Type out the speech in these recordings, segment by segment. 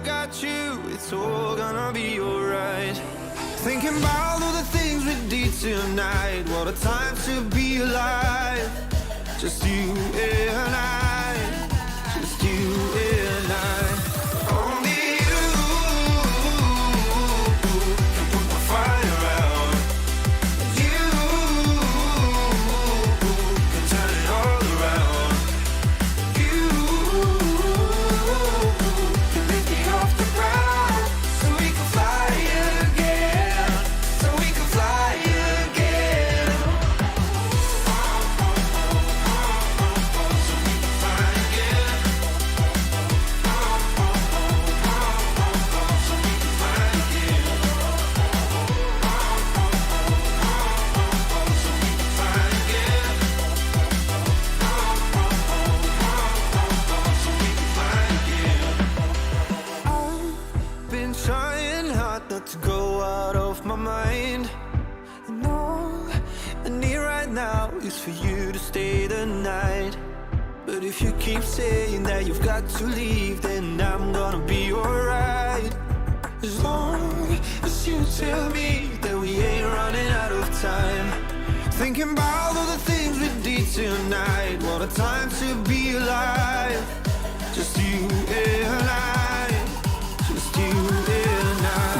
got you, it's all gonna be alright. Thinking about all the things we did tonight, what a time to be alive. Just you and I, just you and I. Only you can put my fire out. You can turn it all around. You can lift me off the ground, so we can fly again, so we can fly again. So we can fly again. So we can fly again. So we can fly again. So we can fly again. I've been trying hard not to go out of my mind. And all I need right now is for you to stay the night. But if you keep saying that you've got to leave, then I'm gonna be alright. As long as you tell me that we ain't running out of time. Thinking about all the things we did tonight, what a time to be alive. Just you and I, just you and I.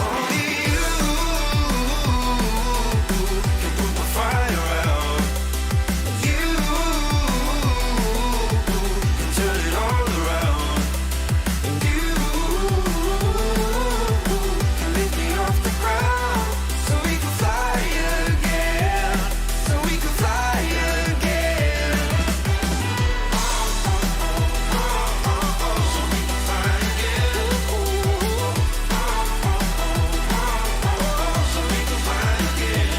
Only you can put my fire out. You can turn it all around. And you can lift me off the ground, so we can fly again, so we can fly again. So we can fly again. So we can fly again. So we can fly again. So we can fly again.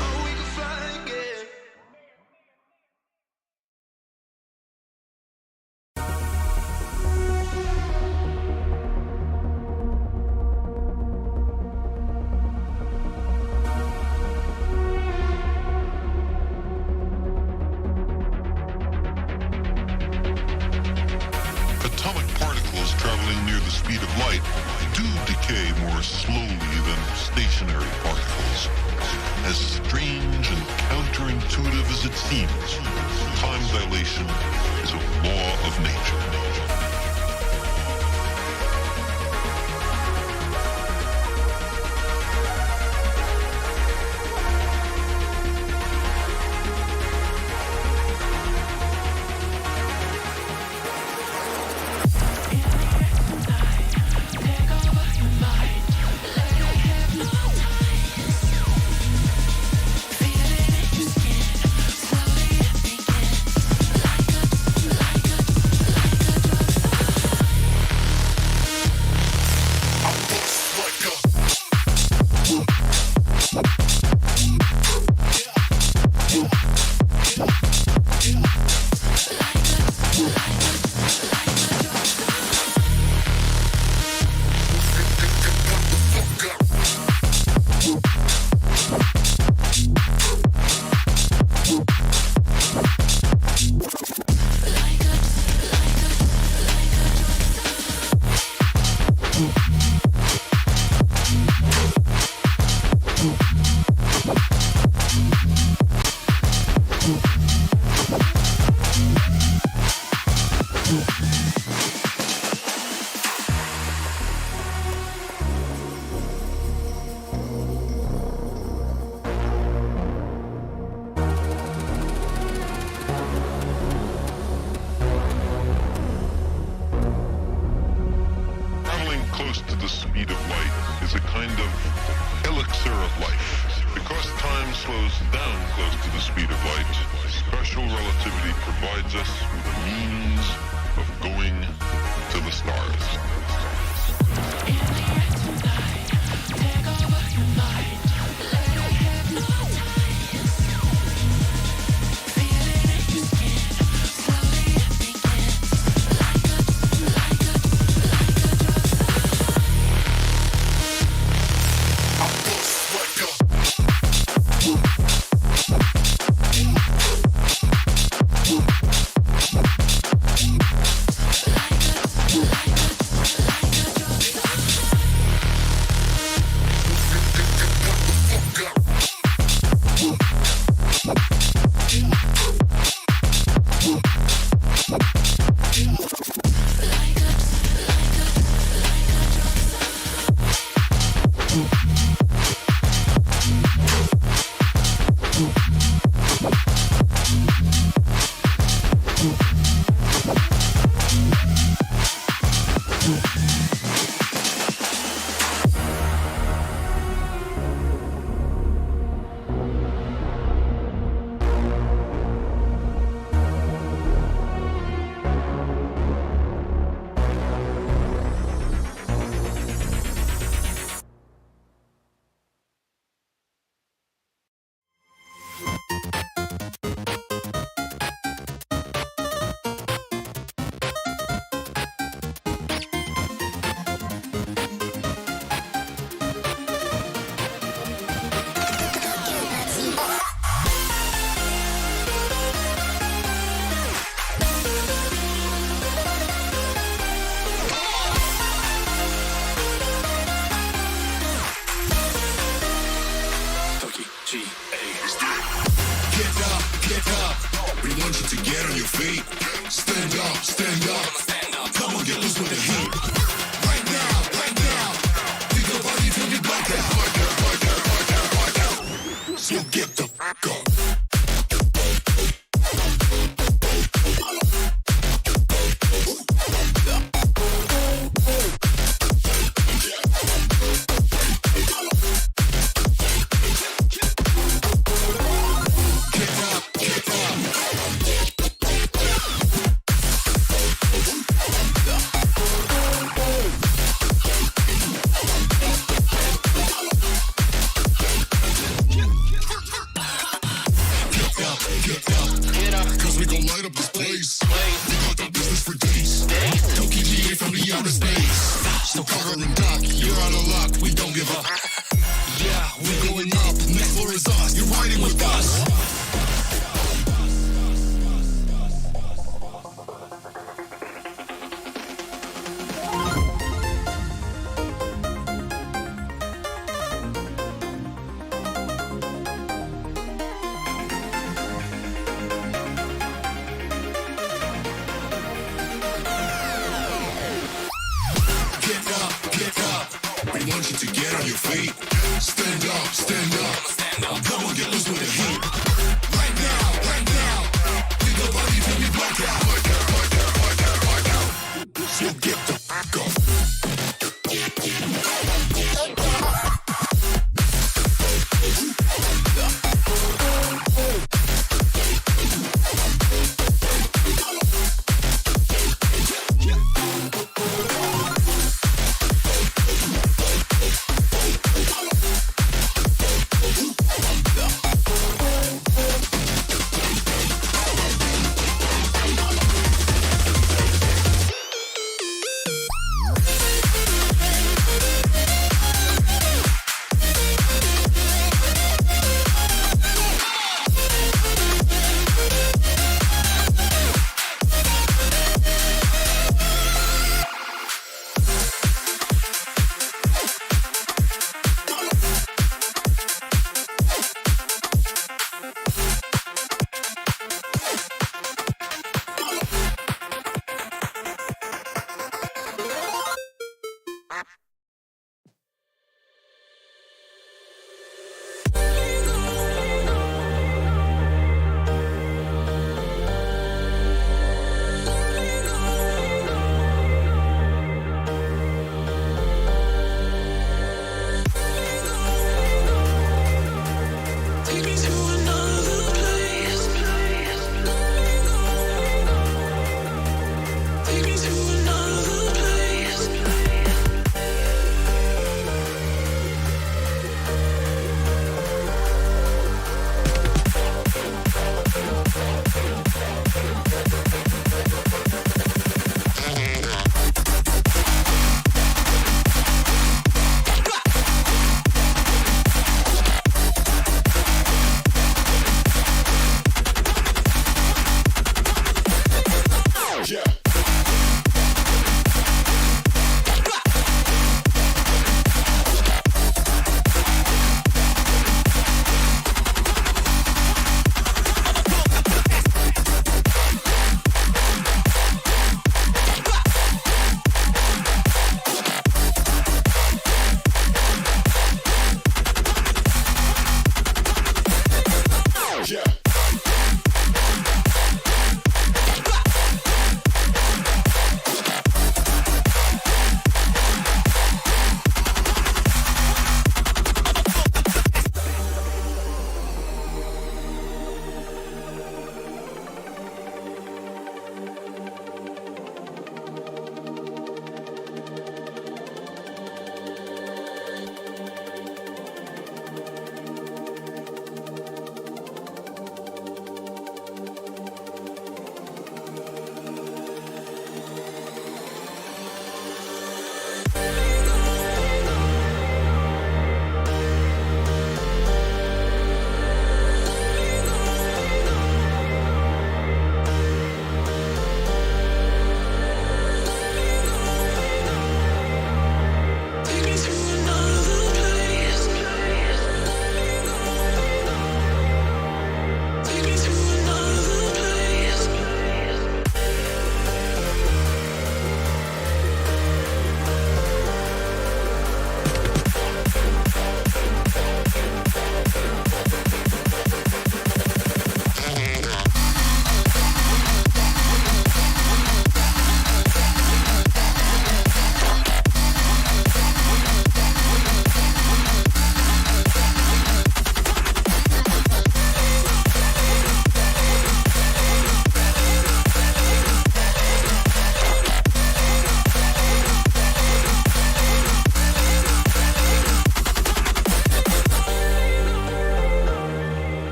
Oh, we can fly again. Atomic particles traveling near the speed of light do decay more slowly than stationary particles. As strange and counterintuitive as it seems, time dilation is a law of nature.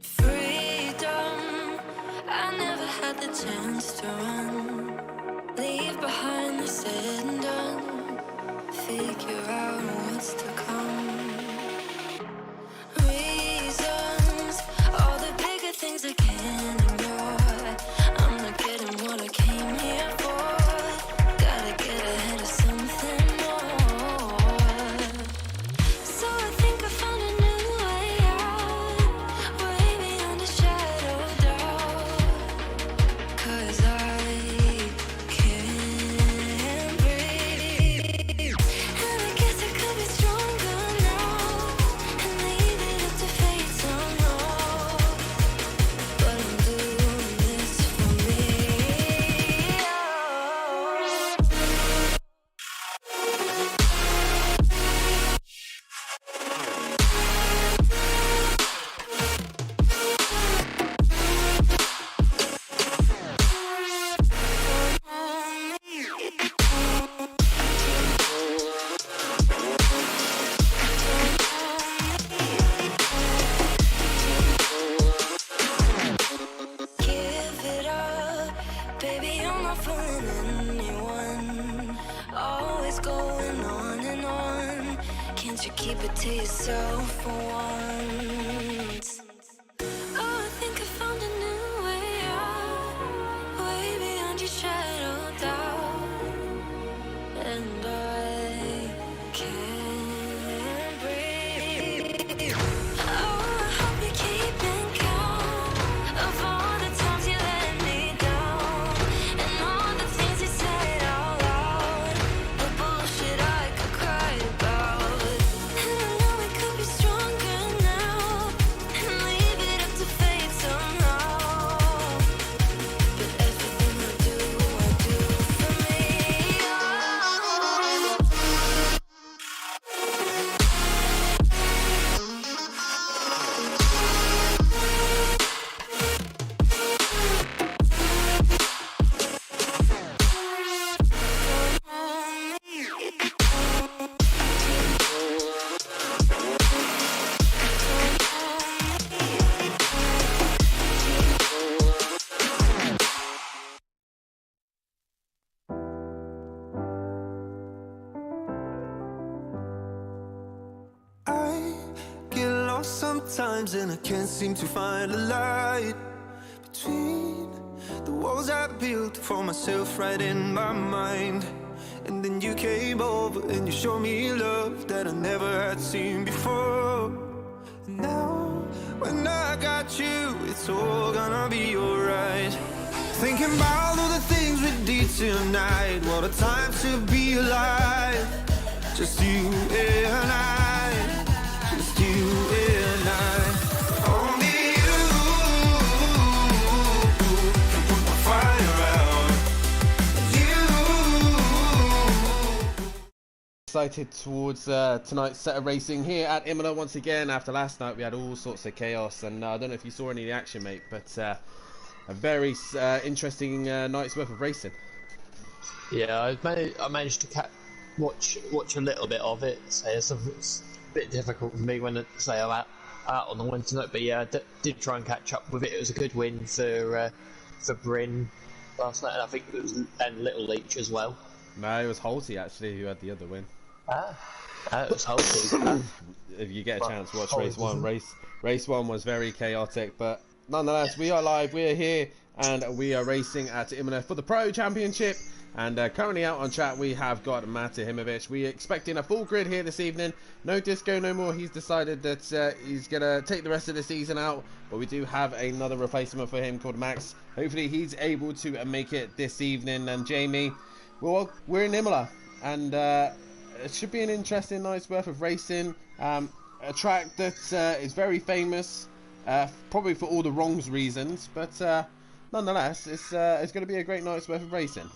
Freedom, I never had the chance to run. Leave behind the said and done. Figure out what's to come. Reasons, all the bigger things I can't ignore. I'm not getting what I came here for. Gotta get ahead of something more. So I think I found a new way out, way beyond a shadow of doubt. 'Cause I can't breathe, and I guess I could be stronger now and leave it up to fate somehow. But I'm doing this for me. Give it up, baby, I'm not fooling anyone. Always going on and on. Can't you keep it to yourself for once? Oh, I think I found a new way out, way beyond your shadow of doubt. And I can't breathe. Oh, I hope you're keeping count of all the times you let me down, and all the things you said out loud, the bullshit I could cry about. And I know we could be stronger now and leave it up to fate somehow. But everything I do for me. Oh. I get lost sometimes and I can't seem to find a light between the walls I built for myself right in my mind. And then you came over and you showed me love that I never had seen before. And now when I got you, it's all gonna be alright. Thinking about all the things we did tonight, what a time to be alive. Just you and I, just you and I. Only you can put the fire out. You. Excited towards tonight's set of racing here at Imola once again. After last night we had all sorts of chaos, and I don't know if you saw any of the action, mate, but a very interesting night's worth of racing. Yeah, I managed to watch a little bit of it. So it's a bit difficult for me when I'm out on the Wednesday night, but yeah, I did try and catch up with it. It was a good win for Bryn last night, and I think it was and Little Leach as well. No, it was Holty actually who had the other win. It was Holty. If you get a chance, watch race one. Race one was very chaotic, but nonetheless, we are live, we are here, and we are racing at Imola for the Pro Championship. And currently out on chat, we have got Mate Himovic. We're expecting a full grid here this evening. No Disco no more. He's decided that he's going to take the rest of the season out. But we do have another replacement for him called Max. Hopefully he's able to make it this evening. And Jamie, well, we're in Imola. And it should be an interesting night's worth of racing. A track that is very famous, probably for all the wrongs reasons. But nonetheless, it's going to be a great night's worth of racing.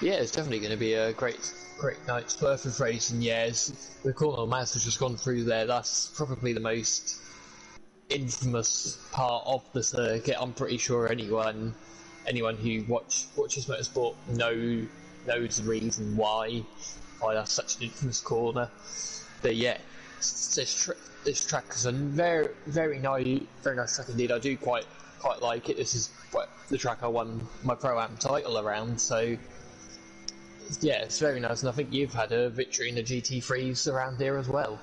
Yeah, it's definitely going to be a great night's worth of racing. Yeah, the corner mass has just gone through there. That's probably the most infamous part of the circuit. I'm pretty sure anyone who watches motorsport knows the reason why that's such an infamous corner. But yeah, this track is a very nice track indeed. I do quite like it. This is the track I won my Pro-Am title around, so yeah, it's very nice. And I think you've had a victory in the GT3s around here as well.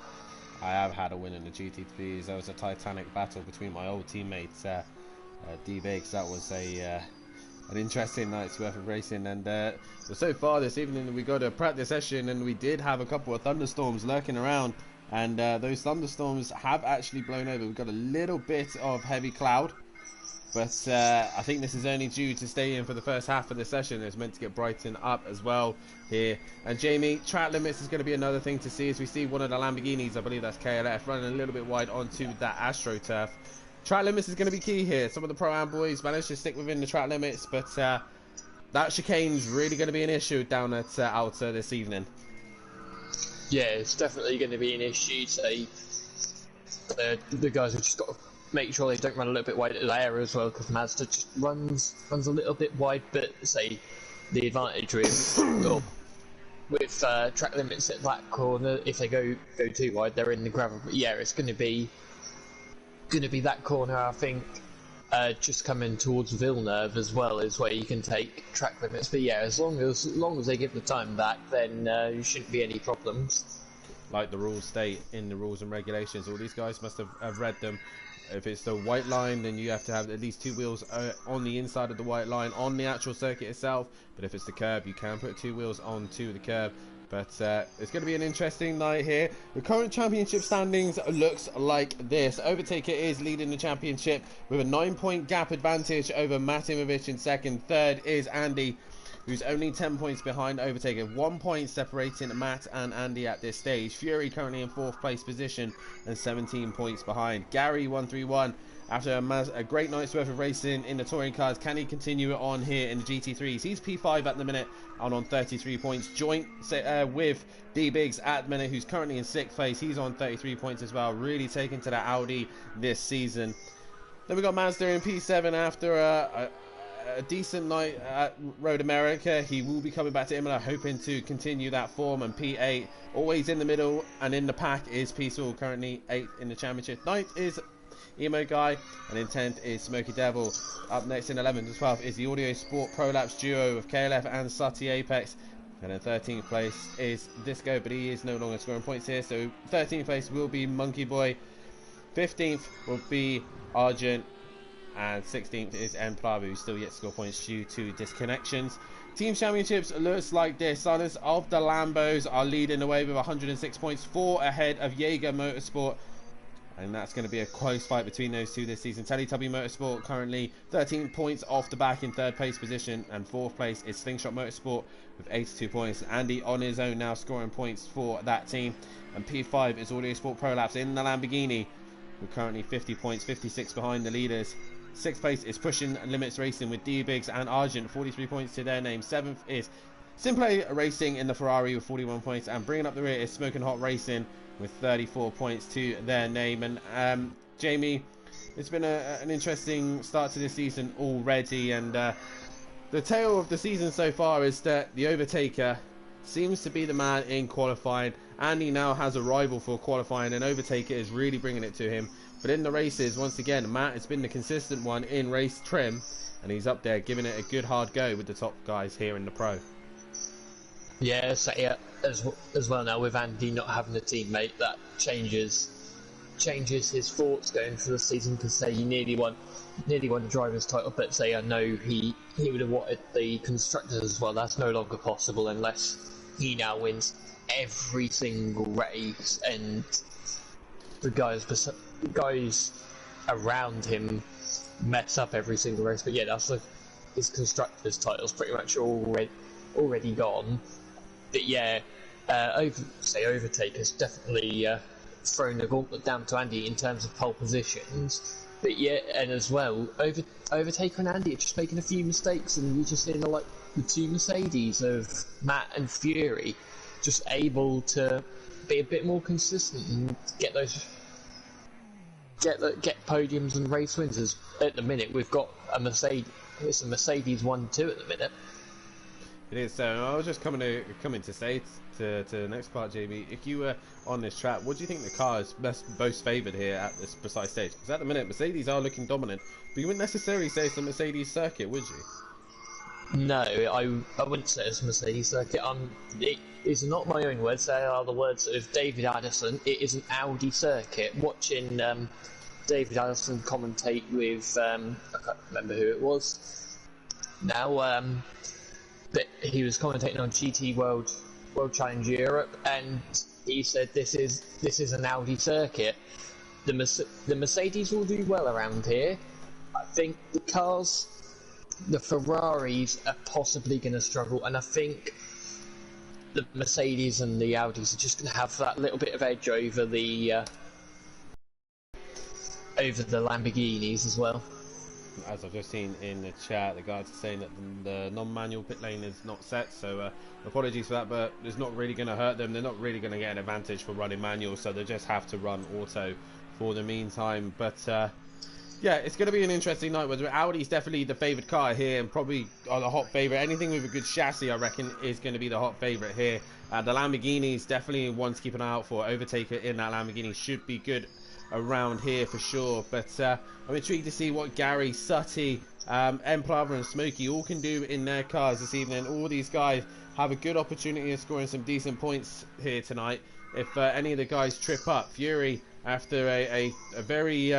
I have had a win in the GT3s. There was a titanic battle between my old teammates, D-Biggs. That was an interesting night's worth of racing. And so far this evening we got a practice session, and we did have a couple of thunderstorms lurking around. And those thunderstorms have actually blown over. We've got a little bit of heavy cloud. But I think this is only due to staying for the first half of the session. It's meant to get brightened up as well here. And Jamie, track limits is going to be another thing to see, as we see one of the Lamborghinis, I believe that's KLF, running a little bit wide onto that AstroTurf. Track limits is going to be key here. Some of the Pro-Am boys managed to stick within the track limits, but that chicane's really going to be an issue down at Alta this evening. Yeah, it's definitely going to be an issue. So the guys have just got to make sure they don't run a little bit wide there as well, because Mazda just runs a little bit wide. But say the advantage with track limits at that corner, if they go too wide, they're in the gravel. But yeah, it's going to be that corner, I think. Just coming towards Villeneuve as well is where you can take track limits. But yeah, as long as they give the time back, then there shouldn't be any problems. Like the rules state in the rules and regulations, all these guys must have read them. If it's the white line, then you have to have at least 2 wheels on the inside of the white line on the actual circuit itself. But if it's the curb, you can put 2 wheels onto the curb. But it's going to be an interesting night here. The current championship standings looks like this. Overtaker is leading the championship with a 9-point gap advantage over Matimovic in second. Third is Andy, who's only 10 points behind Overtaker. 1 point separating Matt and Andy at this stage. Fury currently in 4th place position and 17 points behind. Gary 131. After a great night's worth of racing in the touring cars, can he continue it on here in the GT3s? He's P5 at the minute and on 33 points. Joint with D-Biggs at the minute, who's currently in 6th place. He's on 33 points as well. Really taken to that Audi this season. Then we got Mazda in P7 after a decent night at Road America. He will be coming back to Imola, hoping to continue that form. And P8, always in the middle and in the pack, is Peaceful, currently 8th in the championship. 9th is Emo Guy, and in 10th is Smoky Devil. Up next in 11th and 12th is the Audio Sport Prolapse duo of KLF and Sati Apex. And in 13th place is Disco, but he is no longer scoring points here, so 13th place will be Monkey Boy. 15th will be Argent, and 16th is M Plavu, who's still yet to score points due to disconnections. Team Championships looks like this. Others of the Lambos are leading the way with 106 points, 4 ahead of Jaeger Motorsport. And that's going to be a close fight between those two this season. Teletubby Motorsport currently 13 points off the back in 3rd place position. And 4th place is Slingshot Motorsport with 82 points. Andy on his own now scoring points for that team. And P5 is Audio Sport Prolapse in the Lamborghini with currently 50 points, 56 behind the leaders. 6th place is Pushing Limits Racing with D-Biggs and Argent, 43 points to their name. 7th is Simplay Racing in the Ferrari with 41 points. And bringing up the rear is Smoking Hot Racing with 34 points to their name. And Jamie, it's been an interesting start to this season already, and the tale of the season so far is that the Overtaker seems to be the man in qualifying. Andy now has a rival for qualifying, and Overtaker is really bringing it to him. But in the races, once again, Matt has been the consistent one in race trim, and he's up there giving it a good hard go with the top guys here in the Pro. Yeah, so yeah, as well now with Andy not having a teammate, that changes his thoughts going for the season, because say he nearly won the driver's title, but say I know he would have wanted the constructors as well. That's no longer possible unless he now wins every single race and the guys around him mess up every single race. But yeah, that's his constructors title's pretty much already gone. But yeah, Overtaker's definitely thrown the gauntlet down to Andy in terms of pole positions. But yeah, and as well, Overtaker and Andy are just making a few mistakes, and you're just seeing like the 2 Mercedes of Matt and Fury just able to be a bit more consistent and get those get podiums and race wins. As at the minute, we've got a Mercedes. It's a Mercedes 1-2 at the minute. It is. So I was just coming to say to the next part, Jamie. If you were on this track, what do you think the car is most favoured here at this precise stage? Because at the minute, Mercedes are looking dominant, but you wouldn't necessarily say it's the Mercedes circuit, would you? No, I wouldn't say it's a Mercedes circuit. It's not my own words. They are the words of David Addison. It is an Audi circuit. Watching David Addison commentate with I can't remember who it was now, but he was commentating on GT World Challenge Europe, and he said this is an Audi circuit. The Mercedes will do well around here. I think the Ferraris are possibly going to struggle, and I think the Mercedes and the Audis are just going to have that little bit of edge over the Lamborghinis as well. As I've just seen in the chat, the guys are saying that the non-manual pit lane is not set, so apologies for that, but it's not really going to hurt them. They're not really going to get an advantage for running manual, so they just have to run auto for the meantime. But yeah, it's going to be an interesting night. Whether Audi's definitely the favoured car here and probably are the hot favourite. Anything with a good chassis, I reckon, is going to be the hot favourite here. The Lamborghinis definitely one to keep an eye out for. Overtaker in that Lamborghini should be good around here for sure. But I'm intrigued to see what Gary, Sutty, Emplava and Smokey all can do in their cars this evening. All these guys have a good opportunity of scoring some decent points here tonight. If any of the guys trip up, Fury, after a very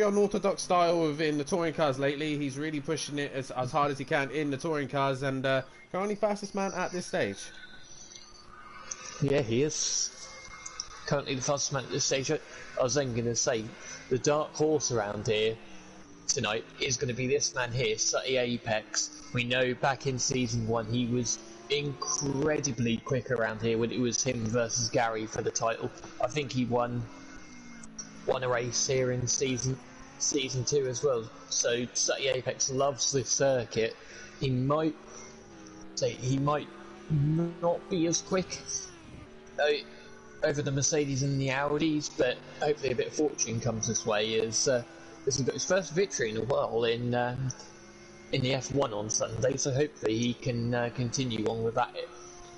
unorthodox style within the touring cars lately, he's really pushing it as hard as he can in the touring cars, and currently fastest man at this stage. Yeah, he is currently the fastest man at this stage. I was then going to say, the dark horse around here tonight is going to be this man here, Sutty Apex. We know back in season 1 he was incredibly quick around here when it was him versus Gary for the title. I think he won a race here in season 2 as well. So Sutty Apex loves this circuit. He might not be as quick over the Mercedes and the Audis, but hopefully a bit of fortune comes this way as he's got his first victory in a while in the F1 on Sunday, so hopefully he can continue on with that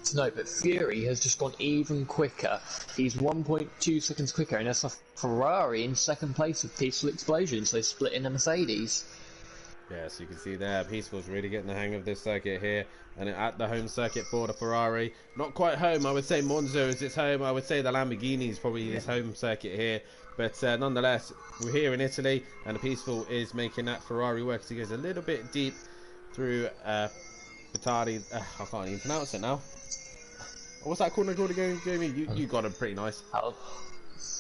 tonight. But Fury has just gone even quicker. He's 1.2 seconds quicker, and that's a Ferrari in second place with Peaceful Explosion, so split in the Mercedes. Yeah, so you can see there, Peaceful's really getting the hang of this circuit here, and at the home circuit for the Ferrari. Not quite home, I would say Monza is its home. I would say the Lamborghini is probably his home circuit here. But nonetheless, we're here in Italy, and the Peaceful is making that Ferrari work. So he goes a little bit deep through Batari. I can't even pronounce it now. What's that corner called again, Jamie? You got him pretty nice.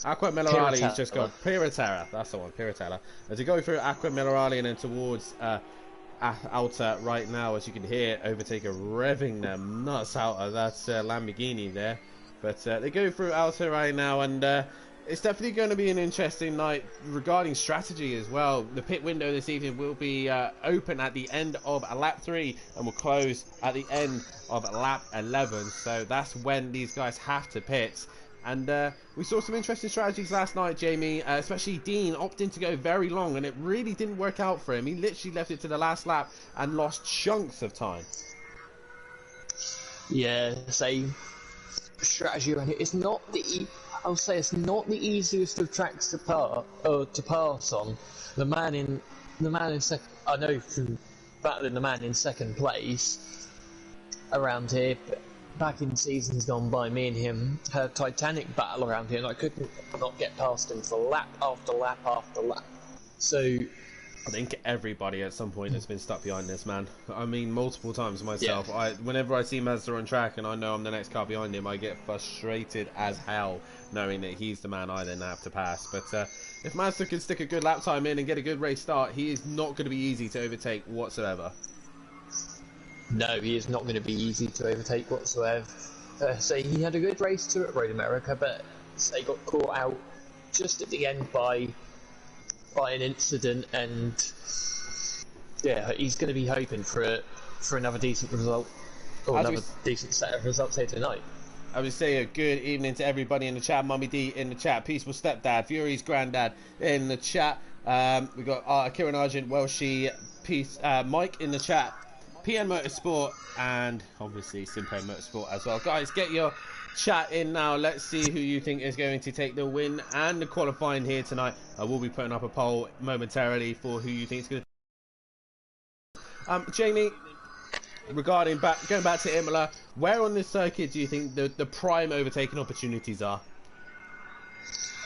Acqua Minerale, he's just got Piratera, that's the one, Piratera. As you go through Acqua Minerale and then towards Alta right now, as you can hear, Overtaker revving them nuts out of that Lamborghini there. But they go through Alta right now, and it's definitely going to be an interesting night regarding strategy as well. The pit window this evening will be open at the end of lap 3 and will close at the end of lap 11. So that's when these guys have to pit. And we saw some interesting strategies last night, Jamie, especially Dean opting to go very long, and it really didn't work out for him. He literally left it to the last lap and lost chunks of time. Yeah, same strategy around here. It's not I'll say it's not the easiest of tracks to pass on. The man in second, I know from battling the man in second place around here, but back in seasons gone by, me and him had a titanic battle around here, and I couldn't not get past him for lap after lap after lap. So I think everybody at some point has been stuck behind this man. I mean, multiple times myself. Yeah. Whenever I see Mazda on track and I know I'm the next car behind him, I get frustrated as hell knowing that he's the man I then have to pass. But if Mazda can stick a good lap time in and get a good race start, he is not going to be easy to overtake whatsoever. No, he is not going to be easy to overtake whatsoever. So he had a good race too at Road America, but they got caught out just at the end by an incident, and yeah, he's going to be hoping for another decent result, or another decent set of results here tonight. I would say a good evening to everybody in the chat. Mummy D in the chat. Peaceful Stepdad. Fury's Granddad in the chat. We got Kieran Argent, Welshie, Peace, Mike in the chat. PN Motorsport, and obviously Simplay Motorsport as well. Guys, get your chat in now. Let's see who you think is going to take the win and the qualifying here tonight. I will be putting up a poll momentarily for who you think is going to... Jamie, regarding going back to Imola, where on this circuit do you think the prime overtaking opportunities are?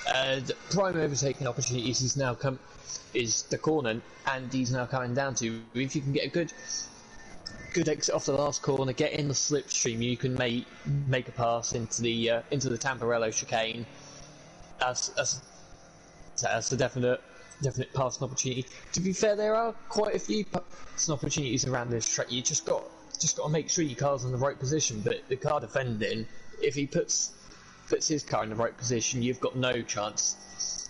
The prime overtaking opportunities is the corner, and he's now coming down to. If you can get a good exit off the last corner, get in the slipstream, you can make a pass into the Tamburello chicane. That's a definite passing opportunity. To be fair, there are quite a few passing opportunities around this track. You just got to make sure your car's in the right position. But the car defending, if he puts his car in the right position, you've got no chance.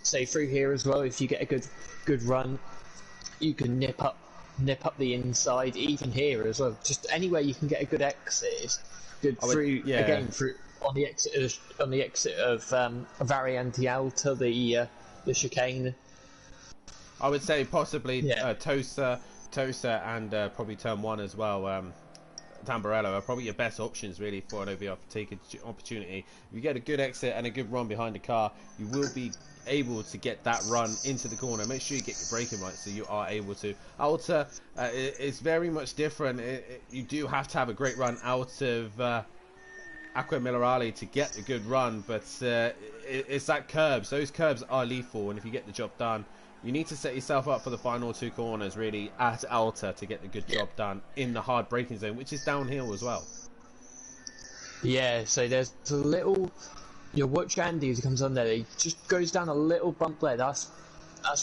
Say through here as well, if you get a good run, you can nip up the inside. Even here as well, just anywhere you can get a good exit is good. Through on the exit of Variante Alta, the chicane. I would say possibly Tosa and probably turn 1 as well. Tamburello are probably your best options really for an overtaking opportunity. If you get a good exit and a good run behind the car, you will be able to get that run into the corner. Make sure you get your braking right so you are able to. Alta is very much different. You do have to have a great run out of Acqua Minerale to get a good run, but it's that curbs. Those curbs are lethal, and if you get the job done, you need to set yourself up for the final 2 corners really at Alta to get the good job done in the hard braking zone, which is downhill as well. Yeah, so there's a little... You'll watch Andy as he comes on there, he just goes down a little bump there. That's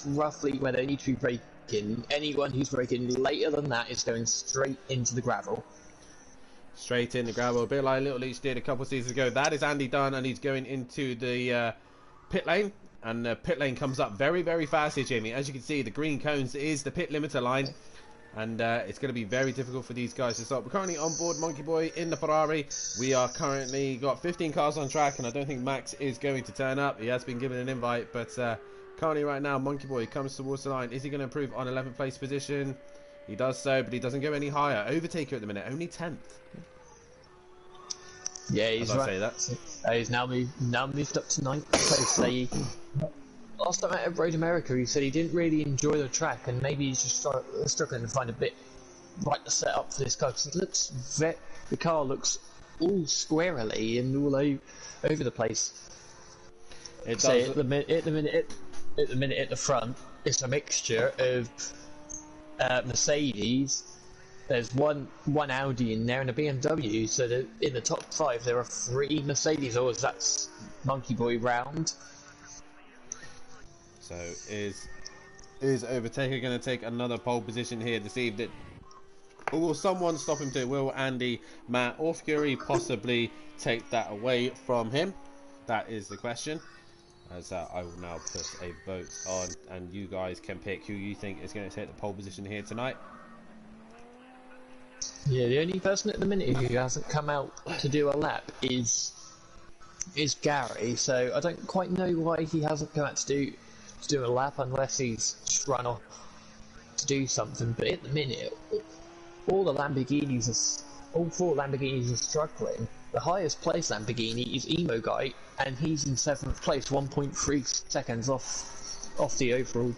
roughly where they need to be braking. Anyone who's braking later than that is going straight into the gravel. Straight in the gravel, a bit like Little Leach did a couple of seasons ago. That is Andy Dunn, and he's going into the pit lane. And the pit lane comes up very, very fast here, Jamie. As you can see, the green cones is the pit limiter line. And it's going to be very difficult for these guys to stop. We're currently on board Monkey Boy in the Ferrari. We are currently got 15 cars on track, and I don't think Max is going to turn up. He has been given an invite, but currently right now, Monkey Boy comes towards the line. Is he going to improve on 11th place position? He does so, but he doesn't go any higher. Overtaker at the minute, only 10th. Yeah, he's right. Say that. He's now moved up to 9th place. Last time at Road America, he said he didn't really enjoy the track, and maybe he's just struggling to find a bit right to set up for this car. Because the car looks all squirrely and all over the place. It does. At the minute at the front, it's a mixture of Mercedes. There's one Audi in there and a BMW. So in the top 5 there are 3 Mercedes. Or that's Monkey Boy round. So is Overtaker going to take another pole position here this evening? Or will someone stop him to? Will Andy, Matt or Fury possibly take that away from him? That is the question. As I will now put a vote on, and you guys can pick who you think is going to take the pole position here tonight. Yeah, the only person at the minute who hasn't come out to do a lap is Gary. So I don't quite know why he hasn't come out to do a lap unless he's just run off to do something. But at the minute, all 4 Lamborghinis are struggling. The highest place Lamborghini is Emo Guy, and he's in 7th place, 1.3 seconds off the overall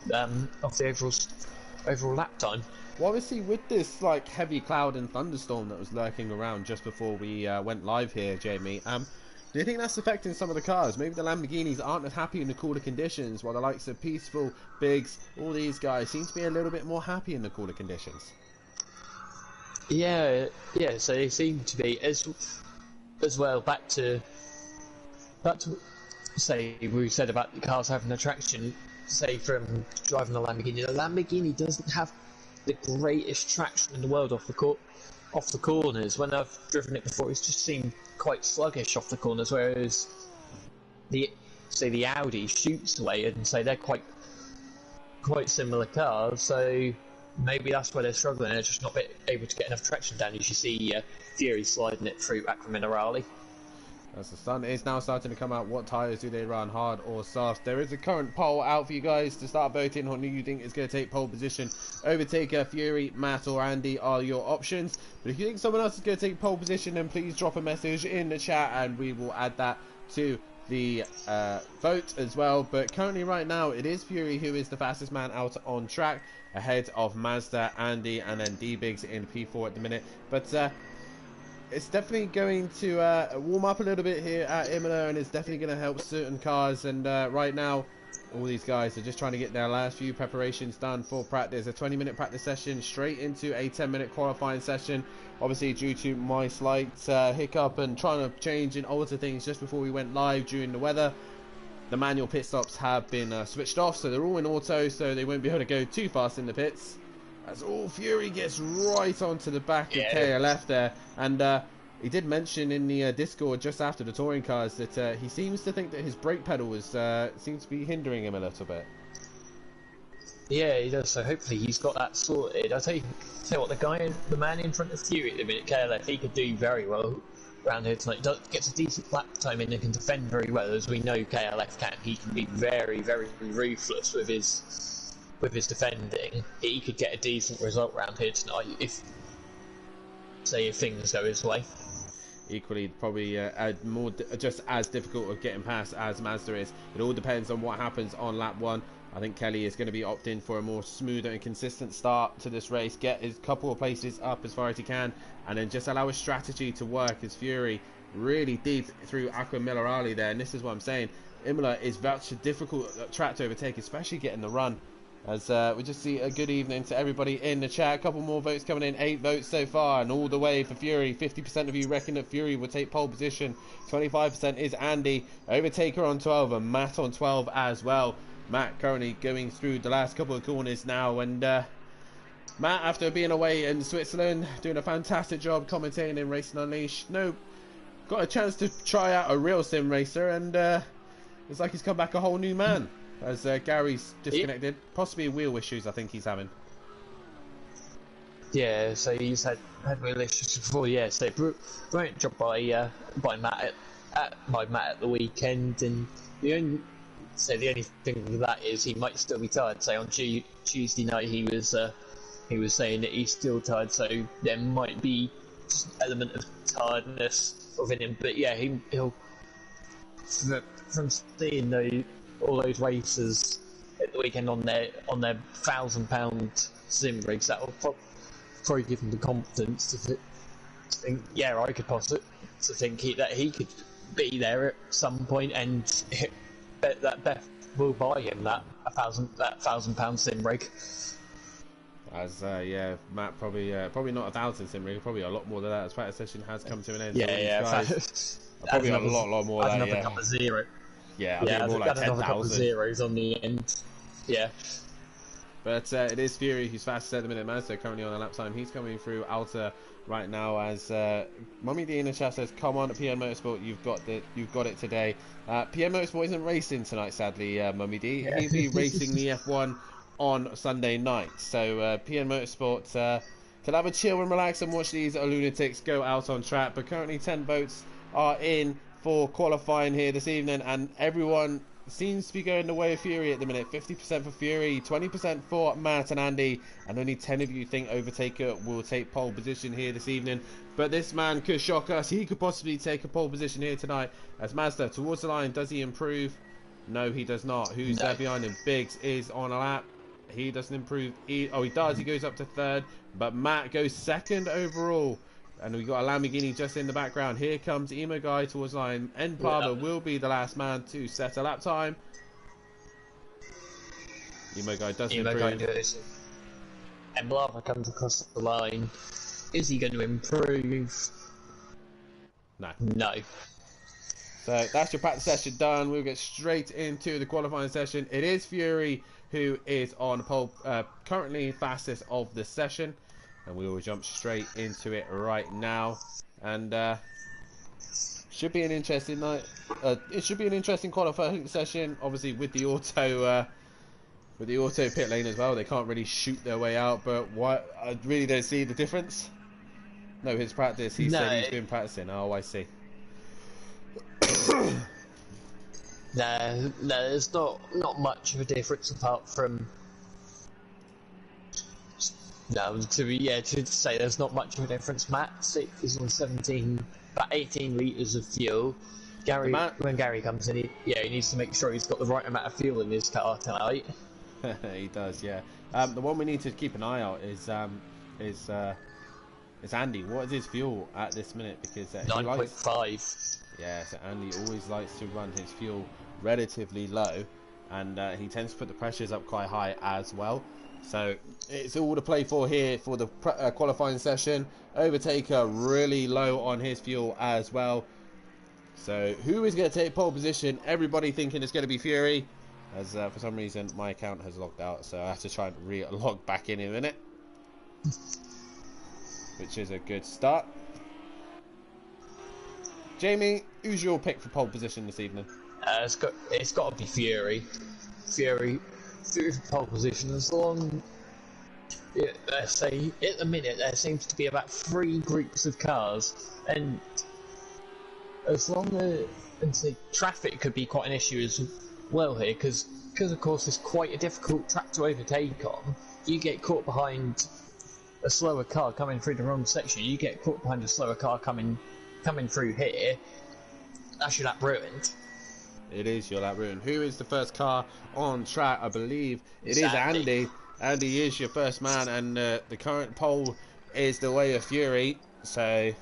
lap time. Well, obviously with this like heavy cloud and thunderstorm that was lurking around just before we went live here, Jamie, do you think that's affecting some of the cars? Maybe the Lamborghinis aren't as happy in the cooler conditions, while the likes of Peaceful, Biggs, all these guys seem to be a little bit more happy in the cooler conditions. Yeah, so they seem to be as well. Back to say we said about the cars having attraction. Say from driving the Lamborghini doesn't have the greatest traction in the world off the corners. When I've driven it before, it's just seemed quite sluggish off the corners, whereas the Audi shoots away, and say they're quite similar cars. So maybe that's where they're struggling. They're just not able to get enough traction down. You should see Fury sliding it through Acqua Minerale. As the sun is now starting to come out, what tyres do they run, hard or soft? There is a current poll out for you guys to start voting on who you think is going to take pole position. Overtaker, Fury, Matt or Andy are your options. But if you think someone else is going to take pole position, then please drop a message in the chat and we will add that to the vote as well. But currently right now it is Fury who is the fastest man out on track, ahead of Mazda, Andy and then D-Biggs in P4 at the minute. But it's definitely going to warm up a little bit here at Imola, and it's definitely going to help certain cars. And right now, all these guys are just trying to get their last few preparations done for practice. A 20-minute practice session straight into a 10-minute qualifying session. Obviously, due to my slight hiccup and trying to change and alter things just before we went live during the weather, the manual pit stops have been switched off, so they're all in auto, so they won't be able to go too fast in the pits. As all Fury gets right onto the back of KLF there, and he did mention in the Discord just after the touring cars that he seems to think that his brake pedal was seems to be hindering him a little bit. Yeah, he does. So hopefully he's got that sorted. I tell you what, the man in front of Fury at the minute, KLF, he could do very well around here tonight. Gets a decent lap time in and can defend very well, as we know KLF can. He can be very, very ruthless with his defending. He could get a decent result around here tonight if things go his way. Equally, probably just as difficult of getting past as Mazda is. It all depends on what happens on lap 1. I think Kelly is going to be opting for a more smoother and consistent start to this race, get his couple of places up as far as he can, and then just allow his strategy to work as Fury really deep through Aqua Millerali there. And this is what I'm saying, Imola is such a difficult track to overtake, especially getting the run. As we just see a good evening to everybody in the chat. A couple more votes coming in, 8 votes so far, and all the way for Fury. 50% of you reckon that Fury will take pole position. 25% is Andy. Overtaker on 12 and Matt on 12 as well. Matt currently going through the last couple of corners now, and Matt, after being away in Switzerland, doing a fantastic job commentating in Racing Unleashed. Got a chance to try out a real sim racer, and it's like he's come back a whole new man. As Gary's disconnected, possibly wheel issues I think he's having. Yeah, so he's had wheel issues before. Yeah, so brilliant job by Matt at the weekend, and the only thing with that is he might still be tired. So on Tuesday night he was saying that he's still tired, so there might be just an element of tiredness within him. But yeah, he'll from seeing all those races at the weekend on their £1,000 sim rigs, that will probably give him the confidence to think, yeah, I could possibly to think that he could be there at some point, and that Beth will buy him that £1,000 sim rig. As yeah, Matt probably not 1,000 sim rig, probably a lot more than that. As practice session has come to an end. Yeah, probably a lot more than that. Another couple of zero. Yeah, I think more like 10,000 zeros on the end. Yeah. But it is Fury who's fastest at the minute. Mazda currently on a lap time. He's coming through Alta right now. As Mummy D in the chat says, "Come on, PN Motorsport, you've got it today." PN Motorsport isn't racing tonight, sadly. Mummy D, he'll be racing the F1 on Sunday night. So PN Motorsport can have a chill and relax and watch these lunatics go out on track. But currently 10 votes are in for qualifying here this evening, and everyone seems to be going the way of Fury at the minute. 50% for Fury, 20% for Matt and Andy, and only 10 of you think Overtaker will take pole position here this evening. But this man could shock us. He could possibly take a pole position here tonight. As Mazda towards the line, does he improve? No, he does not. Who's there behind him? Biggs is on a lap. He doesn't improve. He does. He goes up to 3rd, but Matt goes 2nd overall. And we've got a Lamborghini just in the background. Here comes Emo Guy towards line. Enpaba will be the last man to set a lap time. Emo Guy doesn't improve. Enpaba comes across the line. Is he going to improve? No. So that's your practice session done. We'll get straight into the qualifying session. It is Fury who is on pole, currently fastest of the session. And we will jump straight into it right now, and should be an interesting night. It should be an interesting qualifying session. Obviously, with the auto pit lane as well, they can't really shoot their way out. But I really don't see the difference. No, his practice. He said he's been practicing. Oh, I see. No, there's not much of a difference apart from. No, to say there's not much of a difference. Matt is on 17, about 18 litres of fuel. When Gary comes in, he needs to make sure he's got the right amount of fuel in his car tonight. He does, yeah. The one we need to keep an eye out is Andy. What is his fuel at this minute? Because 9.5. Yeah, so Andy always likes to run his fuel relatively low, and he tends to put the pressures up quite high as well. So it's all to play for here for the qualifying session. Overtaker really low on his fuel as well. So who is going to take pole position? Everybody thinking it's going to be Fury, as for some reason my account has logged out, so I have to try and re-log back in a minute, which is a good start. Jamie, who's your pick for pole position this evening? It's got to be Fury. Fury for pole position. As long, let's say at the minute there seems to be about 3 groups of cars, and as long as traffic could be quite an issue as well here, because of course it's quite a difficult track to overtake on. You get caught behind a slower car coming through the wrong section. You get caught behind a slower car coming through here. That's your lap ruined. It is your lap ruined. Who is the first car on track? I believe it is Andy. Andy is your first man, and the current pole is the way of Fury. So it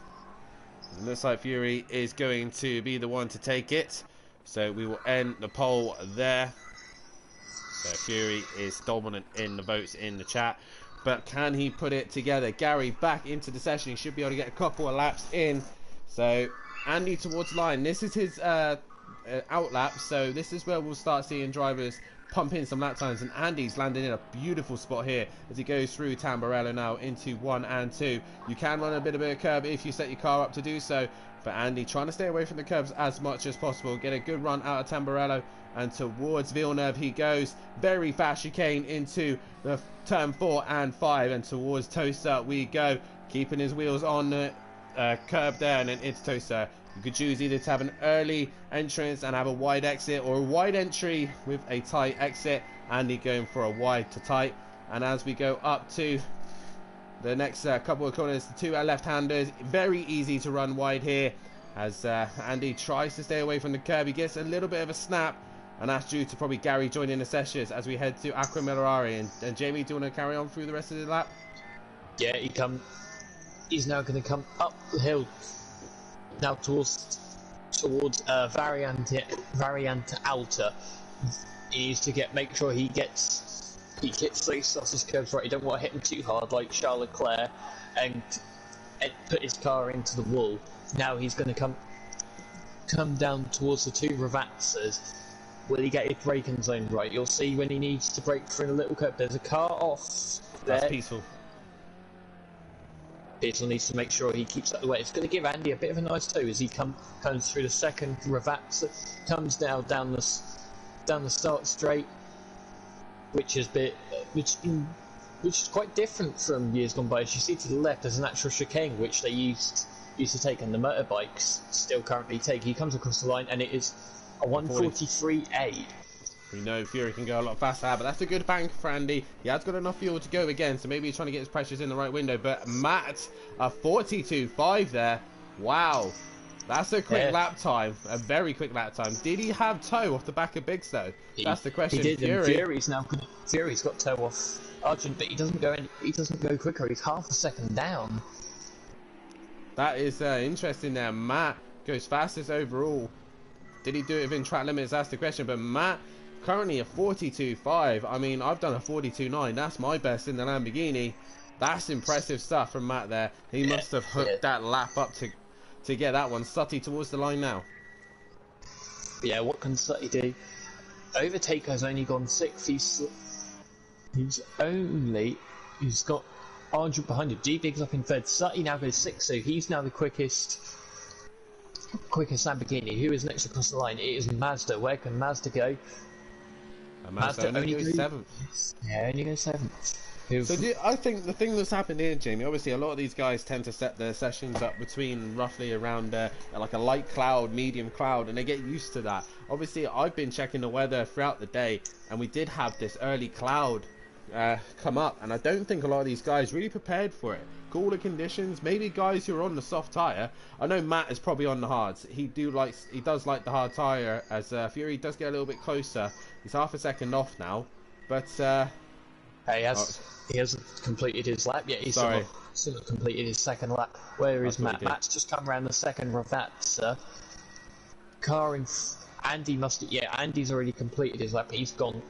looks like Fury is going to be the one to take it. So we will end the poll there. So Fury is dominant in the votes in the chat. But can he put it together? Gary back into the session. He should be able to get a couple of laps in. So Andy towards the line. This is his out lap. So this is where we'll start seeing drivers pump in some lap times. And Andy's landing in a beautiful spot here as he goes through Tamburello now into 1 and 2. You can run a bit of a curve if you set your car up to do so. But Andy trying to stay away from the curves as much as possible. Get a good run out of Tamburello. And towards Villeneuve he goes. Very fast chicane into the turn 4 and 5. And towards Tosa we go. Keeping his wheels on the curb there. And then it's Tosa. You could choose either to have an early entrance and have a wide exit, or a wide entry with a tight exit. Andy going for a wide to tight. And as we go up to the next couple of corners, the 2 left-handers, very easy to run wide here as Andy tries to stay away from the curb. He gets a little bit of a snap, and that's due to probably Gary joining the sessions as we head to Aqua Minerari. And Jamie, do you want to carry on through the rest of the lap? Yeah, he's now going to come up the hill now towards Variante Alta. He needs to make sure he gets those sausage curves right. He don't want to hit him too hard like Charles Leclerc and put his car into the wall. Now he's going to come down towards the 2 Ravazzas. Will he get his braking zone right? You'll see when he needs to brake through a little curve. There's a car off there. That's Peaceful. Peaceful needs to make sure he keeps out the way. It's going to give Andy a bit of a nice tow as he comes through the second Ravazza, comes down the start straight, which is quite different from years gone by. As you see to the left, there's an actual chicane which they used to take, and the motorbikes still currently take. He comes across the line, and it is a 143.8. We know Fury can go a lot faster, but that's a good bank for Andy. He has got enough fuel to go again, so maybe he's trying to get his pressures in the right window. But Matt, a 42.5 there. Wow, that's a quick lap time, a very quick lap time. Did he have tow off the back of Biggs though? That's the question. He did. Fury's got tow off Argent, but he doesn't go quicker. He's half a second down. That is interesting there. Matt goes fastest overall. Did he do it within track limits? That's the question. But Matt currently a 42.5. I mean, I've done a 42.9. That's my best in the Lamborghini. That's impressive stuff from Matt there. He must have hooked that lap up to get that one. Sutty towards the line now. Yeah, what can Sutty do? Overtaker's only gone 6th. He's got Argent behind him. G-Big's up in 3rd. Sutty now goes 6th, so he's now the quickest Lamborghini. Who is next across the line? It is Mazda. Where can Mazda go? Mazda only goes 7th. Yeah, only goes 7th. So I think the thing that's happened here, Jamie, obviously a lot of these guys tend to set their sessions up between roughly around like a light cloud, medium cloud, and they get used to that. Obviously, I've been checking the weather throughout the day, and we did have this early cloud come up, and I don't think a lot of these guys really prepared for it. Cooler conditions, maybe guys who are on the soft tyre. I know Matt is probably on the hards. He does like the hard tyre, as Fury does get a little bit closer. He's half a second off now, but he hasn't completed his lap yet. He's still not completed his second lap. Where is Matt? Matt's just come around the second reverser. Andy must. Yeah, Andy's already completed his lap. He's gone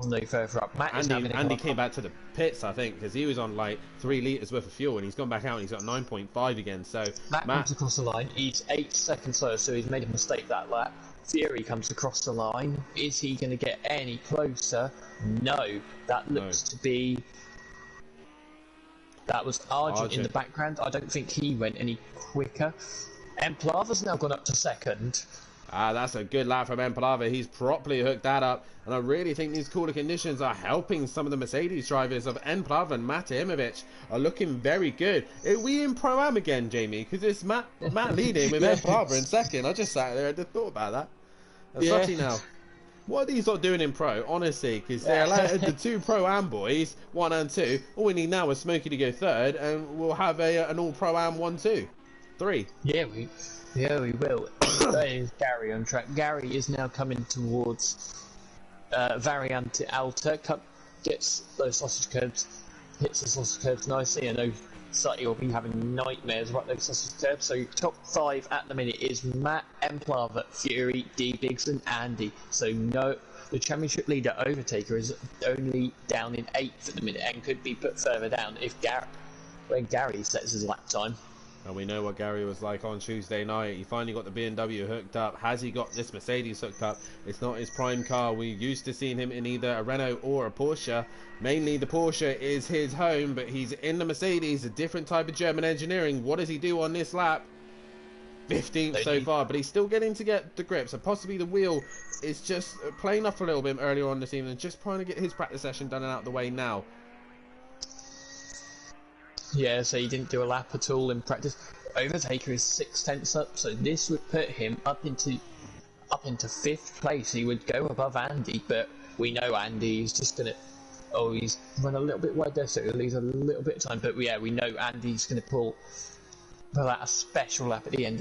no further up. Andy came back to the pits, I think, because he was on like 3 litres worth of fuel, and he's gone back out and he's got 9.5 again. So Matt comes across the line. He's 8 seconds slower, so he's made a mistake that lap. Fury comes across the line. Is he going to get any closer? No. That looks to be... That was Argent in the background. I don't think he went any quicker. Emplava's now gone up to second. That's a good lap from Emplava. He's properly hooked that up, and I really think these cooler conditions are helping some of the Mercedes drivers of Emplava and Matt Imovic are looking very good. Are we in Pro-Am again, Jamie? Because it's Matt leading with Emplava in second. I just sat there and just thought about that. Sucky now. What are these lot doing in Pro, honestly? Because they're allowed the 2 Pro-Am boys, 1 and 2. All we need now is Smokey to go third, and we'll have an all Pro-Am 1, 2, 3. Yeah, we will. That is Gary on track. Gary is now coming towards Variante Alta. Gets those sausage curbs, hits the sausage curbs nicely. I know Sutty will be having nightmares about those sausage curbs. So top 5 at the minute is Matt, Emplava, Fury, D-Biggs and Andy. So the championship leader Overtaker is only down in 8th at the minute and could be put further down if when Gary sets his lap time. And we know what Gary was like on Tuesday night. He finally got the BMW hooked up. Has he got this Mercedes hooked up? It's not his prime car. We're used to seeing him in either a Renault or a Porsche. Mainly the Porsche is his home, but he's in the Mercedes, a different type of German engineering. What does he do on this lap? 15th so far, but he's still getting to get the grips, and possibly the wheel is just playing off a little bit earlier on this evening, just trying to get his practice session done and out of the way now. Yeah, so he didn't do a lap at all in practice. Overtaker is 6 tenths up, so this would put him up into 5th place. He would go above Andy, but we know Andy is just gonna. Oh, he's run a little bit wide there, so he'll lose a little bit of time. But yeah, we know Andy's gonna pull out a special lap at the end.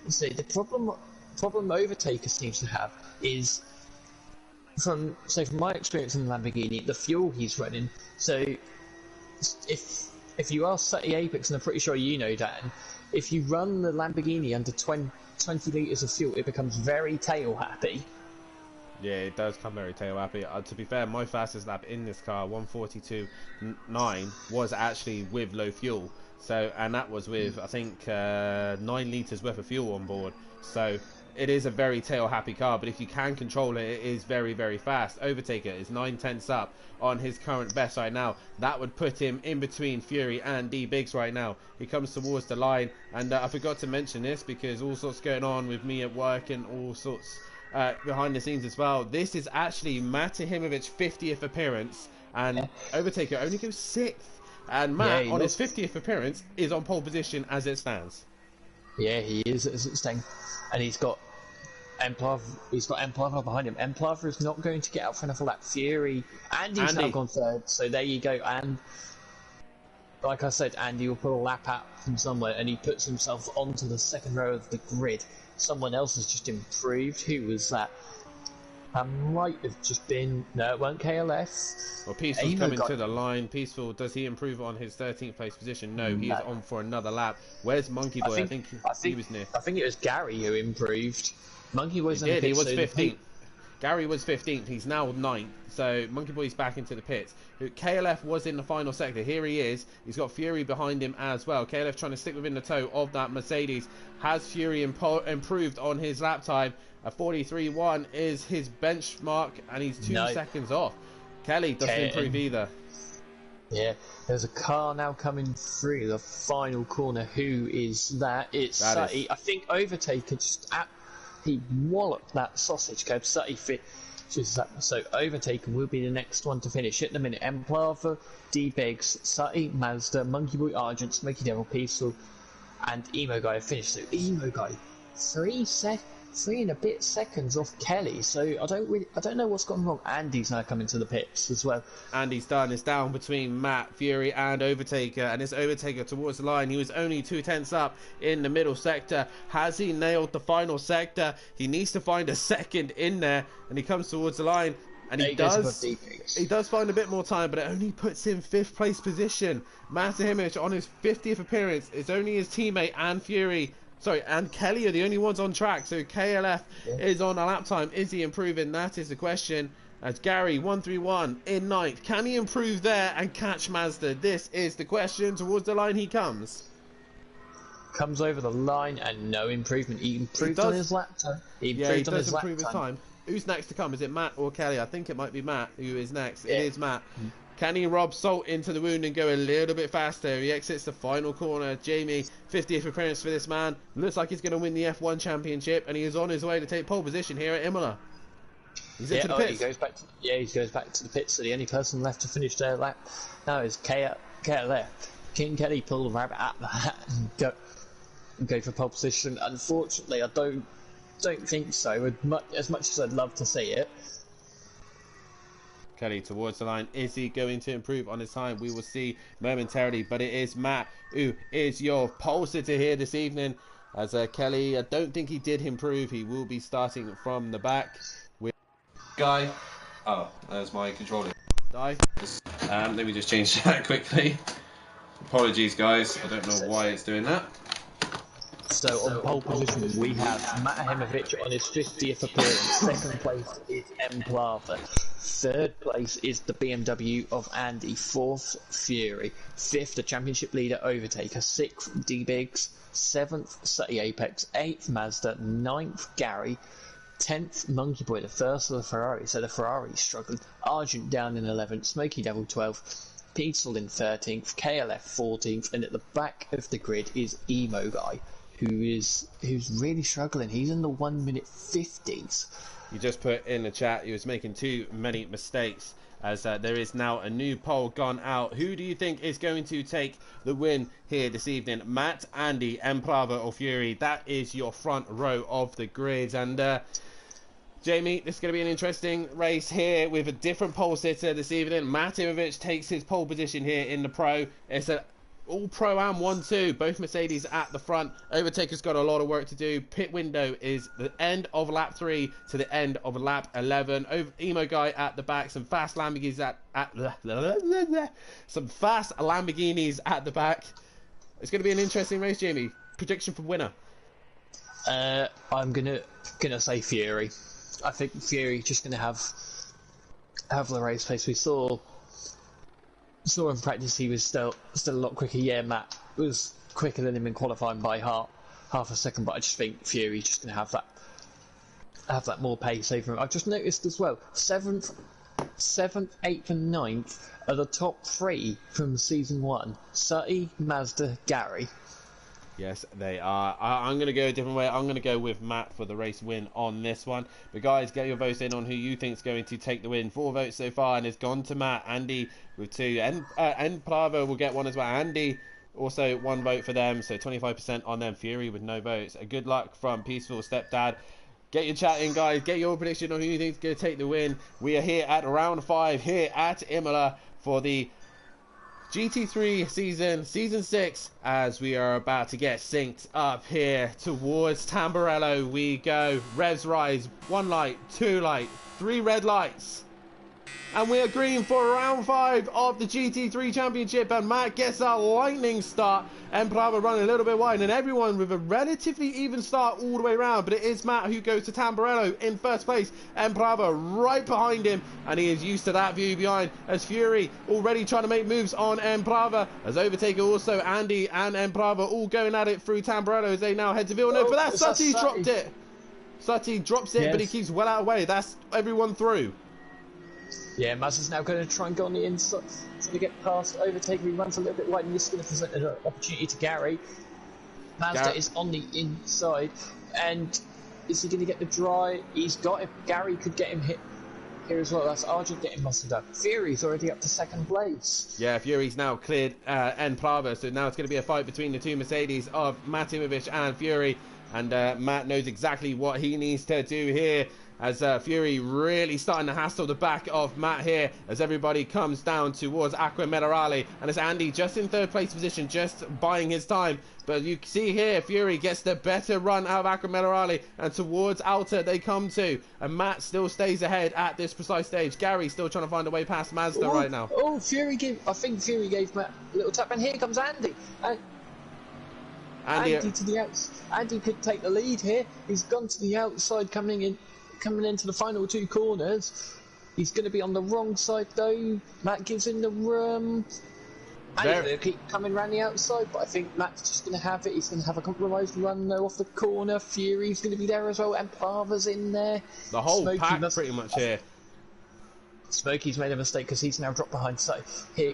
So the problem Overtaker seems to have is from my experience in the Lamborghini, the fuel he's running. So if you ask Sutty Apex, and I'm pretty sure you know Dan, if you run the Lamborghini under 20 litres of fuel, it becomes very tail happy. Yeah, it does come very tail happy. To be fair, my fastest lap in this car, 1:42.9, was actually with low fuel. So, and that was with I think 9 litres worth of fuel on board. So it is a very tail happy car, but if you can control it, it is very, very fast. Overtaker is 9 tenths up on his current best right now. That would put him in between Fury and D-Biggs right now. He comes towards the line, and I forgot to mention this because all sorts going on with me at work and all sorts behind the scenes as well. This is actually Matt Ihimovic's 50th appearance, and Overtaker only goes 6th. And Matt, on his 50th appearance, is on pole position as it stands. Yeah, he is as it stands. And he's got Emplava behind him. Emplava is not going to get out for another lap. Andy's now gone 3rd, so there you go. And like I said, Andy will put a lap out from somewhere, and he puts himself onto the 2nd row of the grid. Someone else has just improved. Who was that? Might have just been... No, it weren't KLS. Well, Peaceful's coming to the line. Peaceful, does he improve on his 13th place position? No, he is on for another lap. Where's Monkey Boy? I think he was near. I think it was Gary who improved. Monkey Boy's he did, he was 15th. Gary was 15th, he's now 9th. So Monkey Boy's back into the pits. KLF was in the final sector. Here he is. He's got Fury behind him as well. KLF trying to stick within the toe of that Mercedes. Has Fury improved on his lap time? A 43.1 is his benchmark, and he's 2 seconds off. Kelly doesn't improve either. Yeah, there's a car now coming through the final corner. Who is that? It's Sutty. I think Overtaker he walloped that sausage curb. Sutty So Overtaken will be the next one to finish. At the minute, Emplava, D-Biggs, Sutty, Mazda, Monkey Boy Argent, Smoky Devil, Peaceful, and Emo Guy have finished. So Emo Guy, 3 and a bit seconds off Kelly. So I don't know what's gone wrong. Andy's now coming to the pits as well. Andy's done. It's down between Matt, Fury, and Overtaker, and it's Overtaker towards the line. He was only 2/10 up in the middle sector. Has he nailed the final sector? He needs to find a second in there, and he comes towards the line. And he does find a bit more time, but it only puts him 5th place position. Matt Himich on his 50th appearance. It's only his teammate and Kelly are the only ones on track. So KLF is on a lap time. Is he improving? That is the question. As Gary 131 in 9th. Can he improve there and catch Mazda? This is the question. Towards the line he comes. Comes over the line and no improvement. He improved on his lap time. He does improve his time. Who's next to come? Is it Matt or Kelly? I think it might be Matt who is next. Yeah. It is Matt. Can he rob salt into the wound and go a little bit faster? He exits the final corner. Jamie, 50th appearance for this man. Looks like he's going to win the F1 championship, and he is on his way to take pole position here at Imola. He's into the pits. He goes back to the pits. So the only person left to finish their lap now is KLF. King Kelly pull the rabbit out of the hat and go for pole position. Unfortunately, I don't think so. As much as I'd love to see it. Kelly towards the line. Is he going to improve on his time? We will see momentarily, but it is Matt who is your pole sitter here this evening. As Kelly, I don't think he did improve. He will be starting from the back with Guy. Oh, there's my controller. Let me just change that quickly. Apologies, guys. I don't know why it's doing that. So on pole position we have Matt Himich on his 50th appearance. 2nd place is Emplava. 3rd place is the BMW of Andy. 4th, Fury. 5th, the championship leader Overtaker. 6th, D-Biggs. 7th, Sutty Apex. 8th, Mazda. 9th, Gary. 10th, Monkey Boy, the first of the Ferrari. So the Ferrari struggled. Argent down in 11th. Smoky Devil 12th. Peaceful in 13th. KLF 14th. And at the back of the grid is Emo Guy, who's really struggling. He's in the 1 minute 50s. You just put in the chat he was making too many mistakes, as there is now a new poll gone out. Who do you think is going to take the win here this evening? Matt, Andy, Emplava or Fury? That is your front row of the grid. And Jamie, this is going to be an interesting race here with a different pole sitter this evening. Matt Himich takes his pole position here in the Pro. It's a all Pro-Am 1-2, both Mercedes at the front. Overtaker's got a lot of work to do. Pit window is the end of lap 3 to the end of lap 11. Emo Guy at the back, some fast Lamborghinis at the back. It's going to be an interesting race, Jamie. Prediction for winner? I'm gonna say Fury. I think Fury just gonna have the race pace. We saw in practice he was still a lot quicker. Yeah, Matt was quicker than him in qualifying by half a second, but I just think Fury's just going to have that more pace over him. I've just noticed as well, 7th, 8th and 9th are the top 3 from season 1. Sutty, Mazda, Gary. Yes, they are. I'm going to go a different way. I'm going to go with Matt for the race win on this one. But guys, get your votes in on who you think is going to take the win. 4 votes so far, and it's gone to Matt. Andy with 2. And Plavo will get 1 as well. Andy also 1 vote for them, so 25% on them. Fury with no votes. Good luck from Peaceful Stepdad. Get your chat in, guys. Get your prediction on who you think is going to take the win. We are here at round 5 here at Imola for the GT3 season 6, as we are about to get synced up here towards Tamburello. We go. Revs rise. 1 light, 2 light, 3 red lights. And we are green for round 5 of the GT3 Championship. And Matt gets a lightning start. Emplava running a little bit wide. And everyone with a relatively even start all the way around. But it is Matt who goes to Tamburello in first place. Emplava right behind him. And he is used to that view behind. As Fury already trying to make moves on Emplava. As Overtaker also, Andy and Emplava all going at it through Tamburello as they now head to Villeneuve. But that's Sutty dropped it. Sutty drops it, yes. But he keeps well out of the way. That's everyone through. Yeah, Mazda's now going to try and go on the inside to get past Overtaker. He runs a little bit wide, and this is going to present an opportunity to Gary. Mazda is on the inside, and is he going to get the dry? He's got it. Gary could get him hit here as well. That's Argent getting muscled up. Fury's already up to second place. Yeah, Fury's now cleared N Prava, so now it's going to be a fight between the two Mercedes of Matt Imovic and Fury. And Matt knows exactly what he needs to do here, as Fury really starting to hassle the back of Matt here as everybody comes down towards Acqua Minerale, and it's Andy just in third place position, just buying his time. But you see here, Fury gets the better run out of Acqua Minerale, and towards Alta they come to, and Matt still stays ahead at this precise stage. Gary still trying to find a way past Mazda right now. Oh, I think Fury gave Matt a little tap, and here comes Andy. Andy to the outside. Andy could take the lead here. He's gone to the outside, coming into the final two corners. He's going to be on the wrong side though. Matt gives him the room. Andy's going to keep coming around the outside, but I think Matt's just going to have it. He's going to have a compromised run though off the corner. Fury's going to be there as well, and Prava's in there. The whole pack pretty much here. Smokey's made a mistake because he's now dropped behind. So here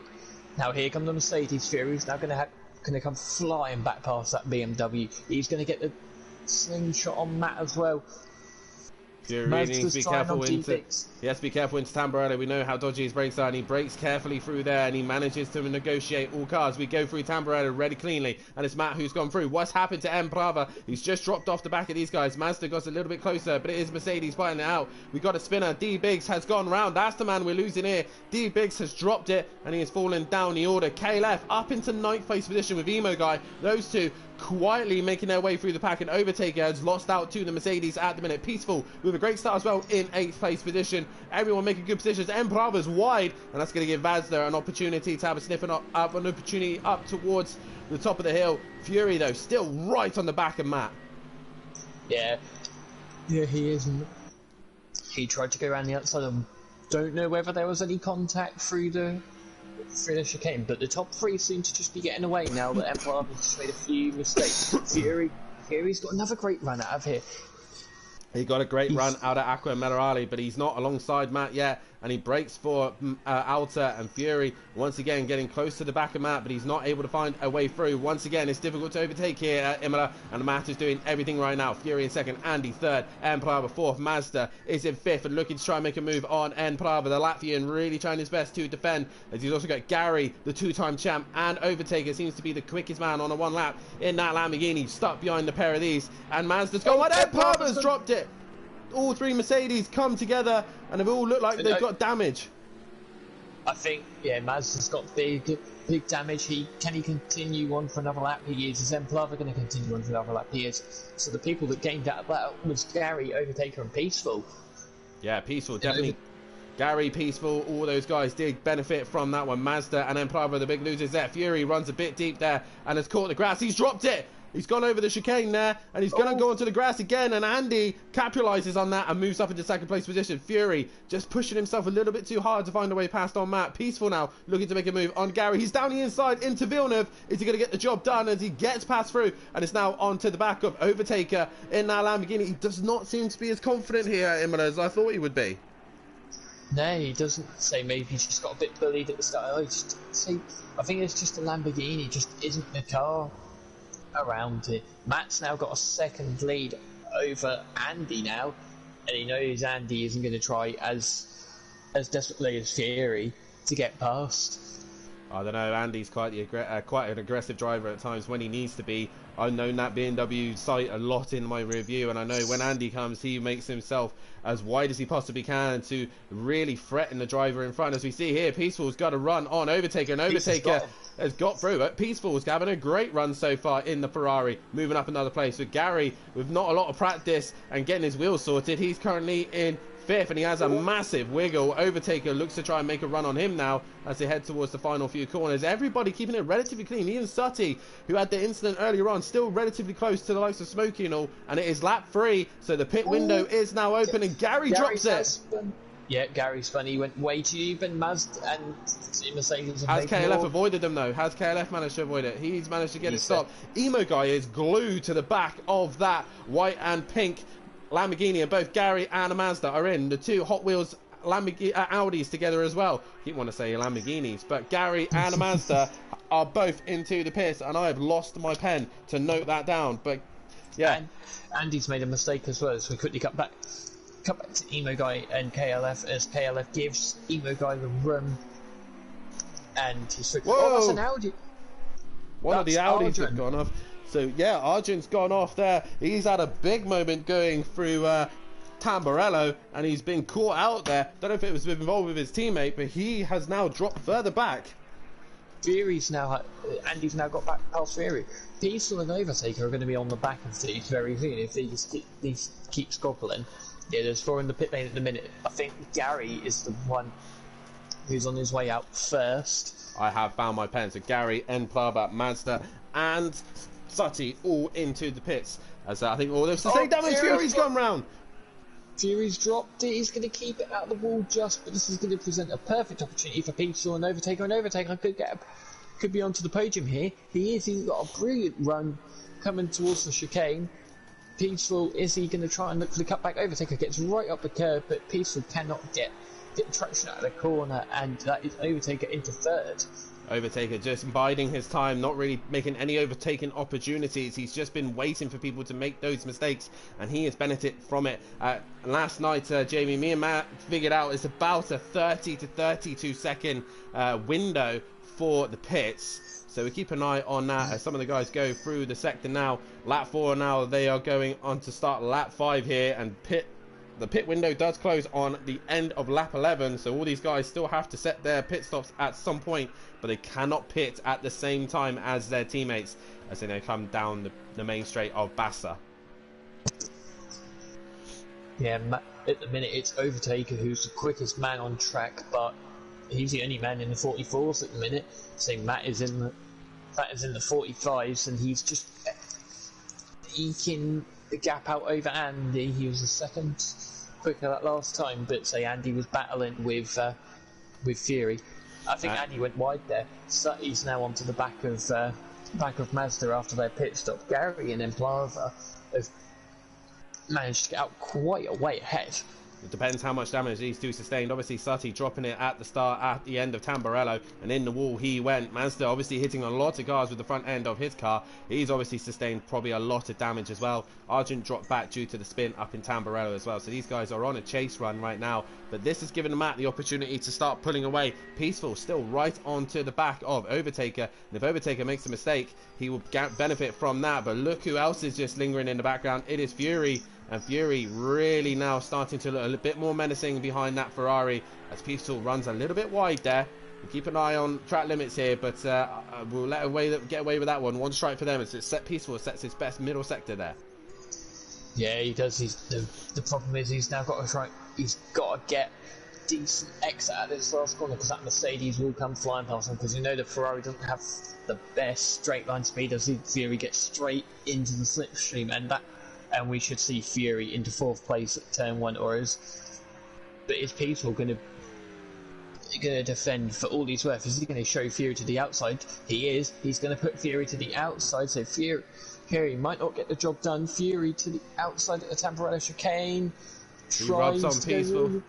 come the Mercedes. Fury's now going to come flying back past that BMW. He's going to get the slingshot on Matt as well. Fury needs to be careful he has to be careful into Tamburello. We know how dodgy his brakes are, and he brakes carefully through there, and he manages to negotiate all cars. We go through Tamburello really cleanly, and it's Matt who's gone through. What's happened to M Prava? He's just dropped off the back of these guys. Mazda got a little bit closer, but it is Mercedes fighting it out. We got a spinner. D Biggs has gone round. That's the man we're losing here. D Biggs has dropped it, and he has fallen down the order. KLF up into 9th place position with Emo Guy. Those two quietly making their way through the pack, and Overtaker has lost out to the Mercedes at the minute. Peaceful with a great start as well in 8th place position. Everyone making good positions. M Brava's wide, and that's going to give Mazda an opportunity to have a sniff and an opportunity up towards the top of the hill. Fury though still right on the back of Matt. Yeah, he is. He tried to go around the outside and don't know whether there was any contact through the chicane, but the top three seem to just be getting away now that Empire has just made a few mistakes. Fury's got another great run out of here. He got a great run out of Acqua Minerale, but he's not alongside Matt yet, and he breaks for Alta, and Fury once again getting close to the back of Matt, but he's not able to find a way through. Once again, it's difficult to overtake here at Imola, and Matt is doing everything right now. Fury in second, Andy third, Prava fourth, Mazda is in fifth and looking to try and make a move on Prava. The Latvian really trying his best to defend, as he's also got Gary, the two-time champ, and Overtaker seems to be the quickest man on a one lap in that Lamborghini, stuck behind the pair of these, and Mazda's gone wide. Prava's dropped it. All three Mercedes come together, and they all look like they've got damage. I think, yeah, Mazda's got big damage. Can he continue on for another lap? He is. Is Emplava going to continue on for another lap? He is. So the people that gained out of that was Gary, Overtaker, and Peaceful. Yeah, Peaceful, definitely. Gary, Peaceful, all those guys did benefit from that one. Mazda and Emplava, the big losers there. Fury runs a bit deep there and has caught the grass. He's dropped it. He's gone over the chicane there, and he's going to go onto the grass again, and Andy capitalises on that and moves up into second place position. Fury just pushing himself a little bit too hard to find a way past on Matt. Peaceful now, looking to make a move on Gary. He's down the inside into Villeneuve. Is he going to get the job done as he gets past through, and it's now onto the back of Overtaker in that Lamborghini. He does not seem to be as confident here at Imola as I thought he would be. No, he doesn't. Say maybe he's just got a bit bullied at the start. I think it's just a Lamborghini, just isn't the car around it. Matt's now got a second lead over Andy now, and he knows Andy isn't going to try as desperately as Fury to get past. I don't know, Andy's quite an aggressive driver at times when he needs to be. I've known that BMW site a lot in my review, and I know when Andy comes, he makes himself as wide as he possibly can to really threaten the driver in front. As we see here, Peaceful's got a run on Overtaker, and Overtaker has got through. But Peaceful's having a great run so far in the Ferrari, moving up another place. With Gary, with not a lot of practice and getting his wheels sorted, he's currently in fifth, and he has a massive wiggle. Overtaker looks to try and make a run on him now as they head towards the final few corners. Everybody keeping it relatively clean. Even Sutty, who had the incident earlier on, still relatively close to the likes of Smokey and all, and it is lap 3, so the pit window is now open, and Gary drops it. Yeah, Gary's funny. He went way too even. Mazda and Mercedes. Has KLF avoided them though? Has KLF managed to avoid it? He's managed to get it stopped. Emo Guy is glued to the back of that white and pink Lamborghini, and both Gary and Mazda are in. The two Hot Wheels Audis together as well. I keep wanting to say Lamborghinis, but Gary and Mazda are both into the pits, and I have lost my pen to note that down. But yeah, and Andy's made a mistake as well, so we quickly cut back. cut back to Emo Guy and KLF as KLF gives Emo Guy the run, and he's like, oh, that's an Audi. One of the Audis have gone off. So yeah, Arjun's gone off there. He's had a big moment going through Tamburello, and he's been caught out there. Don't know if it was involved with his teammate, but he has now dropped further back. Andy's now got back past Fury. Diesel and Overtaker are going to be on the back of these very soon if these keep squabbling. Yeah, there's 4 in the pit lane at the minute. I think Gary is the one who's on his way out first. I have found my pen. So Gary, N-Plaba, Mazda, and Sutty all into the pits. As I think all of the same damage. Fury's gone round. Fury's dropped it. He's going to keep it out of the wall but this is going to present a perfect opportunity for Peaceful and Overtaker. And Overtaker could be onto the podium here. He's got a brilliant run coming towards the chicane. Peaceful, is he going to try and look for the cutback? Overtaker gets right up the curve, but Peaceful cannot get traction out of the corner, and that is Overtaker into third. Overtaker just biding his time, not really making any overtaking opportunities. He's just been waiting for people to make those mistakes, and he has benefited from it. Last night, Jamie, me and Matt figured out it's about a 30 to 32 second window for the pits. So we keep an eye on that as some of the guys go through the sector now. Lap 4 now, they are going on to start lap 5 here, and the pit window does close on the end of lap 11, so all these guys still have to set their pit stops at some point, but they cannot pit at the same time as their teammates as they come down the main straight of Brasier. Yeah, at the minute it's Overtaker who's the quickest man on track, but he's the only man in the 44s at the minute. So Matt is in the 45s, and he's just eking the gap out over Andy. He was a second quicker that last time, but say Andy was battling with Fury. I think Andy went wide there. Sutty's now onto the back of Mazda after their pit stop. Gary and Emplava have managed to get out quite a way ahead. It depends how much damage these two sustained. Obviously, Sutty dropping it at the start, at the end of Tamburello, and in the wall he went. Mazda obviously hitting a lot of cars with the front end of his car. He's obviously sustained probably a lot of damage as well. Argent dropped back due to the spin up in Tamburello as well. So these guys are on a chase run right now. But this has given Matt the opportunity to start pulling away. Peaceful still right onto the back of Overtaker. And if Overtaker makes a mistake, he will benefit from that. But look who else is just lingering in the background. It is Fury. And Fury really now starting to look a little bit more menacing behind that Ferrari as Peaceful runs a little bit wide there. We'll keep an eye on track limits here, but we'll get away with that one. One strike for them as it's set. Peaceful sets his best middle sector there. Yeah, he does. The problem is he's now got to try. He's got to get decent exit out of this last corner because that Mercedes will come flying past him. Because you know the Ferrari doesn't have the best straight line speed. As Fury gets straight into the slipstream, and we should see Fury into 4th place at turn 1, but is Peaceful going to defend for all he's worth? Is he going to show Fury to the outside? He is. He's going to put Fury to the outside, so Fury might not get the job done. Fury to the outside at the Tamburello chicane. He rubs on Peaceful.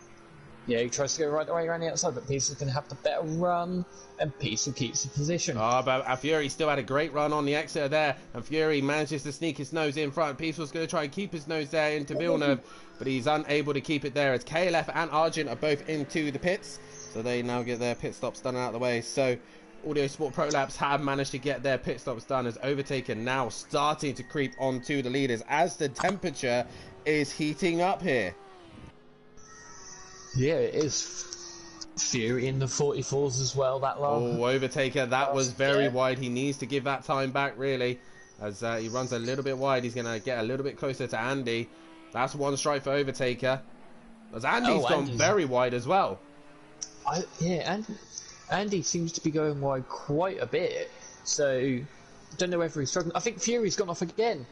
Yeah, he tries to go right the way around the outside, but Peaceful's going to have the better run, and Peaceful keeps the position. Oh, but Fury still had a great run on the exit there, and Fury manages to sneak his nose in front. Peaceful's going to try and keep his nose there into Villeneuve, but he's unable to keep it there as KLF and Argent are both into the pits, so they now get their pit stops done out of the way. So Audio Sport Pro Labs have managed to get their pit stops done as Overtaker now starting to creep onto the leaders as the temperature is heating up here. Yeah, it is. Fury in the 44s as well, that long. Oh, Overtaker, that was very wide. He needs to give that time back, really. As he runs a little bit wide, he's going to get a little bit closer to Andy. That's one strike for Overtaker. As Andy's gone very wide as well. Andy seems to be going wide quite a bit. So, I don't know whether he's struggling. I think Fury's gone off again.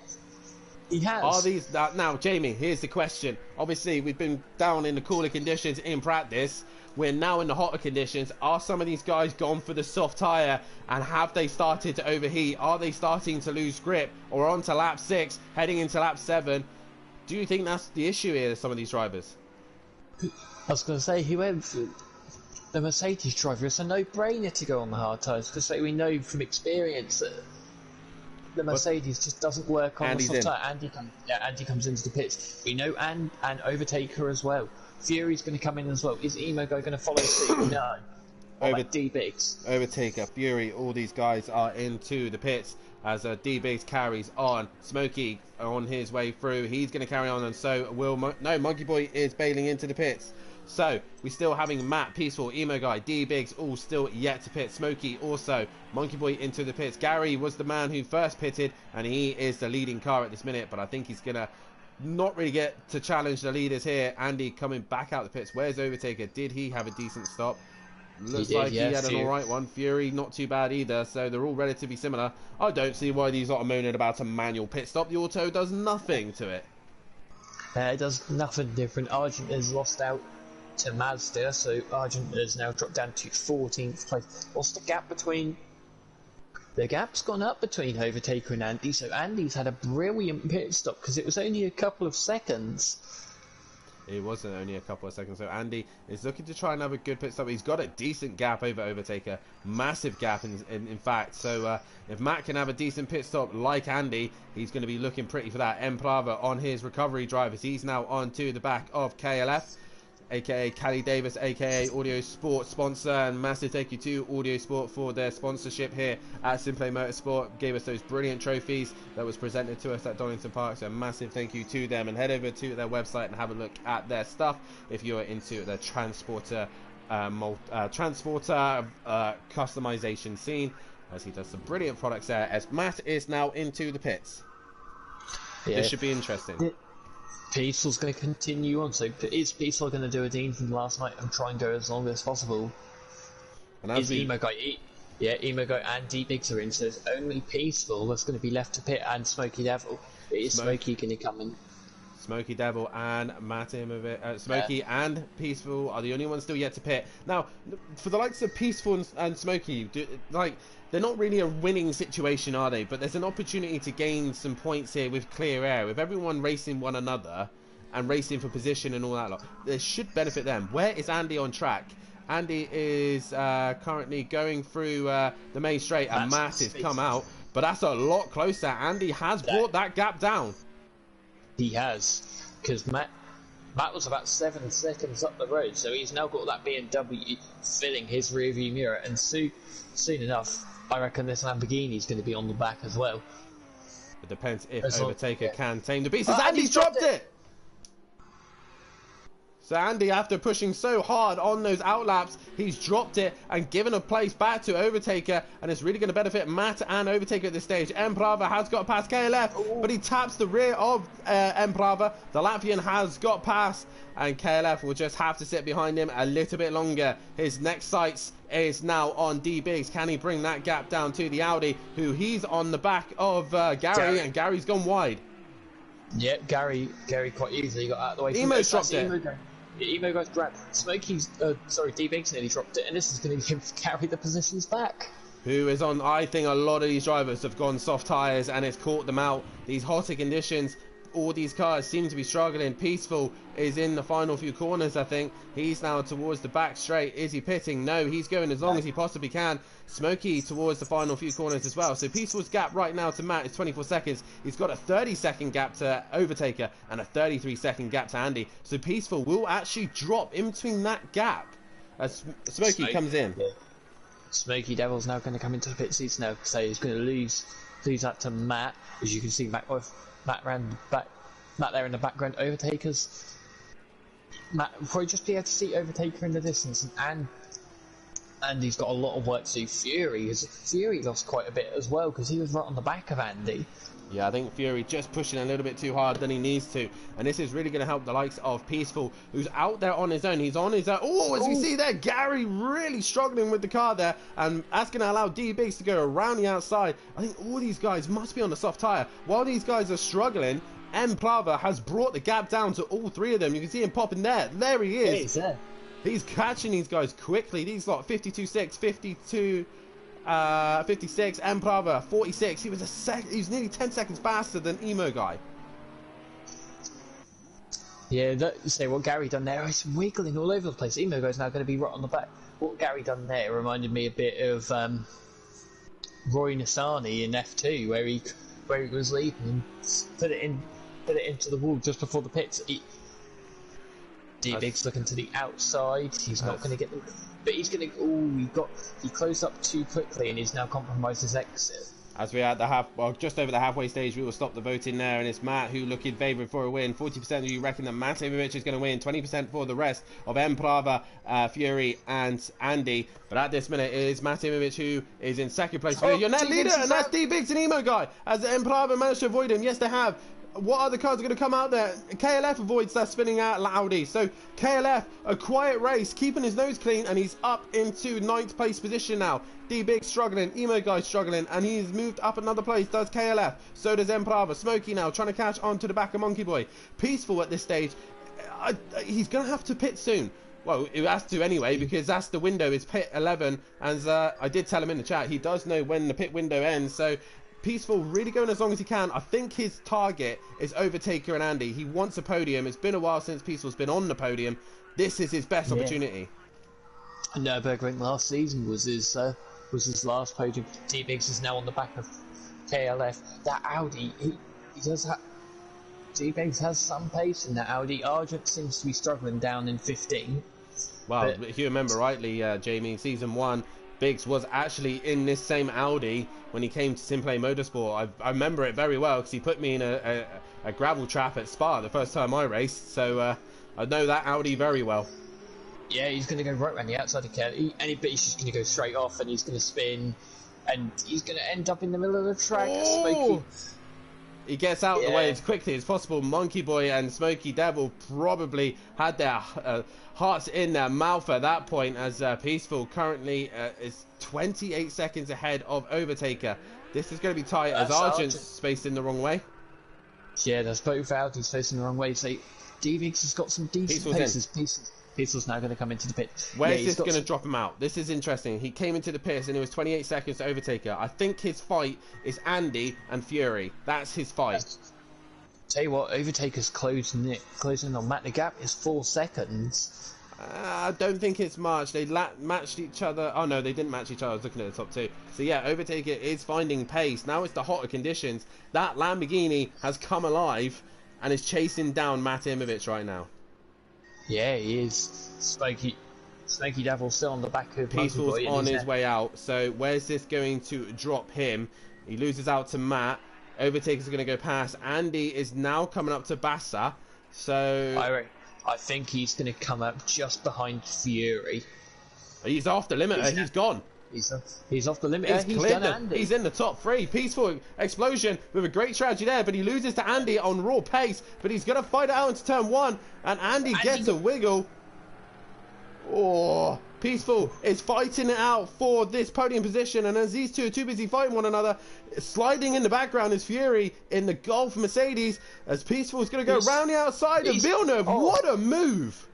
He has. Are these now, Jamie? Here's the question. Obviously, we've been down in the cooler conditions in practice. We're now in the hotter conditions. Are some of these guys gone for the soft tyre, and have they started to overheat? Are they starting to lose grip, or on to lap 6, heading into lap 7? Do you think that's the issue here? Some of these drivers. I was going to say, the Mercedes driver, it's a no-brainer to go on the hard tyres because we know from experience that the Mercedes just doesn't work on Andy's the soft tyre. Andy comes into the pits. We know and Overtaker as well. Fury's going to come in as well. Is Emo going to follow suit? No. D-Biggs. Overtaker, Fury, all these guys are into the pits as D-Biggs carries on. Smokey on his way through. He's going to carry on, and so will... Monkey Boy is bailing into the pits. So, we're still having Matt, Peaceful, Emo Guy, D-Biggs, all still yet to pit. Smokey also, Monkey Boy into the pits. Gary was the man who first pitted, and he is the leading car at this minute, but I think he's going to not really get to challenge the leaders here. Andy coming back out the pits. Where's Overtaker? Did he have a decent stop? Looks like he had an alright one. Fury, not too bad either, so they're all relatively similar. I don't see why these lot are moaning about a manual pit stop. The auto does nothing to it. It does nothing different. Argent has lost out to Mazda, so Argent has now dropped down to 14th place. What's the gap between... The gap's gone up between Overtaker and Andy, so Andy's had a brilliant pit stop because it was only a couple of seconds. It wasn't only a couple of seconds, so Andy is looking to try and have a good pit stop. He's got a decent gap over Overtaker, massive gap in fact, so if Matt can have a decent pit stop like Andy, he's going to be looking pretty for that. Prava on his recovery drive as he's now on to the back of KLF, aka Callie Davis, aka Audio Sport sponsor, and massive thank you to Audio Sport for their sponsorship here at Simplay Motorsport. Gave us those brilliant trophies that was presented to us at Donington Park, so a massive thank you to them, and head over to their website and have a look at their stuff if you're into the transporter customization scene, as he does some brilliant products there as Matt is now into the pits. This should be interesting. Peaceful's going to continue on, so is Peaceful going to do a Dean from last night and try and go as long as possible? And as Emo Guy and D-Biggs are in, so it's only Peaceful that's going to be left to pit, and Smokey Devil. Is Smokey going to come in? Smokey Devil and Matt Smokey and Peaceful are the only ones still yet to pit. Now, for the likes of Peaceful and Smokey, they're not really a winning situation, are they? But there's an opportunity to gain some points here with clear air. With everyone racing one another and racing for position and all that lot, this should benefit them. Where is Andy on track? Andy is currently going through the main straight, and Matt has come out. But that's a lot closer. Andy has brought that gap down. He has, because Matt was about 7 seconds up the road, so he's now got that BMW filling his rearview mirror, and soon enough, I reckon this Lamborghini's going to be on the back as well. It depends if Overtaker can tame the beast. Andy's dropped it! So Andy, after pushing so hard on those outlaps, he's dropped it and given a place back to Overtaker, and it's really going to benefit Matt and Overtaker at this stage. Prava has got past KLF, but he taps the rear of Prava. The Latvian has got past, and KLF will just have to sit behind him a little bit longer. His next sights is now on D-Biggs. Can he bring that gap down to the Audi, who he's on the back of Gary, and Gary's gone wide. Yep, Gary quite easily got out of the way. Emo's dropped it. Emo Guy's grabbed. D-Biggs nearly dropped it, and this is going to carry the positions back. Who is on, I think a lot of these drivers have gone soft tyres, and it's caught them out. These hotter conditions, all these cars seem to be struggling. Peaceful is in the final few corners, I think. He's now towards the back straight. Is he pitting? No, he's going as long as he possibly can. Smokey towards the final few corners as well. So Peaceful's gap right now to Matt is 24 seconds. He's got a 30-second gap to Overtaker and a 33-second gap to Andy. So Peaceful will actually drop in between that gap as Smokey comes in. Yeah. Smokey Devil's now going to come into the pit seats now, so he's going to lose that to Matt. As you can see, Matt there in the background. Overtakers. Matt will probably just be able to see Overtaker in the distance, and Andy's got a lot of work to do. Fury lost quite a bit as well because he was right on the back of Andy. Yeah, I think Fury just pushing a little bit too hard than he needs to, and this is really going to help the likes of Peaceful, who's out there on his own. He's on his own. Oh, as you see there, Gary really struggling with the car there, and that's going to allow D-Biggs to go around the outside. I think all these guys must be on the soft tyre. While these guys are struggling, Prava has brought the gap down to all three of them. You can see him popping there. There he is. Yeah, he's there. He's catching these guys quickly. These lot 52.6, 52. 56, Prava 46. He was nearly 10 seconds faster than Emo Guy. Yeah, what Gary done there, he's wiggling all over the place. Emo Guy's now going to be right on the back. What Gary done there reminded me a bit of Roy Nissany in F2 where he was leading and put it into the wall just before the pits. D-Big's looking to the outside. He's not going to get them, but he's going to. He closed up too quickly and he's now compromised his exit. As we are at just over the halfway stage, we will stop the voting there, and it's Matt who looking favoured for a win. 40% of you reckon that Matt Imovic is going to win, 20% for the rest of Emprava, Fury, and Andy. But at this minute, it is Matt Imovic who is in second place. Your net leader, and that's D-Biggs and Emo guy. As Emprava managed to avoid him, yes, they have. What other cars are going to come out there? KLF avoids that spinning out Audi. So KLF, a quiet race, keeping his nose clean, and he's up into 9th place position now. D-Big struggling, Emo guy struggling, and he's moved up another place, does KLF. So does Emprava. Smokey now trying to catch onto the back of Monkey Boy. Peaceful at this stage. He's going to have to pit soon. Well, it has to anyway, because that's the window, is pit 11. And I did tell him in the chat, he does know when the pit window ends. So Peaceful really going as long as he can. I think his target is Overtaker and Andy. He wants a podium. It's been a while since Peaceful's been on the podium. This is his best opportunity. Nürburgring last season was his last podium. D-Biggs is now on the back of KLF. That Audi, he does have. D-Biggs has some pace in that Audi. Argent seems to be struggling down in 15. Well, if you remember rightly, Jamie, season 1, Biggs was actually in this same Audi when he came to Simplay Motorsport. I remember it very well because he put me in a gravel trap at Spa the first time I raced, so I know that Audi very well. Yeah, he's going to go right around the outside of Kelly, but he's just going to go straight off and he's going to spin and he's going to end up in the middle of the track. Oh! He gets out of the way as quickly as possible. Monkey Boy and Smokey Devil probably had their hearts in their mouth at that point, as Peaceful currently is 28 seconds ahead of Overtaker. This is going to be tight as Argent's spaced in the wrong way. Yeah, there's both Audis facing the wrong way. So D-Biggs has got some decent paces. Peaceful's now going to come into the pit. Where's this going to drop him out? This is interesting. He came into the pits and it was 28 seconds to Overtaker. I think his fight is Andy and Fury. That's his fight. Tell you what, Overtaker's closing on Matt. The gap is 4 seconds. I don't think it's much. They matched each other. Oh no, they didn't match each other. I was looking at the top 2. So yeah, Overtaker is finding pace. Now it's the hotter conditions. That Lamborghini has come alive and is chasing down Matt Imovic right now. Yeah, he is. Smokey Devil still on the back of Peaceful's on his way out. So where's this going to drop him? He loses out to Matt. Overtaker's going to go past. Andy is now coming up to Bassa. So I think he's going to come up just behind Fury. He's off the limiter. He's gone. He's off the limiter. He's done Andy. He's in the top 3. Peaceful explosion with a great strategy there, but he loses to Andy on raw pace. But he's going to fight it out into turn 1, and Andy gets a wiggle. Oh, Peaceful is fighting it out for this podium position, and as these two are too busy fighting one another, sliding in the background is Fury in the Golf Mercedes, as Peaceful is going to go round the outside of Villeneuve. What a move!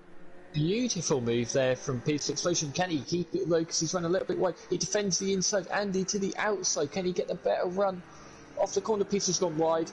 Beautiful move there from Peaceful Explosion. Can he keep it low because he's run a little bit wide? He defends the inside. Andy to the outside. Can he get the better run off the corner? Peaceful's gone wide.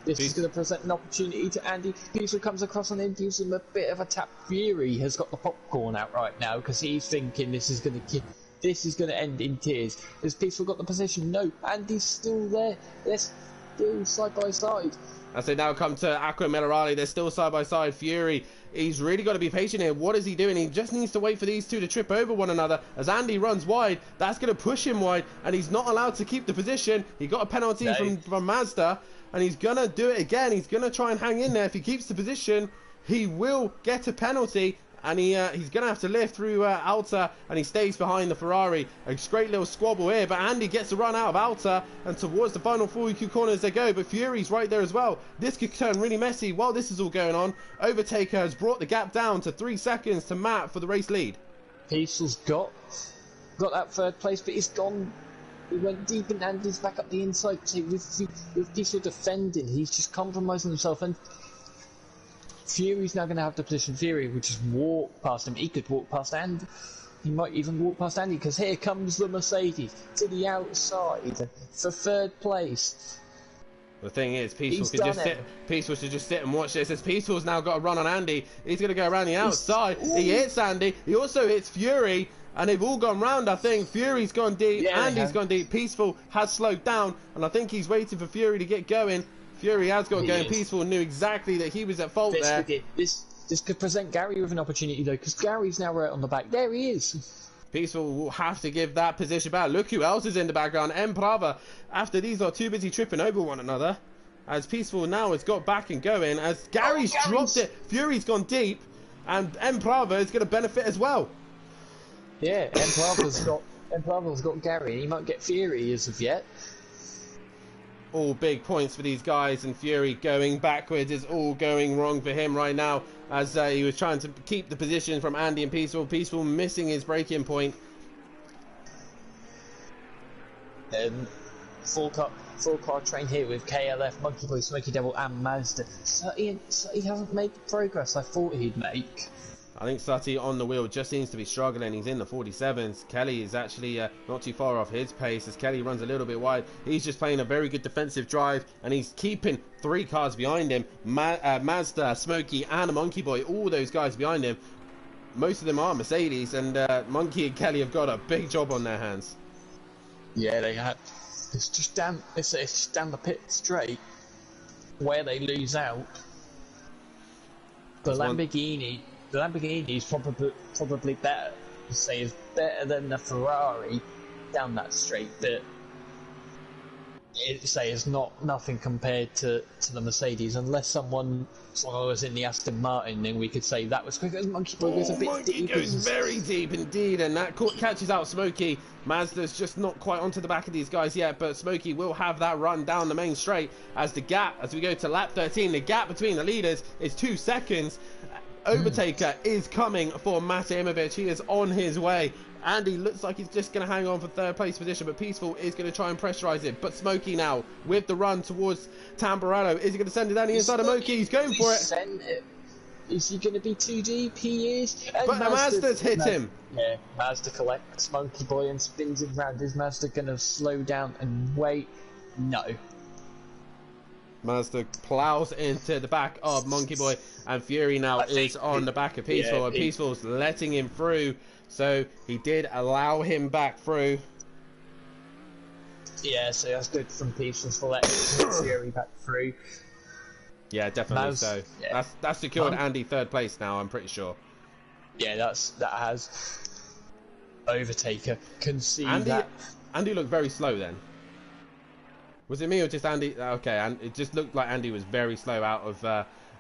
This is going to present an opportunity to Andy. Peaceful comes across on him, gives him a bit of a tap. Fury has got the popcorn out right now because he's thinking this is going to end in tears. Has Peaceful got the position? No, Andy's still there. They're still side by side. As they now come to Aqua Minerale, they're still side by side. Fury, he's really got to be patient here. What is he doing? He just needs to wait for these two to trip over one another. As Andy runs wide, that's going to push him wide, and he's not allowed to keep the position. He got a penalty from Mazda, and he's going to do it again. He's going to try and hang in there. If he keeps the position, he will get a penalty. And he's going to have to lift through Alta, and he stays behind the Ferrari. A great little squabble here, but Andy gets a run out of Alta, and towards the final 4EQ corners they go, but Fury's right there as well. This could turn really messy while this is all going on. Overtaker has brought the gap down to 3 seconds to Matt for the race lead. Peaceful's got that 3rd place, but he's gone. He went deep and Andy's back up the inside. With Peaceful defending, he's just compromising himself, and Fury's now going to have the position. Fury would just walk past him. He could walk past Andy. He might even walk past Andy, because here comes the Mercedes to the outside for 3rd place. The thing is, Peaceful should just sit and watch this. As Peaceful's now got a run on Andy, he's going to go around the outside. He hits Andy. He also hits Fury. and they've all gone round. I think Fury's gone deep, Yeah, Andy's gone deep, Peaceful has slowed down, and I think he's waiting for Fury to get going. Fury has got going. Peaceful knew exactly that he was at fault there. This could present Gary with an opportunity though, because Gary's now right on the back. There he is. Peaceful will have to give that position back. Look who else is in the background. Emprava. After these are too busy tripping over one another. As Peaceful now has got back and going. As Gary's dropped it. Fury's gone deep. And Emprava is going to benefit as well. Yeah, Emprava's got Gary. He might get Fury as of yet. All big points for these guys, and Fury going backwards is all going wrong for him right now, as he was trying to keep the position from Andy and Peaceful. Peaceful missing his breaking point. Full car train here with KLF, Monkey Boy, Smoky Devil and Mazda. Sutty hasn't made the progress I thought he'd make. I think Sutty on the wheel just seems to be struggling. He's in the 47s. Kelly is actually not too far off his pace, as Kelly runs a little bit wide. He's just playing a very good defensive drive, and he's keeping 3 cars behind him. Mazda, Smokey and Monkey Boy, all those guys behind him. Most of them are Mercedes, and Monkey and Kelly have got a big job on their hands. Yeah, they have. It's just down the pit straight where they lose out. The Lamborghini is probably better. Say is better than the Ferrari down that straight, but it's nothing compared to the Mercedes. Unless someone was in the Aston Martin, then we could say that was quicker. Monkey Boy goes a bit deep. Monkey goes very deep indeed, and that catches out Smokey. Mazda's just not quite onto the back of these guys yet, but Smokey will have that run down the main straight. As we go to lap 13, the gap between the leaders is 2 seconds. Overtaker is coming for Matt Imovic. He is on his way. Andy looks like he's just going to hang on for 3rd place position, but Peaceful is going to try and pressurize it. But Smokey now with the run towards Tamburello. Is he going to send it down the inside of Moki? He's going for it. Is he going to be too deep? He is. And but the Mazda's hit him. Yeah, Mazda collects Monkey Boy and spins him round. Is Mazda going to slow down and wait? No. Mazda plows into the back of Monkey Boy, and Fury now is on the back of Peaceful, and Peaceful's letting him through, so he did allow him back through. Yeah, so that's good from Peaceful for letting Fury back through. Yeah, definitely so. Yeah. That's secured Andy 3rd place now, I'm pretty sure. Yeah, that has Overtaker. Can see that. Andy looked very slow then. Was it me or just Andy? Okay, and it just looked like Andy was very slow out of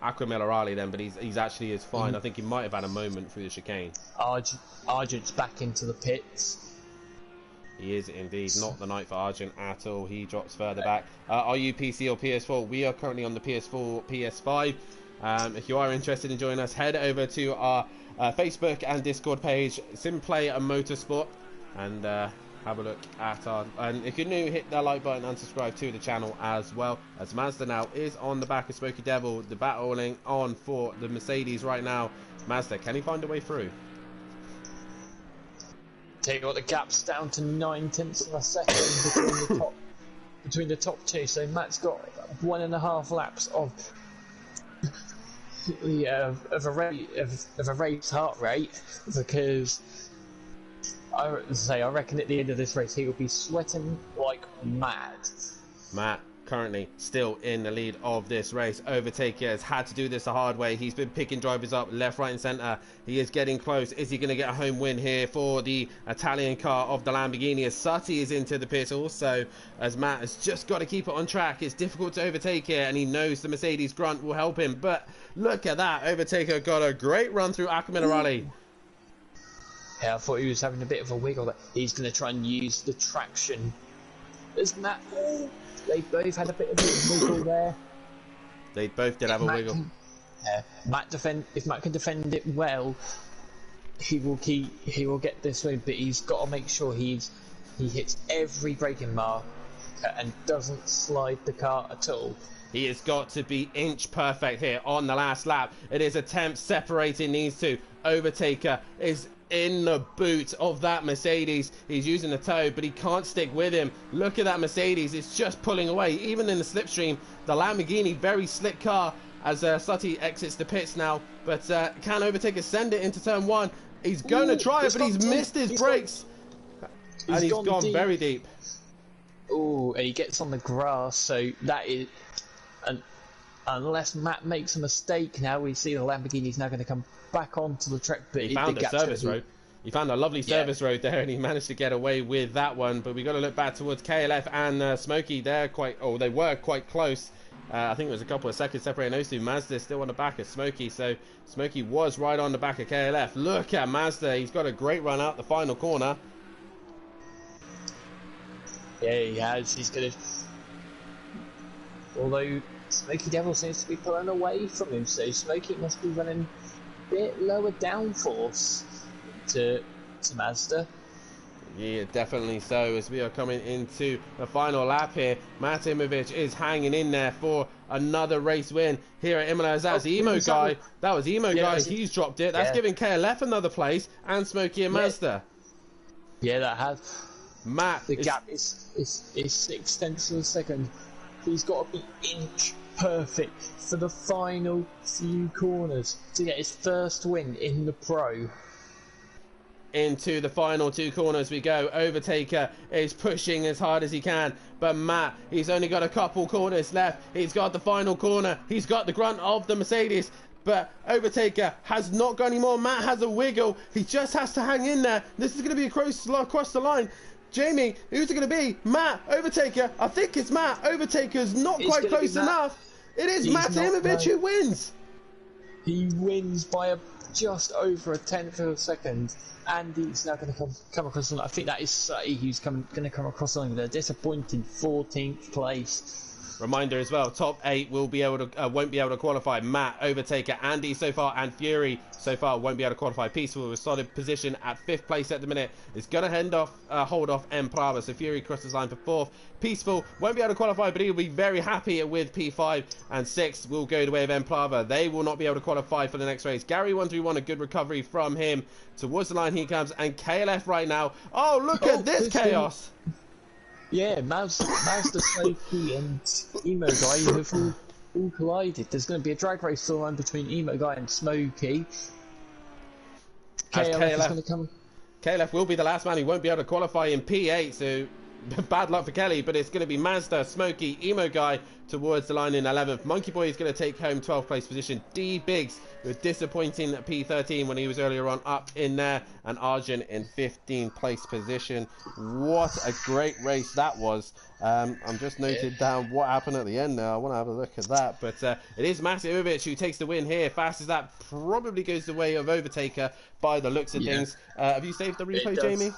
Aquamilla Raleigh then, but he's actually is fine. I think he might have had a moment through the chicane. Argent's back into the pits. He is indeed not the night for Argent at all. He drops further back. Are you PC or PS4? We are currently on the PS4, PS5. If you are interested in joining us, head over to our Facebook and Discord page, Simplay Motorsport, and have a look at our, and if you're new, hit that like button and subscribe to the channel as well. As Mazda now is on the back of Smoky Devil, the battling on for the Mercedes right now. Mazda, can he find a way through? Tell you what, the gap's down to 9/10 of a second between the top 2. So Matt's got 1.5 laps of a race heart rate, because I reckon at the end of this race he will be sweating like mad. Matt currently still in the lead of this race. Overtaker has had to do this the hard way. He's been picking drivers up left, right and centre. He is getting close. Is he going to get a home win here for the Italian car of the Lamborghini? As Sutty is into the pit also, as Matt has just got to keep it on track. It's difficult to overtake here, and he knows the Mercedes grunt will help him. But look at that. Overtaker got a great run through Aquamilla Raleigh. Yeah, I thought he was having a bit of a wiggle there. He's going to try and use the traction. Isn't that... They both had a bit of a wiggle there. They both did have a wiggle. If Matt can defend it well, he will get this win, but he's got to make sure he hits every braking mark and doesn't slide the car at all. He has got to be inch perfect here on the last lap. It is attempts separating these two. Overtaker is in the boot of that Mercedes. He's using the toe, but he can't stick with him. Look at that Mercedes. It's just pulling away. Even in the slipstream, the Lamborghini, very slick car as Sutty exits the pits now. But can Overtaker send it into turn 1? He's going to try it, but he's missed his brakes. And he's gone very deep. Oh, and he gets on the grass, so that is... unless Matt makes a mistake now, we see the Lamborghini's now going to come back onto the track. But he found a service road. He found a lovely service road there, and he managed to get away with that one. But we got to look back towards KLF and Smokey. They were quite close. I think it was a couple of seconds separating those two. Mazda still on the back of Smokey, so Smokey was right on the back of KLF. Look at Mazda. He's got a great run out the final corner. Yeah, he has. He's going to... Although Smokey Devil seems to be pulling away from him, so Smokey must be running a bit lower downforce to Mazda. Yeah, definitely so, as we are coming into the final lap here. Matt Imovic is hanging in there for another race win here at Imola. That's Emo Guy. That was Emo Guy. He's dropped it. That's giving KLF another place, and Smokey and Mazda. Yeah, that has. Matt, the gap is 6 tenths of a second. He's got to be inch perfect for the final few corners to get his first win in the Pro. Into the final 2 corners we go. Overtaker is pushing as hard as he can, but Matt, he's only got a couple corners left. He's got the final corner. He's got the grunt of the Mercedes, but Overtaker has not got any more. Matt has a wiggle. He just has to hang in there. This is going to be across the line. Jamie, who's it going to be? Matt, Overtaker. I think it's Matt. Overtaker's not quite close enough. It is Matt Imovic who wins. He wins by just over a tenth of a second. And he's now going to come across the line. I think that is Sutty who's going to come across the line with a disappointing 14th place. Reminder as well, top 8 will be able to won't be able to qualify. Matt, Overtaker, Andy so far, and Fury so far won't be able to qualify. Peaceful with a solid position at 5th place at the minute. Is going to hold off M Prava. So Fury crosses line for 4th. Peaceful won't be able to qualify, but he'll be very happy with P5, and 6th will go the way of M Prava. They will not be able to qualify for the next race. Gary 131, a good recovery from him. Towards the line he comes, and KLF right now. Oh, look at this chaos! Yeah, Mazda Safety and Emo Guy have all collided. There's going to be a drag race still on between Emo Guy and Smokey. KLF is going to come. KLF will be the last man. He won't be able to qualify in P8, so bad luck for Kelly, but it's going to be Mazda, Smokey, Emo Guy towards the line in 11th. Monkey Boy is going to take home 12th place position. D Biggs with disappointing P13 when he was earlier on up in there, and Arjun in 15th place position. What a great race that was. I'm just noted down what happened at the end now. I want to have a look at that, but it is Matt Imovic who takes the win here. Fast as that probably goes the way of Overtaker by the looks of things. Have you saved the replay, Jamie?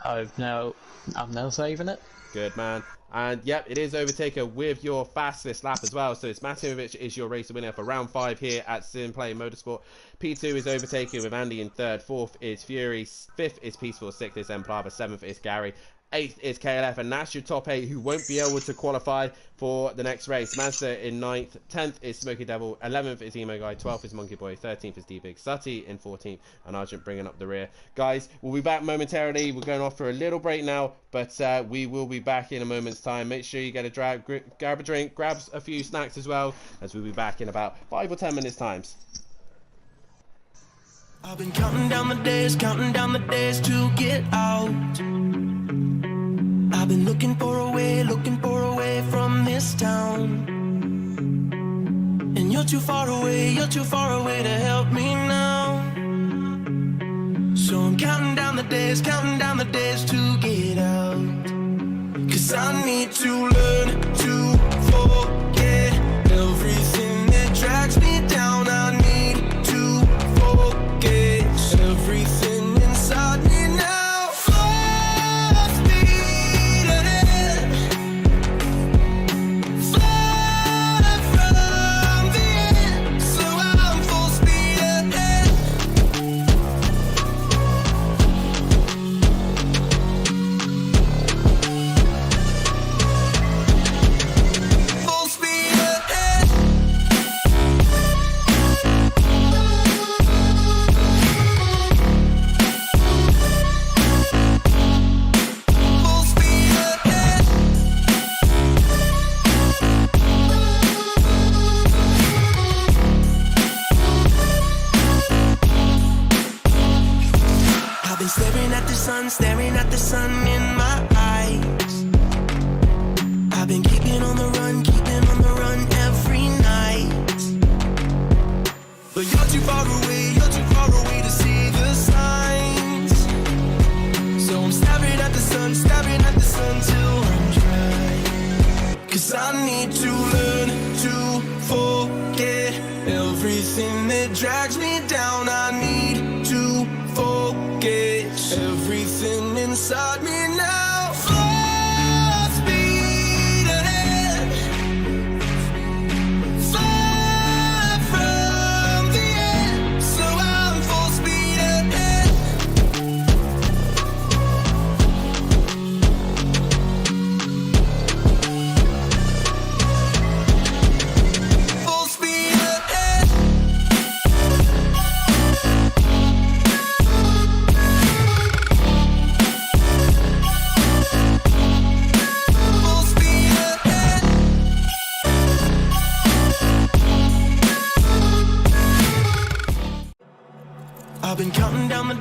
I'm now saving it. Good man. And yep, it is Overtaker with your fastest lap as well. So it's Matt Imovic is your race winner for round 5 here at Simplay Motorsport. P2 is Overtaker with Andy in 3rd. 4th is Fury. 5th is Peaceful. 6th is Emplava. 7th is Gary. 8th is KLF, and that's your top 8 who won't be able to qualify for the next race. Mazda in 9th, 10th is Smokey Devil, 11th is Emo Guy, 12th is Monkey Boy, 13th is D-Big, Sutty in 14th, and Argent bringing up the rear. Guys, we'll be back momentarily. We're going off for a little break now, but we will be back in a moment's time. Make sure you get a grab a drink, grab a few snacks as well, as we'll be back in about 5 or 10 minutes times. I've been counting down the days to get out. I've been looking for a way from this town. And you're too far away to help me now. So I'm counting down the days to get out. 'Cause I need to learn to forget everything that drags me down. I need to forget everything inside me now. sun in my eyes. I've been keeping on the run every night. But you're too far away to see the signs. So I'm staring at the sun till I'm dry. 'Cause I need to learn to forget everything that drags me down. I need to forget everything inside me now. Full speed ahead, far from the end. So I'm full speed ahead. Full speed ahead. Full speed ahead. I've been counting down the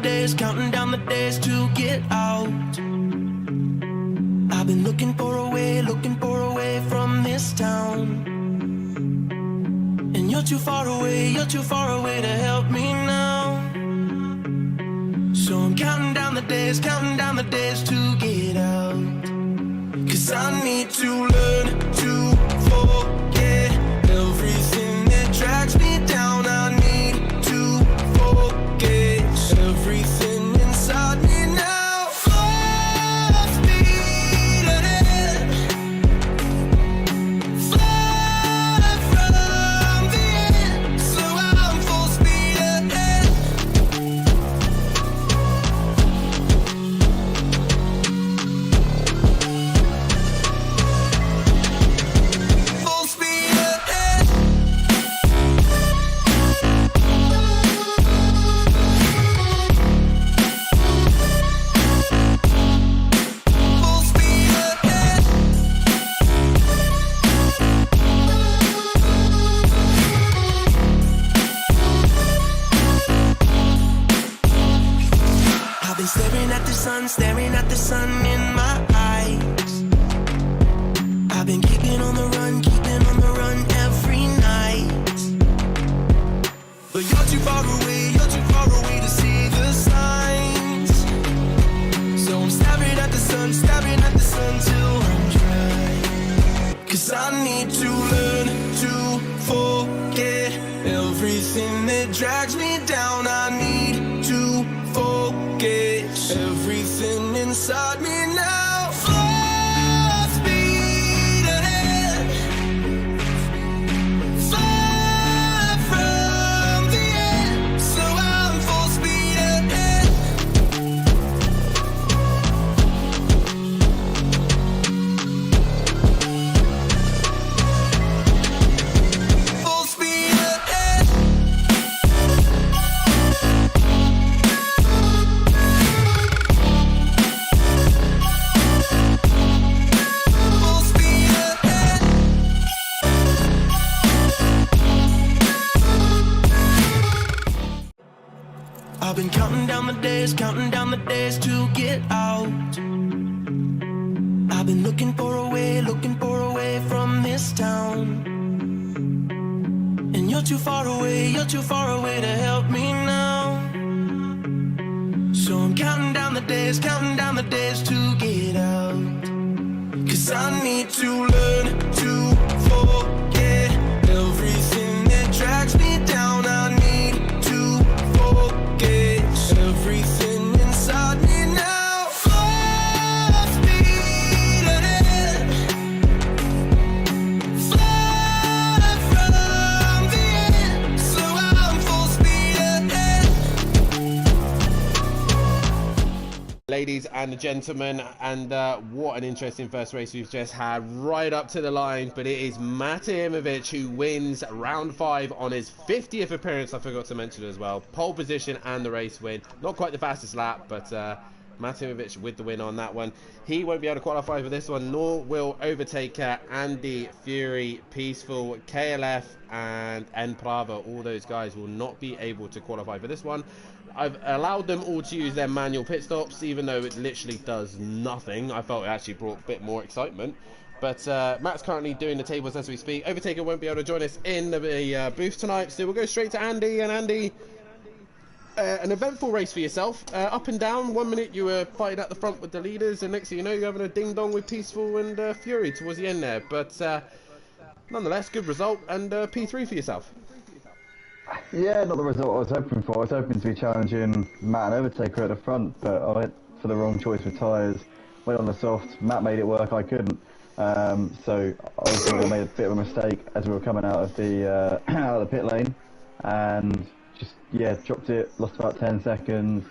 days to get out. I've been looking for a way from this town. And you're too far away to help me now. So I'm counting down the days to get out. 'Cause I need to learn to forget everything that drags me down. I need to forget everything inside me now. Full speed ahead, far from the end. So I'm full speed ahead. Full speed ahead. Full speed ahead. I've been staring at the sun in my eyes. I've been keeping on the run every night. But you're too far away to see the signs. So I'm staring at the sun till I'm dry. 'Cause I need to learn to forget everything that drags me down. I need to forget everything inside me now. Full speed ahead, far from the end. So I'm full speed ahead. Full speed ahead. Full speed ahead. I've been counting down the days to get out. I've been looking for a way from this town. And you're too far away to help me now. So I'm counting down the days to get out. 'Cause I need to learn to forget everything that drags me down. I need to forget everything inside me now. Full speed ahead, far from the end. So I'm full speed ahead. Ladies and gentlemen, and what an interesting first race we've just had, right up to the line. But it is Mate Imovic who wins round 5 on his 50th appearance. I forgot to mention as well, pole position and the race win. Not quite the fastest lap, but Mate Imovic with the win on that one. He won't be able to qualify for this one, nor will Overtaker, Andy, Fury, Peaceful, KLF and N Prava. All those guys will not be able to qualify for this one. I've allowed them all to use their manual pit stops, even though it literally does nothing. I felt it actually brought a bit more excitement. But Matt's currently doing the tables as we speak. Overtaker won't be able to join us in the booth tonight, so we'll go straight to Andy. And Andy, an eventful race for yourself. Up and down. 1 minute you were fighting at the front with the leaders, and next thing you know, you're having a ding-dong with Peaceful and Fury towards the end there. But nonetheless, good result, and P3 for yourself. Yeah, not the result I was hoping for. I was hoping to be challenging Matt and Overtaker at the front, but I went for the wrong choice with tyres. Went on the soft. Matt made it work, I couldn't. So I was going to made a bit of a mistake as we were coming out of the pit lane, and just dropped it, lost about 10 seconds,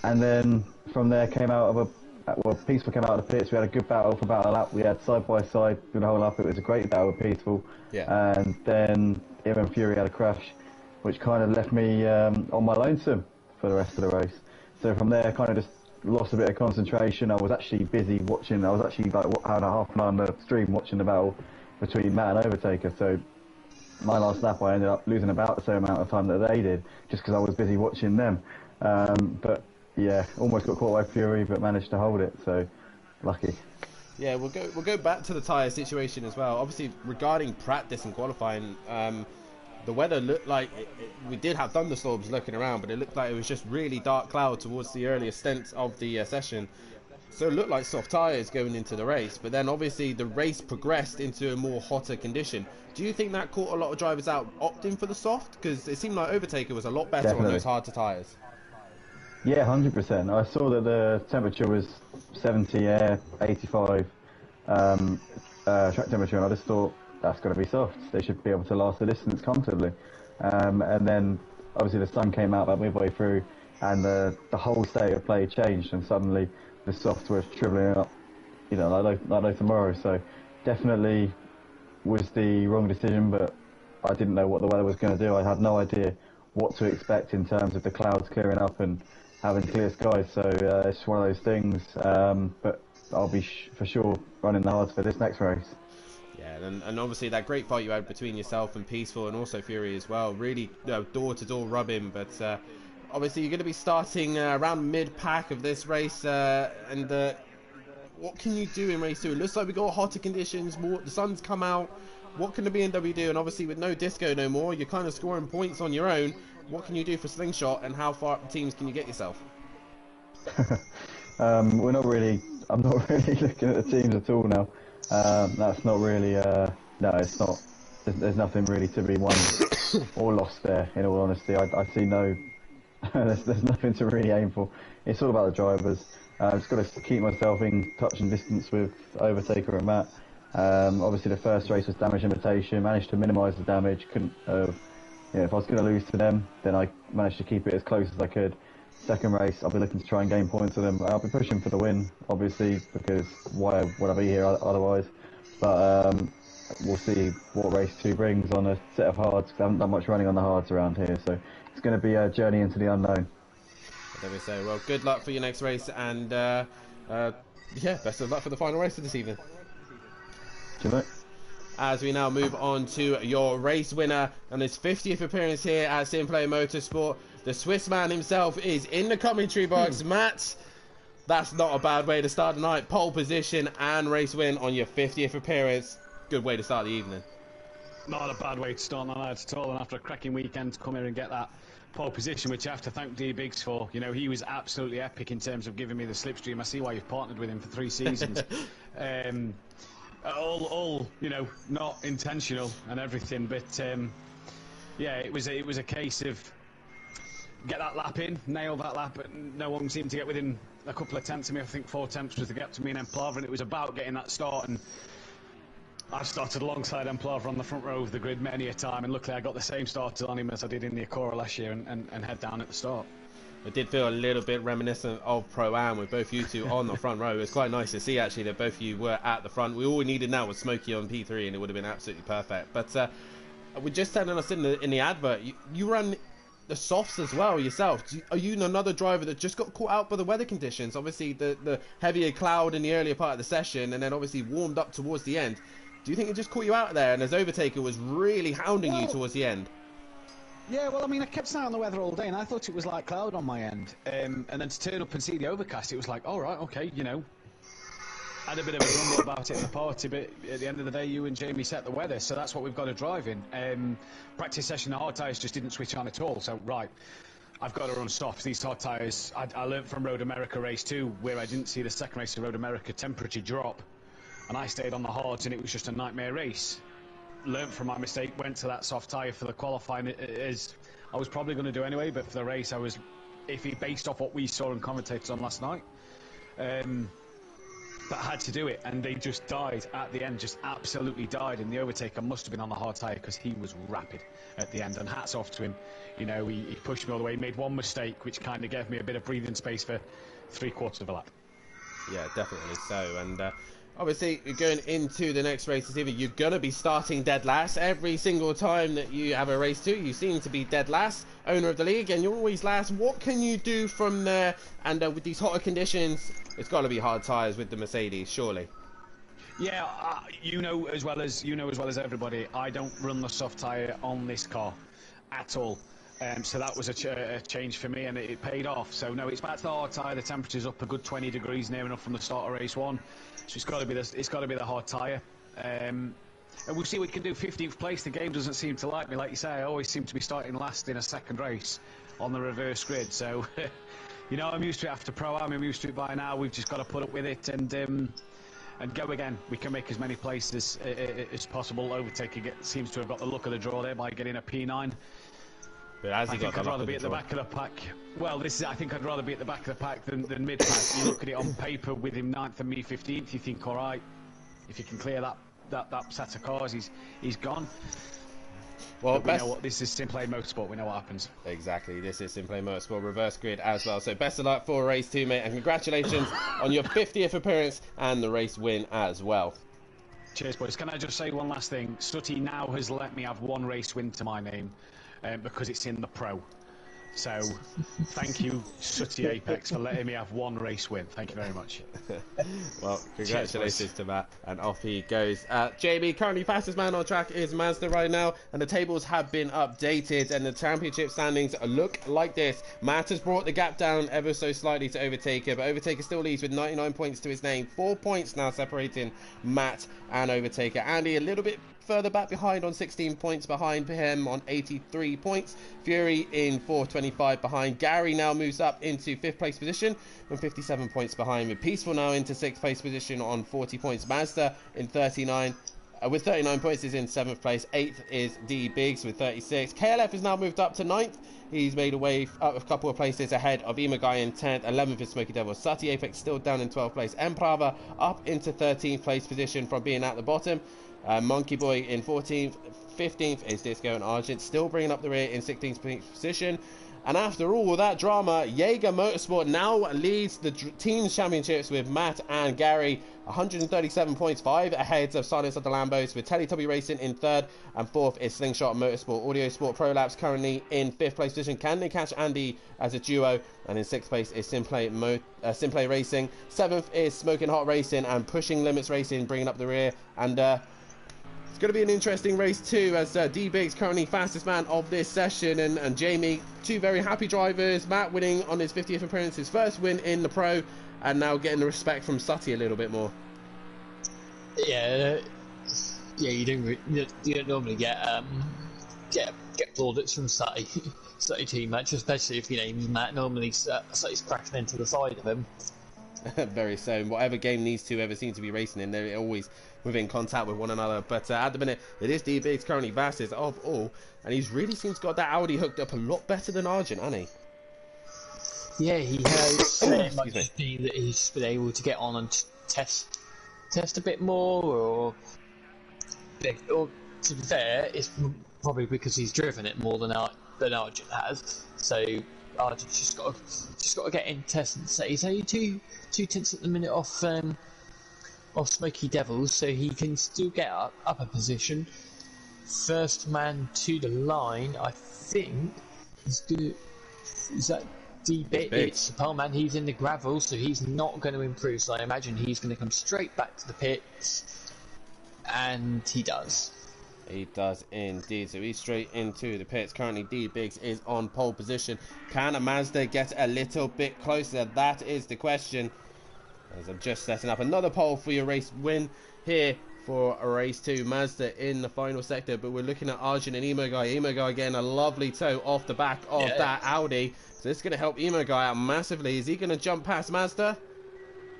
and then from there came out of Peaceful came out of the pits. We had a good battle for about a lap. We had side by side through the whole lap. It was a great battle with Peaceful, and then him and Fury had a crash, which kind of left me on my lonesome for the rest of the race. So from there, kind of just lost a bit of concentration. I was actually busy watching. I was actually like having a half an hour on the stream watching the battle between Matt and Overtaker. So my last lap, I ended up losing about the same amount of time that they did, just because I was busy watching them. But yeah, almost got caught by Fury, but managed to hold it. So lucky. Yeah, we'll go back to the tyre situation as well. Obviously, regarding practice and qualifying, the weather looked like we did have thunderstorms looking around, but it looked like it was just really dark cloud towards the earlier stent of the session. So it looked like soft tyres going into the race, but then obviously the race progressed into a more hotter condition. Do you think that caught a lot of drivers out opting for the soft? Because it seemed like Overtaker was a lot better on those harder tyres. Yeah, 100%. I saw that the temperature was 70 air, 85 track temperature, and I just thought, that's got to be soft. They should be able to last the distance comfortably. And then obviously the sun came out about midway through, and the whole state of play changed, and suddenly the soft was shriveling up, like no tomorrow. So definitely was the wrong decision, but I didn't know what the weather was going to do. I had no idea what to expect in terms of the clouds clearing up and having clear skies. So it's one of those things. But I'll be for sure running the hards for this next race. Yeah, and obviously that great fight you had between yourself and Peaceful and also Fury as well, really door-to-door rubbing, but obviously you're going to be starting around mid-pack of this race, and what can you do in race 2? It looks like we got hotter conditions, the sun's come out. What can the BMW do? And obviously with no disco no more, you're kind of scoring points on your own. What can you do for Slingshot, and how far up the teams can you get yourself? I'm not really looking at the teams at all now. That's not really, no, it's not, there's nothing really to be won or lost there, in all honesty. I see no, there's nothing to really aim for. It's all about the drivers. I've just got to keep myself in touch and distance with Overtaker and Matt. Obviously the first race was damage limitation, managed to minimise the damage. Couldn't, if I was going to lose to them, then I managed to keep it as close as I could. Second race, I'll be looking to try and gain points with them. I'll be pushing for the win, obviously, because why would I be here otherwise? But we'll see what race 2 brings on a set of hards, because I haven't done much running on the hards around here, so it's going to be a journey into the unknown. There we say, well, good luck for your next race, and best of luck for the final race of this evening. Cheers, As we now move on to your race winner and his 50th appearance here at Simplay Motorsport, the Swiss man himself is in the commentary box. Matt, that's not a bad way to start the night. Pole position and race win on your 50th appearance. Good way to start the evening. Not a bad way to start the night at all, and after a cracking weekend to come here and get that pole position, which I have to thank D Biggs for. He was absolutely epic in terms of giving me the slipstream. I see why you've partnered with him for 3 seasons. all not intentional and everything, but it was a case of get that lap in, nail that lap, but no one seemed to get within a couple of tenths of me. I think 4 tenths was the gap to me and Emplava, and it was about getting that start, and I've started alongside Emplava on the front row of the grid many a time, and luckily I got the same start on him as I did in the Acora last year, and head down at the start. It did feel a little bit reminiscent of Pro-Am with both you two on the front row. It was quite nice to see actually that both of you were at the front. All we needed now was Smokey on P3 and it would have been absolutely perfect. But we're just telling us in the advert, you run the softs as well yourself. Are you another driver that just got caught out by the weather conditions? Obviously the heavier cloud in the earlier part of the session, and then obviously warmed up towards the end. Do you think it just caught you out there, and as Overtaker was really hounding you towards the end? Yeah, well, I mean, I kept an eye on the weather all day, and I thought it was like cloud on my end. And then to turn up and see the overcast, it was like, all right, okay, you know. I had a bit of a grumble about it in the party, but at the end of the day, you and Jamie set the weather, so that's what we've got to drive in. Practice session, the hard tyres just didn't switch on at all, so right. I've got to run soft. These hard tyres, I learnt from Road America race 2, where I didn't see the second race of Road America temperature drop, and I stayed on the hards, and it was just a nightmare race. Learnt from my mistake, went to that soft tyre for the qualifying, as I was probably going to do anyway, but for the race I was iffy based off what we saw in Commentators on last night. But I had to do it, and they just died at the end, just absolutely died. And the overtaker must have been on the hard tyre because he was rapid at the end. And hats off to him. You know, he pushed me all the way. He made one mistake, which kind of gave me a bit of breathing space for 3/4 of a lap. Yeah, definitely so. And obviously, you're going into the next race this evening. You're going to be starting dead last. Every single time that you have a race too, you seem to be dead last. Owner of the league, and you're always last. What can you do from there? And with these hotter conditions, it's got to be hard tyres with the Mercedes, surely. Yeah, you know as well as everybody, I don't run the soft tyre on this car at all. So that was a change for me, and it paid off. So no, it's back to the hard tyre. The temperature's up a good 20 degrees, near enough from the start of race 1. So it's got to be the hard tyre. And we'll see what we can do. 15th place. The game doesn't seem to like me, like you say. I always seem to be starting last in a second race on the reverse grid. So, you know, I'm used to it after Pro-Am. I'm used to it by now. We've just got to put up with it and go again. We can make as many places as possible. Overtaker seems to have got the look of the draw there by getting a P9. I think I'd rather be at the back of the pack. Well, I think I'd rather be at the back of the pack than mid-pack. You look at it on paper with him 9th and me 15th, you think, all right, if you can clear that set of cars, he's gone. Well, we know what this is. Simplay Motorsport. We know what happens. Exactly. This is Simplay Motorsport reverse grid as well. So best of luck for race 2, mate, and congratulations on your 50th appearance and the race win as well. Cheers, boys. Can I just say one last thing? Sutty now has let me have one race win to my name because it's in the Pro. So, thank you, Sutty Apex, for letting me have one race win. Thank you very much. Well, congratulations to Matt, and off he goes. Jamie, currently fastest man on track is Mazda right now, and the tables have been updated, and the championship standings look like this. Matt has brought the gap down ever so slightly to Overtaker, but Overtaker still leads with 99 points to his name. 4 points now separating Matt and Overtaker. Andy a little bit further back behind on 16 points behind him on 83 points. Fury in 425 behind. Gary now moves up into 5th place position on 57 points behind, with Peaceful now into 6th place position on 40 points. Mazda in 39 with 39 points is in 7th place. 8th is D Biggs with 36. KLF has now moved up to 9th. He's made a way up a couple of places ahead of Imola in 10th. 11th is Smoky Devil. Sati Apex still down in 12th place. Emprava up into 13th place position from being at the bottom. Monkey Boy in 14th, 15th is Disco and Argent, still bringing up the rear in 16th position. And after all that drama, Jaeger Motorsport now leads the teams championships with Matt and Gary, 137 points, 5 ahead of Silence of the Lambos, with Teletubby Racing in 3rd, and 4th is Slingshot Motorsport. Audio Sport Pro Labs currently in 5th place position. Can they catch Andy as a duo? And in 6th place is Simplay Racing. 7th is Smoking Hot Racing and Pushing Limits Racing, bringing up the rear. And it's going to be an interesting race too, as D-Big's currently fastest man of this session, and Jamie, 2 very happy drivers. Matt winning on his 50th appearance, his first win in the Pro, and now getting the respect from Sutty a little bit more. Yeah, you don't normally get plaudits from Sutty team match, especially if your name's Matt. Normally Sutty's crashing into the side of him. Very so. Whatever game these two ever seem to be racing in, they're always within contact with one another. But at the minute, it is D-Big's currently fastest of all, and he's really seems to got that Audi hooked up a lot better than Argent, hasn't he? Yeah, he has. It might just be that he's been able to get on and test a bit more, or to be fair, it's probably because he's driven it more than Argent has. So Argent's just got to get in test and say he's only two tenths at the minute off Smoky Devils, so he can still get up a position. First man to the line, I think, is that D-Bit? It's the pole man. He's in the gravel, so he's not going to improve. So I imagine he's going to come straight back to the pits, and he does. He does indeed. So he's straight into the pits. Currently, D Biggs is on pole position. Can Mazda get a little bit closer? That is the question. As I'm just setting up another pole for your race win here for a race 2. Mazda in the final sector, but we're looking at Arjun and Imo Guy getting a lovely toe off the back of that Audi. So this is going to help Imo Guy out massively. Is he going to jump past Mazda?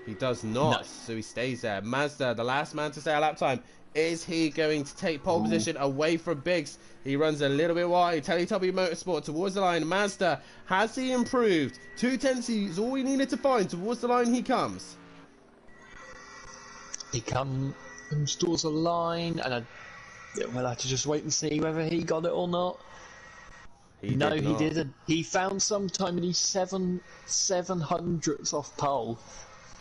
He does not. No. So he stays there. Mazda, the last man to stay a lap time. Is he going to take pole position away from Biggs? He runs a little bit wide. Teletubby Motorsport towards the line. Mazda, has he improved? 210 is all we needed to find. Towards the line he comes. He comes towards the line, and we'll have to just wait and see whether he got it or not. He didn't. He found some time in his 700ths off pole.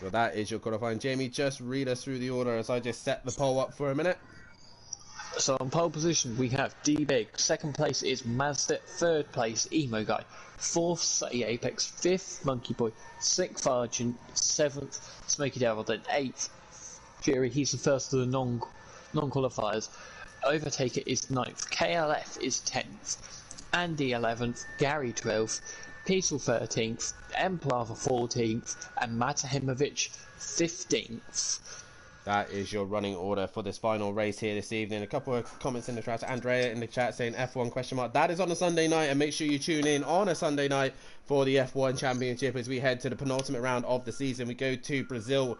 Well, that is your qualifying. Jamie, just read us through the order as I just set the poll up for a minute. So on pole position, we have D-Big. Second place is Mazda. Third place, Emo Guy. Fourth, City Apex. Fifth, Monkey Boy. Sixth, Argent. Seventh, Smoky Devil. Then eighth, Fury. He's the first of the non-qualifiers. Overtaker is 9th. KLF is 10th. Andy 11th. Gary 12th. Peaceful 13th, Emplava 14th, and Matahimovic 15th. That is your running order for this final race here this evening. A couple of comments in the chat. Andrea in the chat saying F1 question mark. That is on a Sunday night, and make sure you tune in on a Sunday night for the F1 Championship as we head to the penultimate round of the season. We go to Brazil,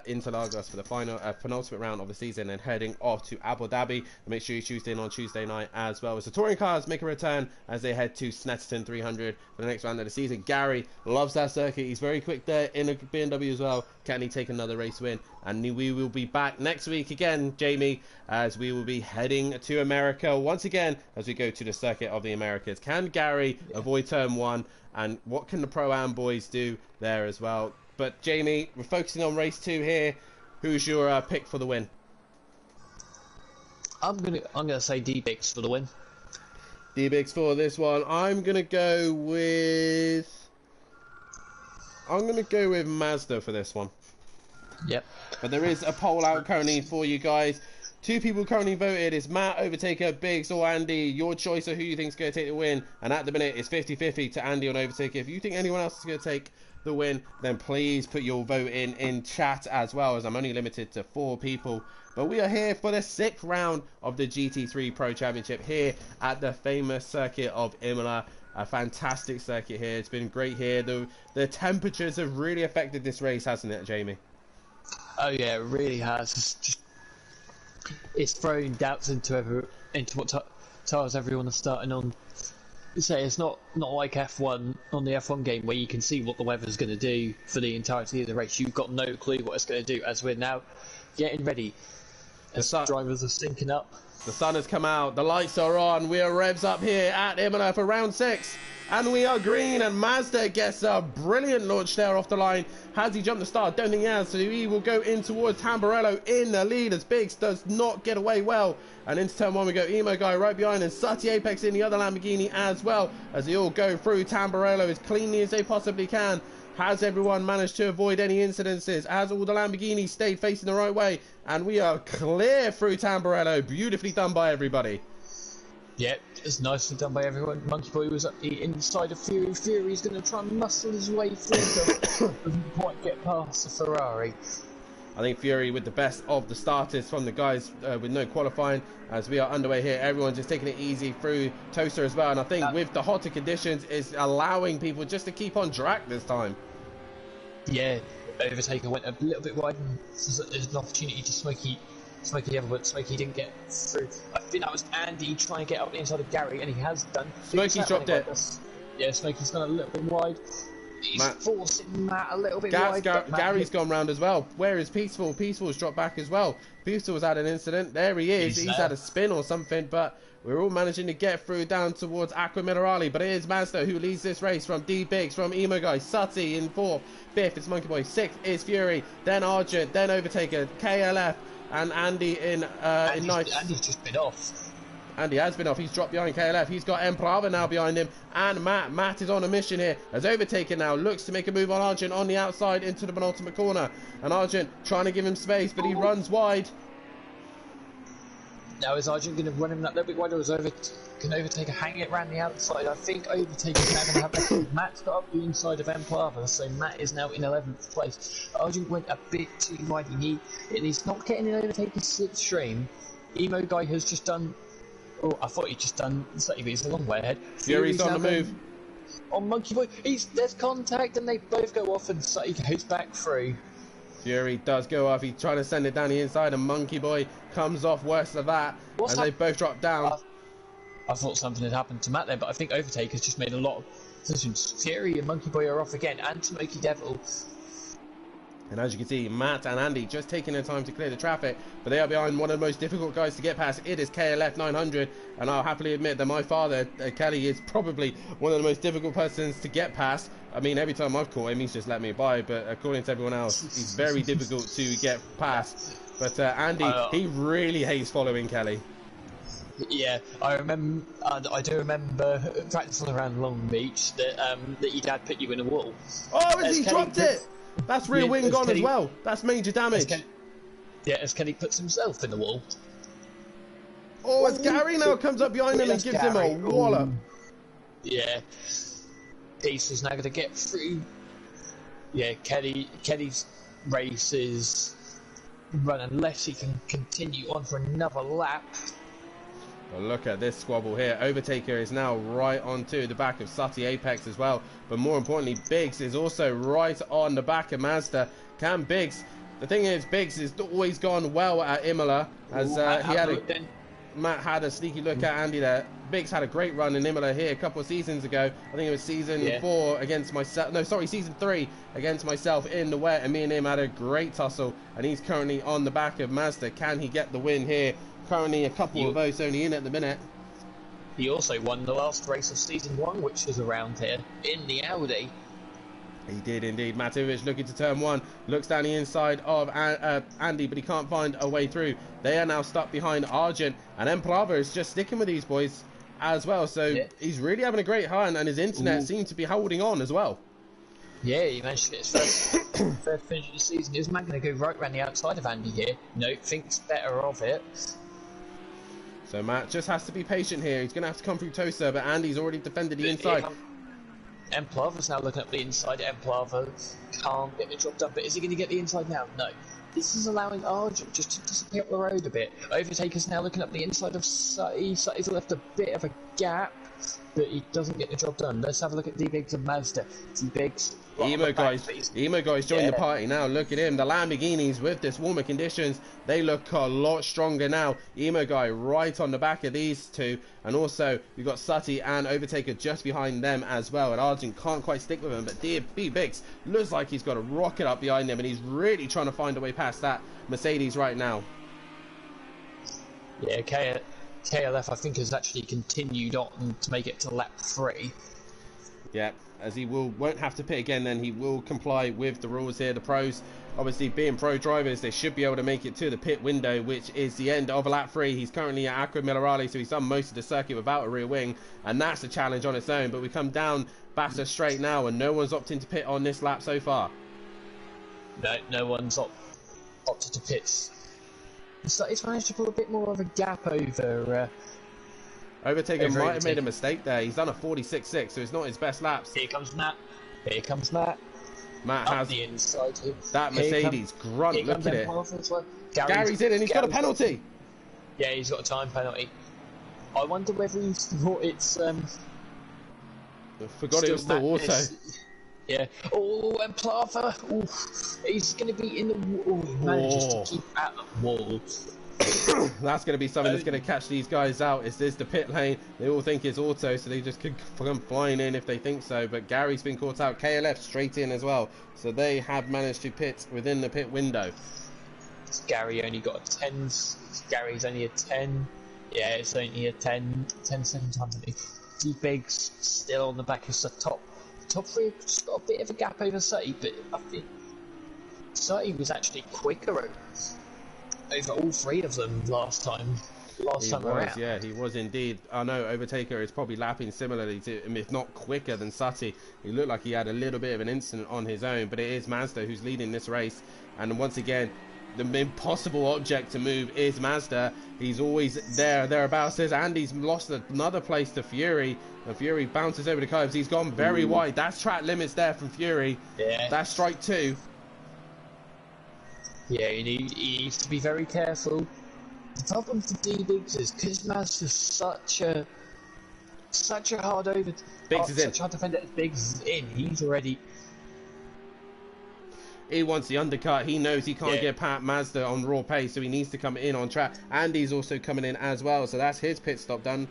Interlagos for the final penultimate round of the season, and heading off to Abu Dhabi. And make sure you tune in on Tuesday night as well as the touring cars make a return as they head to Snetterton 300 for the next round of the season. Gary loves that circuit. He's very quick there in a BMW as well. Can he take another race win? And we will be back next week again, Jamie, as we will be heading to America once again as we go to the circuit of the Americas. Can Gary avoid turn 1? And what can the Pro-Am boys do there as well? But Jamie, we're focusing on race 2 here. Who's your pick for the win? I'm gonna say D-Biggs for the win. D-Biggs for this one. I'm gonna go with Mazda for this one. Yep. But there is a poll out currently for you guys. 2 people currently voted. Is Matt, Overtaker, Biggs or Andy? Your choice of who you think is going to take the win. And at the minute, it's 50-50 to Andy on Overtaker. If you think anyone else is going to take the win, then please put your vote in chat as well, as I'm only limited to 4 people. But we are here for the 6th round of the GT3 Pro Championship here at the famous circuit of Imola. A fantastic circuit here. It's been great here. The temperatures have really affected this race, hasn't it, Jamie? Oh yeah, it really has. It's thrown doubts into what tires everyone is starting on. Say it's not like F1 on the F1 game where you can see what the weather's going to do for the entirety of the race. You've got no clue what it's going to do. As we're now getting ready, as drivers are syncing up. The sun has come out. The lights are on. We are revs up here at Imola for round 6. And we are green, and Mazda gets a brilliant launch there off the line. Has he jumped the start? Don't think he has, so he will go in towards Tamburello in the lead as Biggs does not get away well. And into turn 1 we go. Emo Guy right behind, and Sati Apex in the other Lamborghini as well, as they all go through Tamburello as cleanly as they possibly can. Has everyone managed to avoid any incidences? Has all the Lamborghinis stayed facing the right way? And we are clear through Tamburello. Beautifully done by everybody. Yep, it's nicely done by everyone. Monkey Boy was up the inside of Fury. Fury's going to try and muscle his way through, but doesn't quite get past the Ferrari. I think Fury with the best of the starters from the guys with no qualifying, as we are underway here. Everyone's just taking it easy through Toaster as well. And I think with the hotter conditions, is allowing people just to keep on track this time. Yeah, Overtaker went a little bit wide, and there's an opportunity to Smokey the other, but Smokey didn't get through. I think that was Andy trying to get up the inside of Gary, and he has done. Smokey's dropped it. Yeah, Smokey's gone a little bit wide. He's forcing Matt a little bit wide. Gary's gone round as well. Where is Peaceful? Peaceful's dropped back as well. Peaceful's had an incident. There he is. He's had a spin or something, but we're all managing to get through down towards Aqua Minerale. But it is Mazda who leads this race from D-Biggs, from Emo Guy, Sutty in 4th. 5th is Monkey Boy. 6th is Fury. Then Argent. Then Overtaker. KLF. And Andy in 9th. Andy's just been off. Andy has been off. He's dropped behind KLF. He's got Emplava now behind him. And Matt is on a mission here. Has overtaken now. Looks to make a move on Argent on the outside into the penultimate corner. And Argent trying to give him space, but he runs wide. Now is Argent going to run him that little bit wider, or can Overtaker hang it around the outside? I think Overtaker's now going to have that. Matt's got up the inside of Emplava, so Matt is now in 11th place. Argent went a bit too wide, and he's not getting in Overtaker's slipstream. Emo guy has just done. Oh, I thought he'd just done slightly, but he's a long way ahead. Fury's on the move. On Monkey Boy, there's contact, and they both go off, and Sutty goes back through. Fury does go off. He's trying to send it down the inside, and Monkey Boy comes off worse than that. As they both drop down. I thought something had happened to Matt there, but I think Overtaker's just made a lot of decisions. Fury and Monkey Boy are off again, and Smoky Devil. And as you can see, Matt and Andy just taking their time to clear the traffic, but they are behind one of the most difficult guys to get past. It is KLF 900, and I'll happily admit that my father, Kelly, is probably one of the most difficult persons to get past. I mean, every time I've caught him, he's just let me by, but according to everyone else, he's very difficult to get past. But Andy, he really hates following Kelly. Yeah, I do remember practicing around Long Beach that your dad put you in a wall. Oh, as he dropped it! That's rear wing gone as well. That's major damage. As Kelly puts himself in the wall. Oh, as Gary now comes up behind him and gives him a wallop. Yeah. Ace is now going to get through. Yeah, Kelly's race is run unless he can continue on for another lap. Well, look at this squabble here. Overtaker is now right onto the back of Sutty Apex as well. But more importantly, Biggs is also right on the back of Mazda. Can Biggs... The thing is, Biggs has always gone well at Imola. As Matt had a sneaky look at Andy there. Biggs had a great run in Imola here a couple of seasons ago. I think it was season 4 against myself. No, sorry, season 3 against myself in the wet. And me and him had a great tussle. And he's currently on the back of Mazda. Can he get the win here? Currently a couple of votes only in at the minute. He also won the last race of season 1, which is around here, in the Audi. He did indeed. Matovic looking to turn 1, looks down the inside of Andy, but he can't find a way through. They are now stuck behind Argent, and Emplava is just sticking with these boys as well. So he's really having a great hunt, and his internet seems to be holding on as well. Yeah, he managed to get his first finish of the season. Is Matt going to go right around the outside of Andy here? No, thinks better of it. So Matt just has to be patient here. He's going to have to come through Tosa, but Andy's already defended the inside. Emplava's now looking up the inside. Emplava can't get the job done, but is he going to get the inside now? No. This is allowing Argent just to disappear up the road a bit. Overtaker's now looking up the inside of Sutty. Sutty's left a bit of a gap, but he doesn't get the job done. Let's have a look at D-Biggs and Mazda. D-Biggs... Emo guys joined the party now. Look at him. The Lamborghinis with this warmer conditions, they look a lot stronger now. Emo guy right on the back of these two, and also we've got Sutty and Overtaker just behind them as well. And Argent can't quite stick with him, but D-Biggs looks like he's got a rocket up behind him, and he's really trying to find a way past that Mercedes right now. Yeah, KLF I think has actually continued on to make it to lap 3. Yeah, as he won't have to pit again, then he will comply with the rules here. The pros, obviously being pro drivers, they should be able to make it to the pit window, which is the end of lap 3. He's currently at Acqua Minerale, so he's done most of the circuit without a rear wing, and that's a challenge on its own. But we come down Bassett Straight now, and no one's opting to pit on this lap so far. No one's opted to pit. So he's managed to pull a bit more of a gap over... Overtaker might have made a mistake there. He's done a 46.6, so it's not his best laps. Here comes Matt. Matt has the inside here. That Mercedes grunt. Look at it. Gary's in, and he's got a penalty. Yeah, he's got a time penalty. I wonder whether he's thought it's I forgot it was still auto. Yeah. Oh, and Plava. He's going to be in the wall. He manages to keep at the wall. That's going to be something that's going to catch these guys out. Is this the pit lane? They all think it's auto, so they just could come flying in if they think so. But Gary's been caught out. KLF straight in as well. So they have managed to pit within the pit window. Gary only got a 10. Gary's only a 10. Yeah, it's only a 10 second time penalty. D-Biggs still on the back of the top 3. Just got a bit of a gap over Sutty, but I think Sutty was actually quicker over all 3 of them last time around. Yeah, he was indeed. I know Overtaker is probably lapping similarly to him, if not quicker than Sutty. He looked like he had a little bit of an incident on his own, but it is Mazda who's leading this race. And once again, the impossible object to move is Mazda. He's always thereabouts. Says Andy's lost another place to Fury, and Fury bounces over the curves. He's gone very wide. That's track limits there from Fury. Yeah. That's strike 2. Yeah, he needs to be very careful. The problem for D-Biggs is because Mazda's such a hard Biggs is in. such a hard defender as Biggs is in. He's already. He wants the undercut. He knows he can't get Pat Mazda on raw pace, so he needs to come in on track. Andy's also coming in as well, so that's his pit stop done.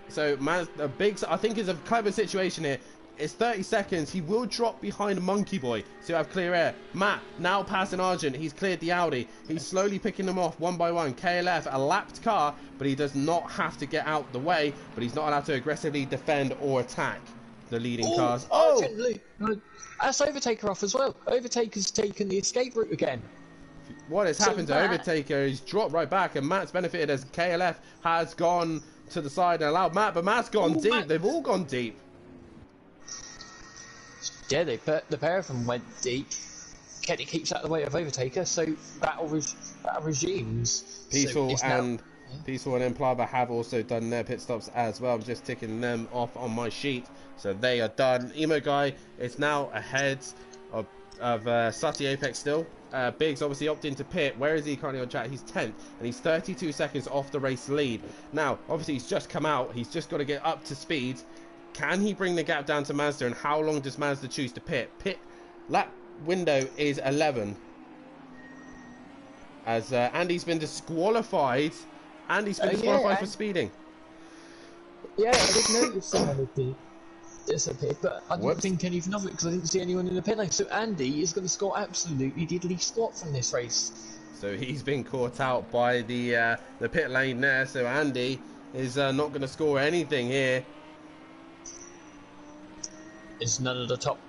So Mazda, Biggs, I think, is a clever situation here. It's 30 seconds. He will drop behind Monkey Boy, so you have clear air. Matt now passing Argent. He's cleared the Audi. He's slowly picking them off one by one. KLF, a lapped car, but he does not have to get out the way, but he's not allowed to aggressively defend or attack the leading cars. That's Overtaker off as well. Overtaker's taken the escape route again. What has happened to Overtaker? He's dropped right back, and Matt's benefited as KLF has gone to the side and allowed Matt, but Matt's gone deep. Matt. They've all gone deep. Yeah, the pair of them went deep. Kenny keeps out of the way of Overtaker, so battle regimes. Peaceful and Implava have also done their pit stops as well. I'm just ticking them off on my sheet, so they are done. Emo Guy is now ahead of Sutty Apex still. Biggs obviously opted to pit. Where is he currently on track? He's 10th, and he's 32 seconds off the race lead. Now, obviously, he's just come out. He's just got to get up to speed. Can he bring the gap down to Mazda, and how long does Mazda choose to pit? Pit lap window is 11. As Andy's been disqualified. Andy's been disqualified for speeding. Yeah, I did notice someone had disappeared, but I didn't think anything of it because I didn't see anyone in the pit lane. So Andy is going to score absolutely diddly squat from this race. So he's been caught out by the pit lane there. So Andy is not going to score anything here. It's none of the top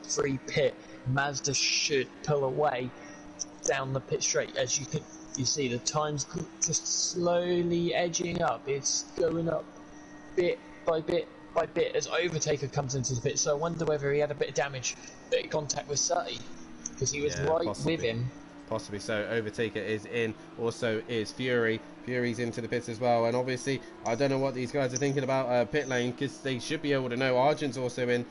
3 pit. Mazda should pull away down the pit straight. As you see, the time's just slowly edging up. It's going up bit by bit by bit as Overtaker comes into the pit. So I wonder whether he had a bit of damage, bit of contact with Sutty, because he was possibly with him. Possibly so. Overtaker is in. Also is Fury. Fury's into the pits as well. And obviously, I don't know what these guys are thinking about pit lane, because they should be able to know. Argent's also in.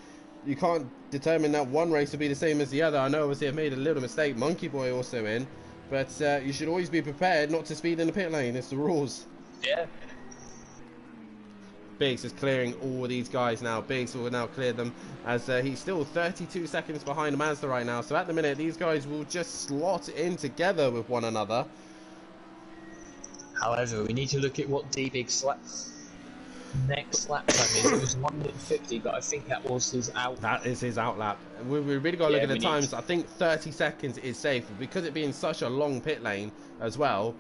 You can't determine that one race will be the same as the other. I know obviously I've made a little mistake. Monkey Boy also in. But you should always be prepared not to speed in the pit lane. It's the rules. Yeah. Biggs is clearing all these guys now. Biggs will now clear them as he's still 32 seconds behind Mazda right now. So at the minute, these guys will just slot in together with one another. However, we need to look at what D-Big's next lap time is. It was 1 minute 50, but I think that was his out. That is his out lap. We really got to look at the times. I think 30 seconds is safe because it being such a long pit lane as well.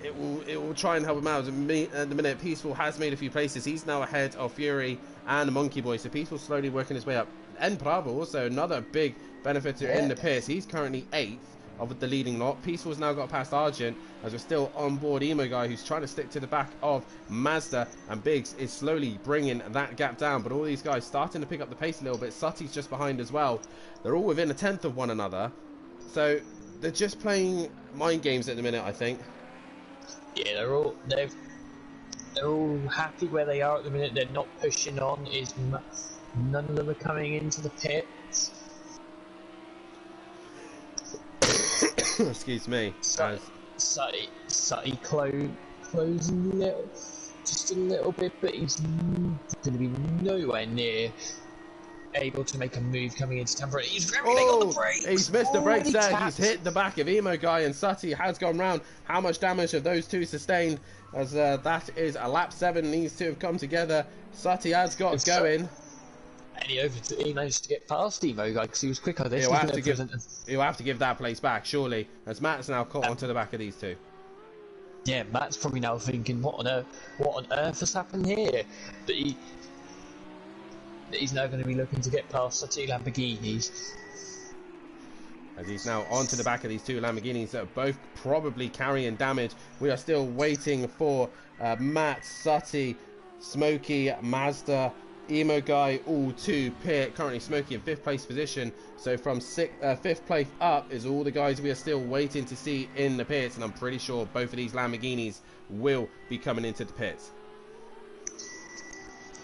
It will try and help him out. At the minute, Peaceful has made a few places. He's now ahead of Fury and Monkey Boy. So Peaceful slowly working his way up. And Bravo also another big benefiter in the pits. He's currently 8th of the leading lot. Peaceful's now got past Argent as we're still on board Emo Guy, who's trying to stick to the back of Mazda, and Biggs is slowly bringing that gap down. But all these guys starting to pick up the pace a little bit. Sutty's just behind as well. They're all within a 10th of one another. So they're just playing mind games at the minute, I think. Yeah, they're all happy where they are at the minute. They're not pushing on. None of them are coming into the pits. Excuse me. Sutty closing just a little bit, but he's going to be nowhere near able to make a move coming into turn 3. He's very late on the brakes. He's missed the brakes there. He's hit the back of Emo Guy, and Sutty has gone round. How much damage have those two sustained? As that is a lap 7. These two have come together. Sutty has got going. And he managed to get past Emo Guy because he was quicker. He'll have to give that place back, surely, as Matt's now caught onto the back of these two. Yeah, Matt's probably now thinking, what on earth has happened here? But he's now going to be looking to get past the 2 Lamborghinis. As he's now onto the back of these 2 Lamborghinis that are both probably carrying damage. We are still waiting for Matt, Sutty, Smokey, Mazda, Emo Guy all to pit. Currently Smokey in 5th place position. So from 5th place up is all the guys we are still waiting to see in the pits. And I'm pretty sure both of these Lamborghinis will be coming into the pits.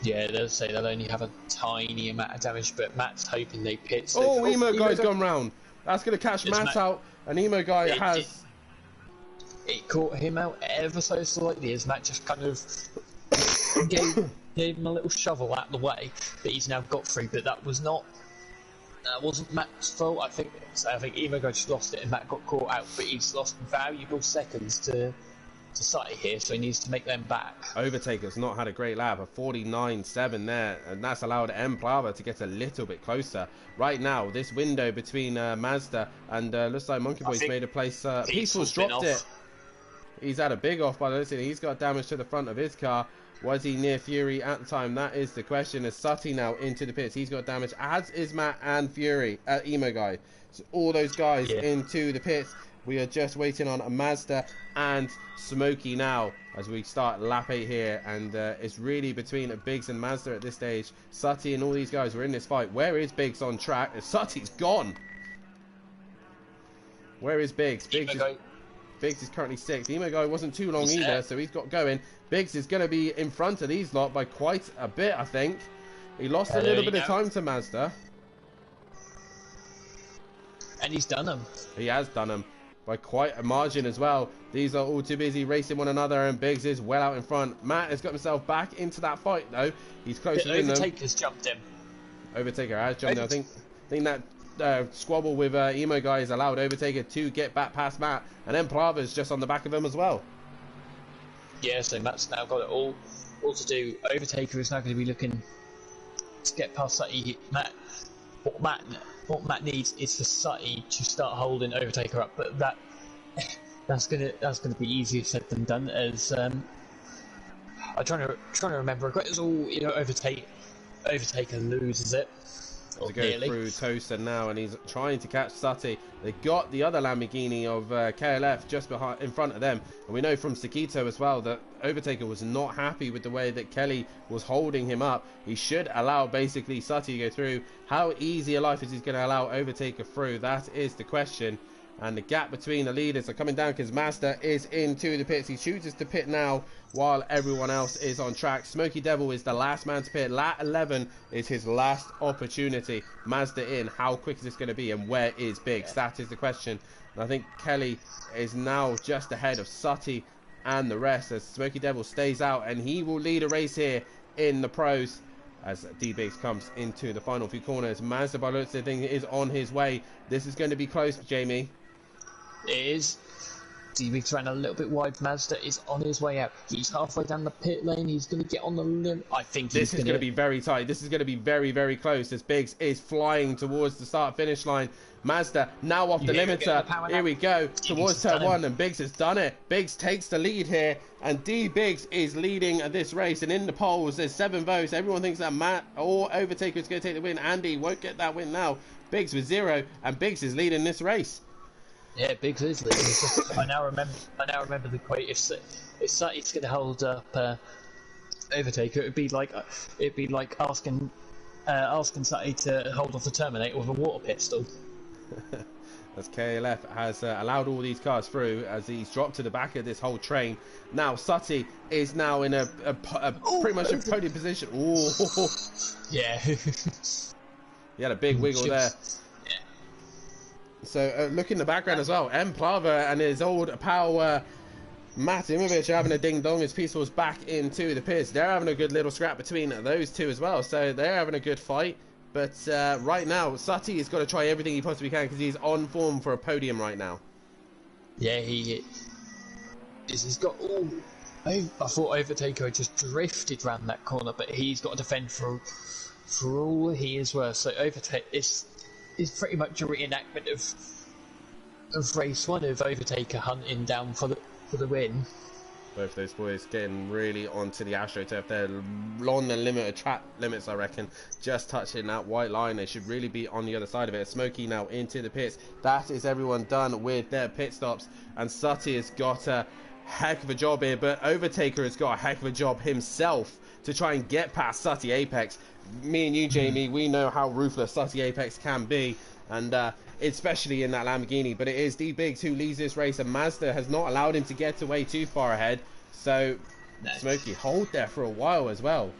Yeah, they'll say they'll only have a tiny amount of damage, but Matt's hoping they pit. So Oh, Emo Guy's gone round. That's going to catch Matt out. And Emo Guy has... It caught him out ever so slightly as Matt just kind of gave him a little shovel out of the way, but he's now got through. But that wasn't Matt's fault. I think Emo Guy just lost it and Matt got caught out, but he's lost valuable seconds to Sutty here, so he needs to make them back. Overtaker's not had a great lap, a 49.7 there, and that's allowed Plava to get a little bit closer. Right now, this window between Mazda and looks like Monkey Boy's made a place. Peaceful's dropped it. He's had a big off by the looks of it. He's got damage to the front of his car. Was he near Fury at the time? That is the question. As Sutty now into the pits, he's got damage, as is Matt and Fury, Emo Guy. So all those guys into the pits. We are just waiting on a Mazda and Smokey now as we start lap 8 here, and it's really between Biggs and Mazda at this stage. Sutty and all these guys were in this fight. Where is Biggs on track? Sutty's gone. Where is Biggs? Biggs is currently 6th. Emo Guy wasn't too long either, so he's got going. Biggs is going to be in front of these lot by quite a bit, I think. He lost a little bit of time to Mazda. And he's done them. He has done them by quite a margin as well. These are all too busy racing one another, and Biggs is well out in front. Matt has got himself back into that fight though. He's close to them. Overtaker's jumped him. Overtaker has jumped him. I think that squabble with Emo Guy has allowed Overtaker to get back past Matt, and then Plava's just on the back of him as well. Yeah, so Matt's now got it all to do. Overtaker is now going to be looking to get past Sutty. What Matt needs is for Sutty to start holding Overtaker up, but that's gonna be easier said than done. As I'm trying to remember, it was all Overtaker loses it. To go through Toaster now, and he's trying to catch Sutty. They got the other Lamborghini of KLF just in front of them, and we know from Sakito as well that Overtaker was not happy with the way that Kelly was holding him up. He should allow basically Sutty to go through. How easy a life is he going to allow Overtaker through? That is the question. And the gap between the leaders are coming down because Mazda is into the pits. He chooses to pit now while everyone else is on track. Smokey Devil is the last man to pit. Lap 11 is his last opportunity. Mazda in. How quick is this going to be? And where is Biggs? That is the question. And I think Kelly is now just ahead of Sutty and the rest as Smokey Devil stays out. And he will lead a race here in the pros as D-Biggs comes into the final few corners. Mazda by looks of things is on his way. This is going to be close, Jamie. It is. D-Biggs ran a little bit wide. Mazda is on his way out. He's halfway down the pit lane. He's going to get on the limit. I think this is going to be very tight. This is going to be very, very close as Biggs is flying towards the start-finish line. Mazda now off the limiter. Here we go towards turn 1, and Biggs has done it. Biggs takes the lead here, and D-Biggs is leading this race. And in the polls, there's 7 votes. Everyone thinks that Matt or Overtaker is going to take the win. Andy won't get that win now. Biggs with 0, and Biggs is leading this race. Yeah, Biggs is leading. I now remember the quote. If Sutty's going to hold up Overtaker, it'd be like asking Sutty to hold off the Terminator with a water pistol. As KLF has allowed all these cars through as he's dropped to the back of this whole train. Now Sutty is now in a pretty much a podium position. Ooh. Yeah. He had a big wiggle there. So look in the background as well. Plava and his old pal Matt Imovic are having a ding dong as Peaceful's back into the pits. They're having a good little scrap between those two as well. So they're having a good fight. But right now, Sutty has got to try everything he possibly can because he's on form for a podium right now. Yeah, he is. He's got all. I thought Overtaker had just drifted round that corner, but he's got to defend for all he is worth. So Overtaker is pretty much a reenactment of race 1 of Overtaker hunting down for the win. Both those boys getting really onto the AstroTurf. They're on the track limits, I reckon. Just touching that white line. They should really be on the other side of it. Smokey now into the pits. That is everyone done with their pit stops. And Sutty has got heck of a job here, but Overtaker has got a heck of a job himself to try and get past Sutty Apex. Me and you, Jamie, we know how ruthless Sutty Apex can be, and especially in that Lamborghini, but it is D-Biggs who leads this race, and Mazda has not allowed him to get away too far ahead, so Smokey hold there for a while as well.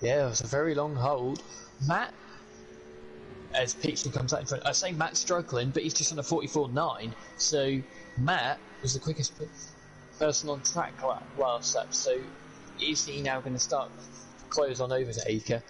Yeah, it was a very long hold. Matt, as Peachtree comes out in front, I say Matt's struggling, but he's just on a 44.9, so Matt was the quickest person on track last lap, so is he now going to start close on Overtaker?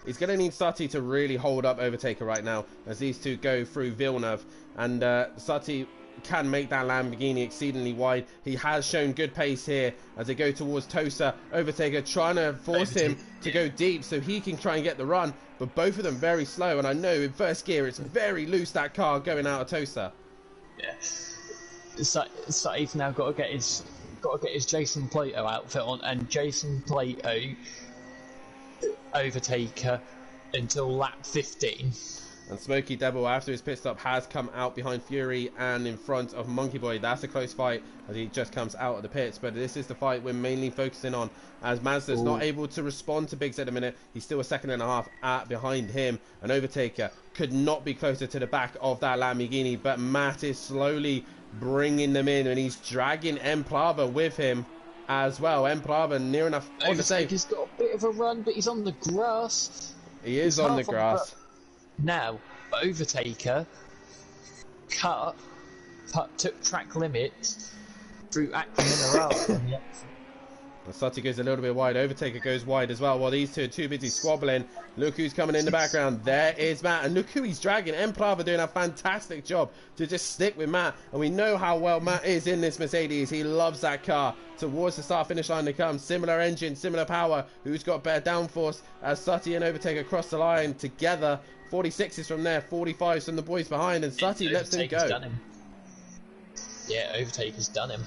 He's going to need Sutty to really hold up Overtaker right now as these two go through Villeneuve, and Sutty can make that Lamborghini exceedingly wide. He has shown good pace here as they go towards Tosa. Overtaker trying to force him to go deep so he can try and get the run, but both of them very slow, and I know in first gear it's very loose, that car going out of Tosa. Yeah, Sutty's now got to get his Jason Plato outfit on, and Jason Plato Overtaker until lap 15. And Smokey Devil, after his pit stop, has come out behind Fury and in front of Monkey Boy. That's a close fight as he just comes out of the pits, but this is the fight we're mainly focusing on, as Mazda's not able to respond to Biggs at the minute. He's still a second and a half behind him, and Overtaker could not be closer to the back of that Lamborghini, but Matt is slowly bringing them in, and he's dragging Emplava with him as well. Emplava near enough on the save. He's got a bit of a run, but he's on the grass. He is on the grass. Now, Overtaker took track limits through acting in a row. And Sutty goes a little bit wide. Overtaker goes wide as well, while these two are too busy squabbling. Look who's coming in the background. There is Matt, and look who he's dragging. Emplava doing a fantastic job to just stick with Matt, and we know how well Matt is in this Mercedes. He loves that car. Towards the start-finish line they come. Similar engine, similar power. Who's got better downforce as Sutty and Overtaker cross the line together. 46s from there, 45s from the boys behind, and Sutty lets him go. Done him. Yeah, Overtaker's done him.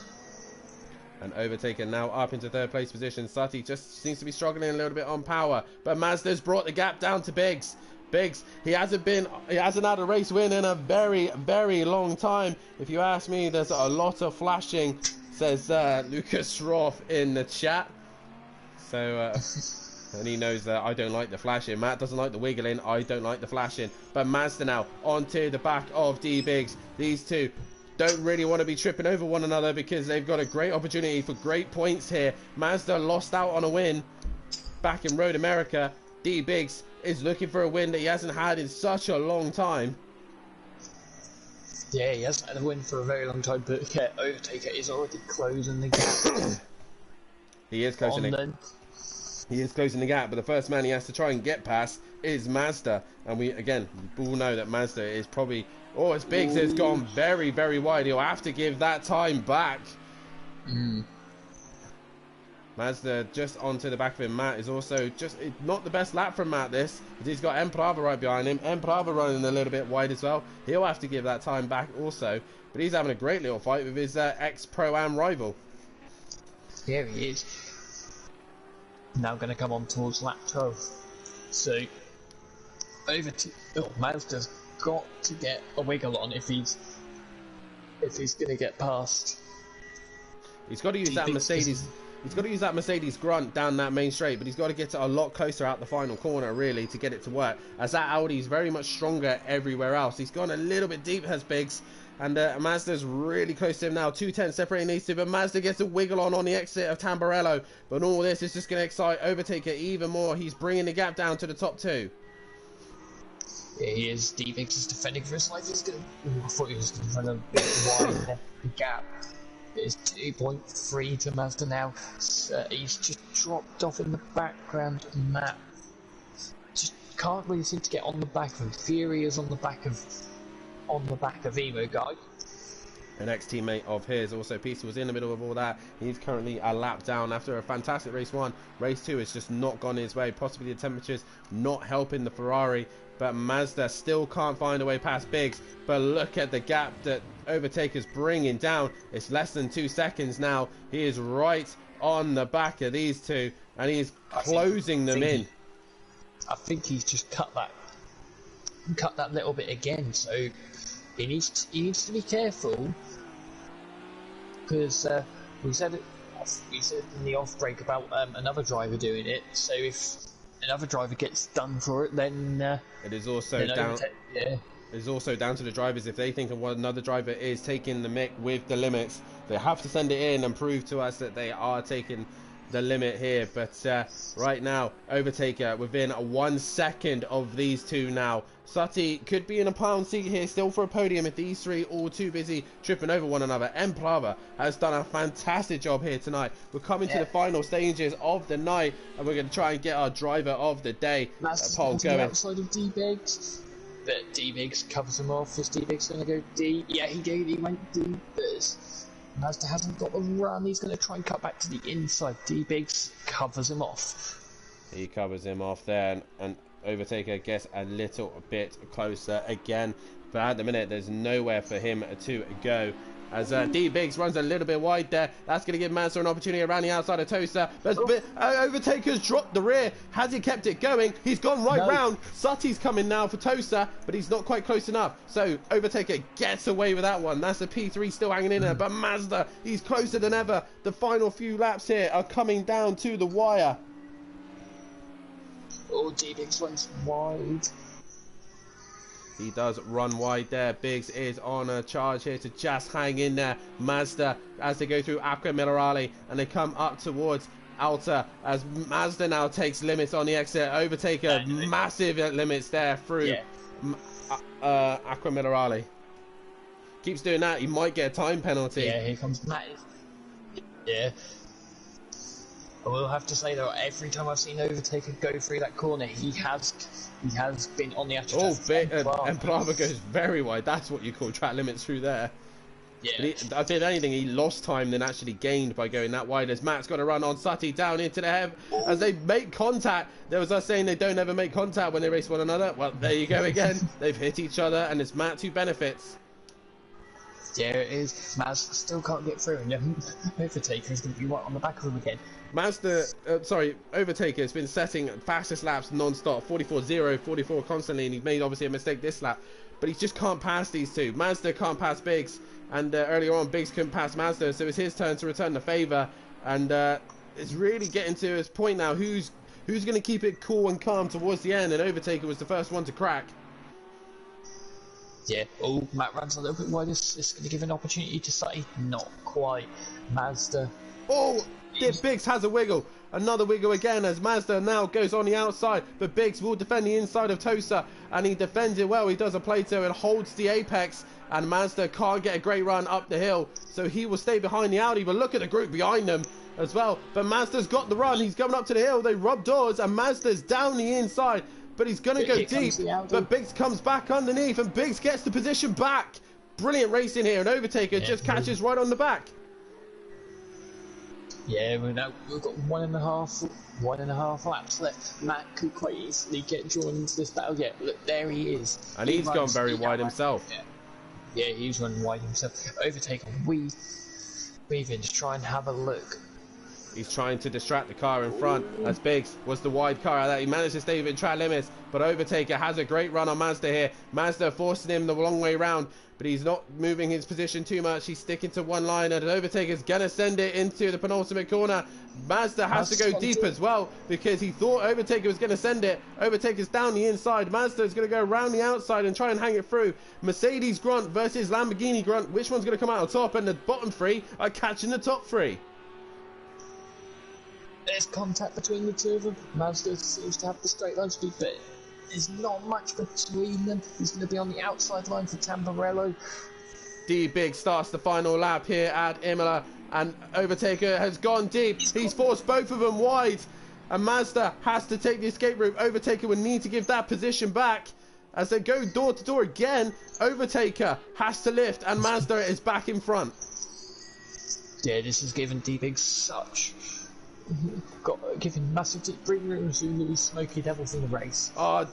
And Overtaker now up into third place position. Sutty just seems to be struggling a little bit on power, but Mazda's brought the gap down to Biggs. Biggs, he hasn't had a race win in a very, very long time. If you ask me, there's a lot of flashing, says Lucas Roth in the chat. So, and he knows that I don't like the flashing. Matt doesn't like the wiggling. I don't like the flashing. But Mazda now onto the back of D-Biggs. These two don't really want to be tripping over one another because they've got a great opportunity for great points here. Mazda lost out on a win back in Road America. D-Biggs is looking for a win that he hasn't had in such a long time. Yeah, he hasn't had a win for a very long time, but yeah, Overtaker is already closing the gap. He is closing it. He is closing the gap, but the first man he has to try and get past is Mazda. And we all know that Mazda is probably... Oh, it's Biggs. It's gone very, very wide. He'll have to give that time back. Mazda just onto the back of him. Matt is also just not the best lap from Matt this. He's got Emplava right behind him. Emplava running a little bit wide as well. He'll have to give that time back also. But he's having a great little fight with his ex-Pro-Am rival. Here he is. Now going to come on towards lap 12. So, Mazda's got to get a wiggle on if he's going to get past. He's got to use that Mercedes. He's got to use that Mercedes grunt down that main straight, but he's got to get it a lot closer out the final corner, really, to get it to work. As that Audi is very much stronger everywhere else. He's gone a little bit deep, has Biggs, and Mazda's really close to him now. 2/10 separating these two, but Mazda gets a wiggle on the exit of Tamburello. But all this is just going to excite Overtaker even more. He's bringing the gap down to the top two. Yeah, he is. D-Biggs is defending for his life. He's going to... I thought he was going to run a bit wide the gap. It's 2.3 to Mazda now. He's just dropped off in the background. Matt just can't really seem to get on the back of him. Fury is on the back of Emo guy. An ex-teammate of his, also Peace, was in the middle of all that. He's currently a lap down after a fantastic race 1. Race 2 has just not gone his way. Possibly the temperatures not helping the Ferrari. But Mazda still can't find a way past Biggs. But look at the gap that Overtaker's bringing down. It's less than 2 seconds now. He is right on the back of these two, and he is closing them in. I think he's just cut that little bit again. So he needs to be careful. because we said in the off break about another driver doing it. So if another driver gets done for it, then it is also down. Yeah. It's also down to the drivers. If they think of what another driver is taking the mick with the limits, they have to send it in and prove to us that they are taking the limit here. But right now, Overtaker within 1 second of these two now. Sutty could be in a pound seat here still for a podium if these three all too busy tripping over one another. Emplava has done a fantastic job here tonight. We're coming to the final stages of the night, and we're going to try and get our driver of the day poll going. Outside of D-Biggs. But D-Biggs covers him off. Is D-Biggs going to go D? Yeah, he did. He went D. But Mazda hasn't got the run. He's going to try and cut back to the inside. D-Biggs covers him off. He covers him off there, and Overtaker gets a little bit closer again. But at the minute, there's nowhere for him to go. As D-Biggs runs a little bit wide there. That's going to give Mazda an opportunity around the outside of Tosa. But Overtaker's dropped the rear. Has he kept it going? He's gone right round. Sutty's coming now for Tosa, but he's not quite close enough. So Overtaker gets away with that one. That's a P3 still hanging in there. But Mazda, he's closer than ever. The final few laps here are coming down to the wire. Oh, D-Biggs runs wide. He does run wide there. Biggs is on a charge here to just hang in there. Mazda, as they go through Acqua Minerale and they come up towards Alta, as Mazda now takes limits on the exit. Overtaker, massive limits there through Acqua Minerale. Keeps doing that, he might get a time penalty. Yeah, here comes Matt. Yeah. I will have to say though, every time I've seen Overtaker go through that corner, he has been on the actual. Oh, and Brava goes very wide. That's what you call track limits through there. Yeah. But if anything, he lost time than actually gained by going that wide. As Matt's got to run on Sutty down into the head as they make contact. There was us saying they don't ever make contact when they race one another. Well, there you go again. They've hit each other, and it's Matt who benefits. Yeah, it is. Maz still can't get through, and Overtaker is going to be right on the back of him again. Overtaker has been setting fastest laps non-stop, 44.0, 44 constantly, and he made obviously a mistake this lap, but he just can't pass these two. Mazda can't pass Biggs, and earlier on Biggs couldn't pass Mazda, so it's his turn to return the favour, and it's really getting to his point now. Who's going to keep it cool and calm towards the end? And Overtaker was the first one to crack. Yeah. Oh, Matt runs a little bit wide. It's going to give an opportunity to Sutty. Not quite. Mazda. Oh, Biggs has a wiggle. Another wiggle again as Mazda now goes on the outside, but Biggs will defend the inside of Tosa, and he defends it well. He does a Plato and holds the apex, and Mazda can't get a great run up the hill, so he will stay behind the Audi. But look at the group behind them as well. But Mazda's got the run. He's coming up to the hill. They rub doors, and Mazda's down the inside, but he's going to go deep. But Biggs comes back underneath, and Biggs gets the position back. Brilliant racing here, and Overtaker just catches right on the back. Yeah, we've got 1.5 laps left. Matt could quite easily get drawn into this battle. Yeah, look, there he is. And he's gone very wide himself. Yeah, he's running wide himself. Overtaker, weave in to try and have a look. He's trying to distract the car in front, as Biggs was the wide car that he managed to stay within track limits, but Overtaker has a great run on Mazda here. Mazda forcing him the long way round, but he's not moving his position too much. He's sticking to one line, and Overtaker's gonna send it into the penultimate corner. Mazda has to go deep as well, because he thought Overtaker was gonna send it. Overtaker's down the inside. Mazda is gonna go around the outside and try and hang it through. Mercedes Grunt versus Lamborghini Grunt. Which one's gonna come out on top? And the bottom three are catching the top three. There's contact between the two of them. Mazda seems to have the straight line speed, but there's not much between them. He's going to be on the outside line for Tamburello. D-Big starts the final lap here at Imola, and Overtaker has gone deep. He's forced both of them wide, and Mazda has to take the escape route. Overtaker would need to give that position back. As they go door to door again, Overtaker has to lift, and Mazda is back in front. Yeah, this has given D-Big giving massive breathing room to lose Smoky Devil from the race. Oh,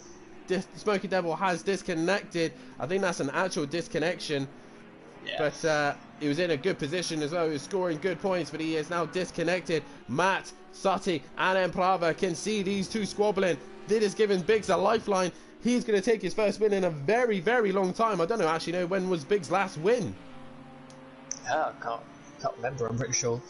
Smoky Devil has disconnected. I think that's an actual disconnection. Yeah. But he was in a good position as well. He was scoring good points, but he is now disconnected. Matt, Sutty, and Emprava can see these two squabbling. This is giving Biggs a lifeline. He's going to take his first win in a very, very long time. I don't actually know when was Biggs' last win. I can't can't remember. I'm pretty sure.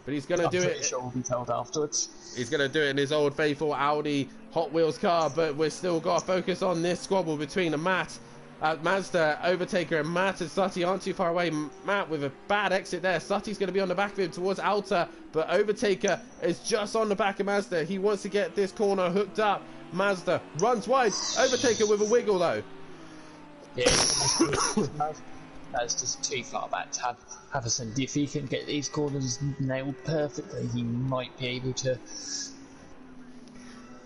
But he's going to do it. I'm pretty sure we'll be told afterwards. He's going to do it in his old faithful Audi Hot Wheels car, but we've still got to focus on this squabble between Mazda, Overtaker, and Matt, and Sutty aren't too far away. Matt with a bad exit there. Sutty's going to be on the back of him towards Alta, but Overtaker is just on the back of Mazda. He wants to get this corner hooked up. Mazda runs wide. Overtaker with a wiggle though. Yeah, that's just too far back to have a send. If he can get these corners nailed perfectly, he might be able to.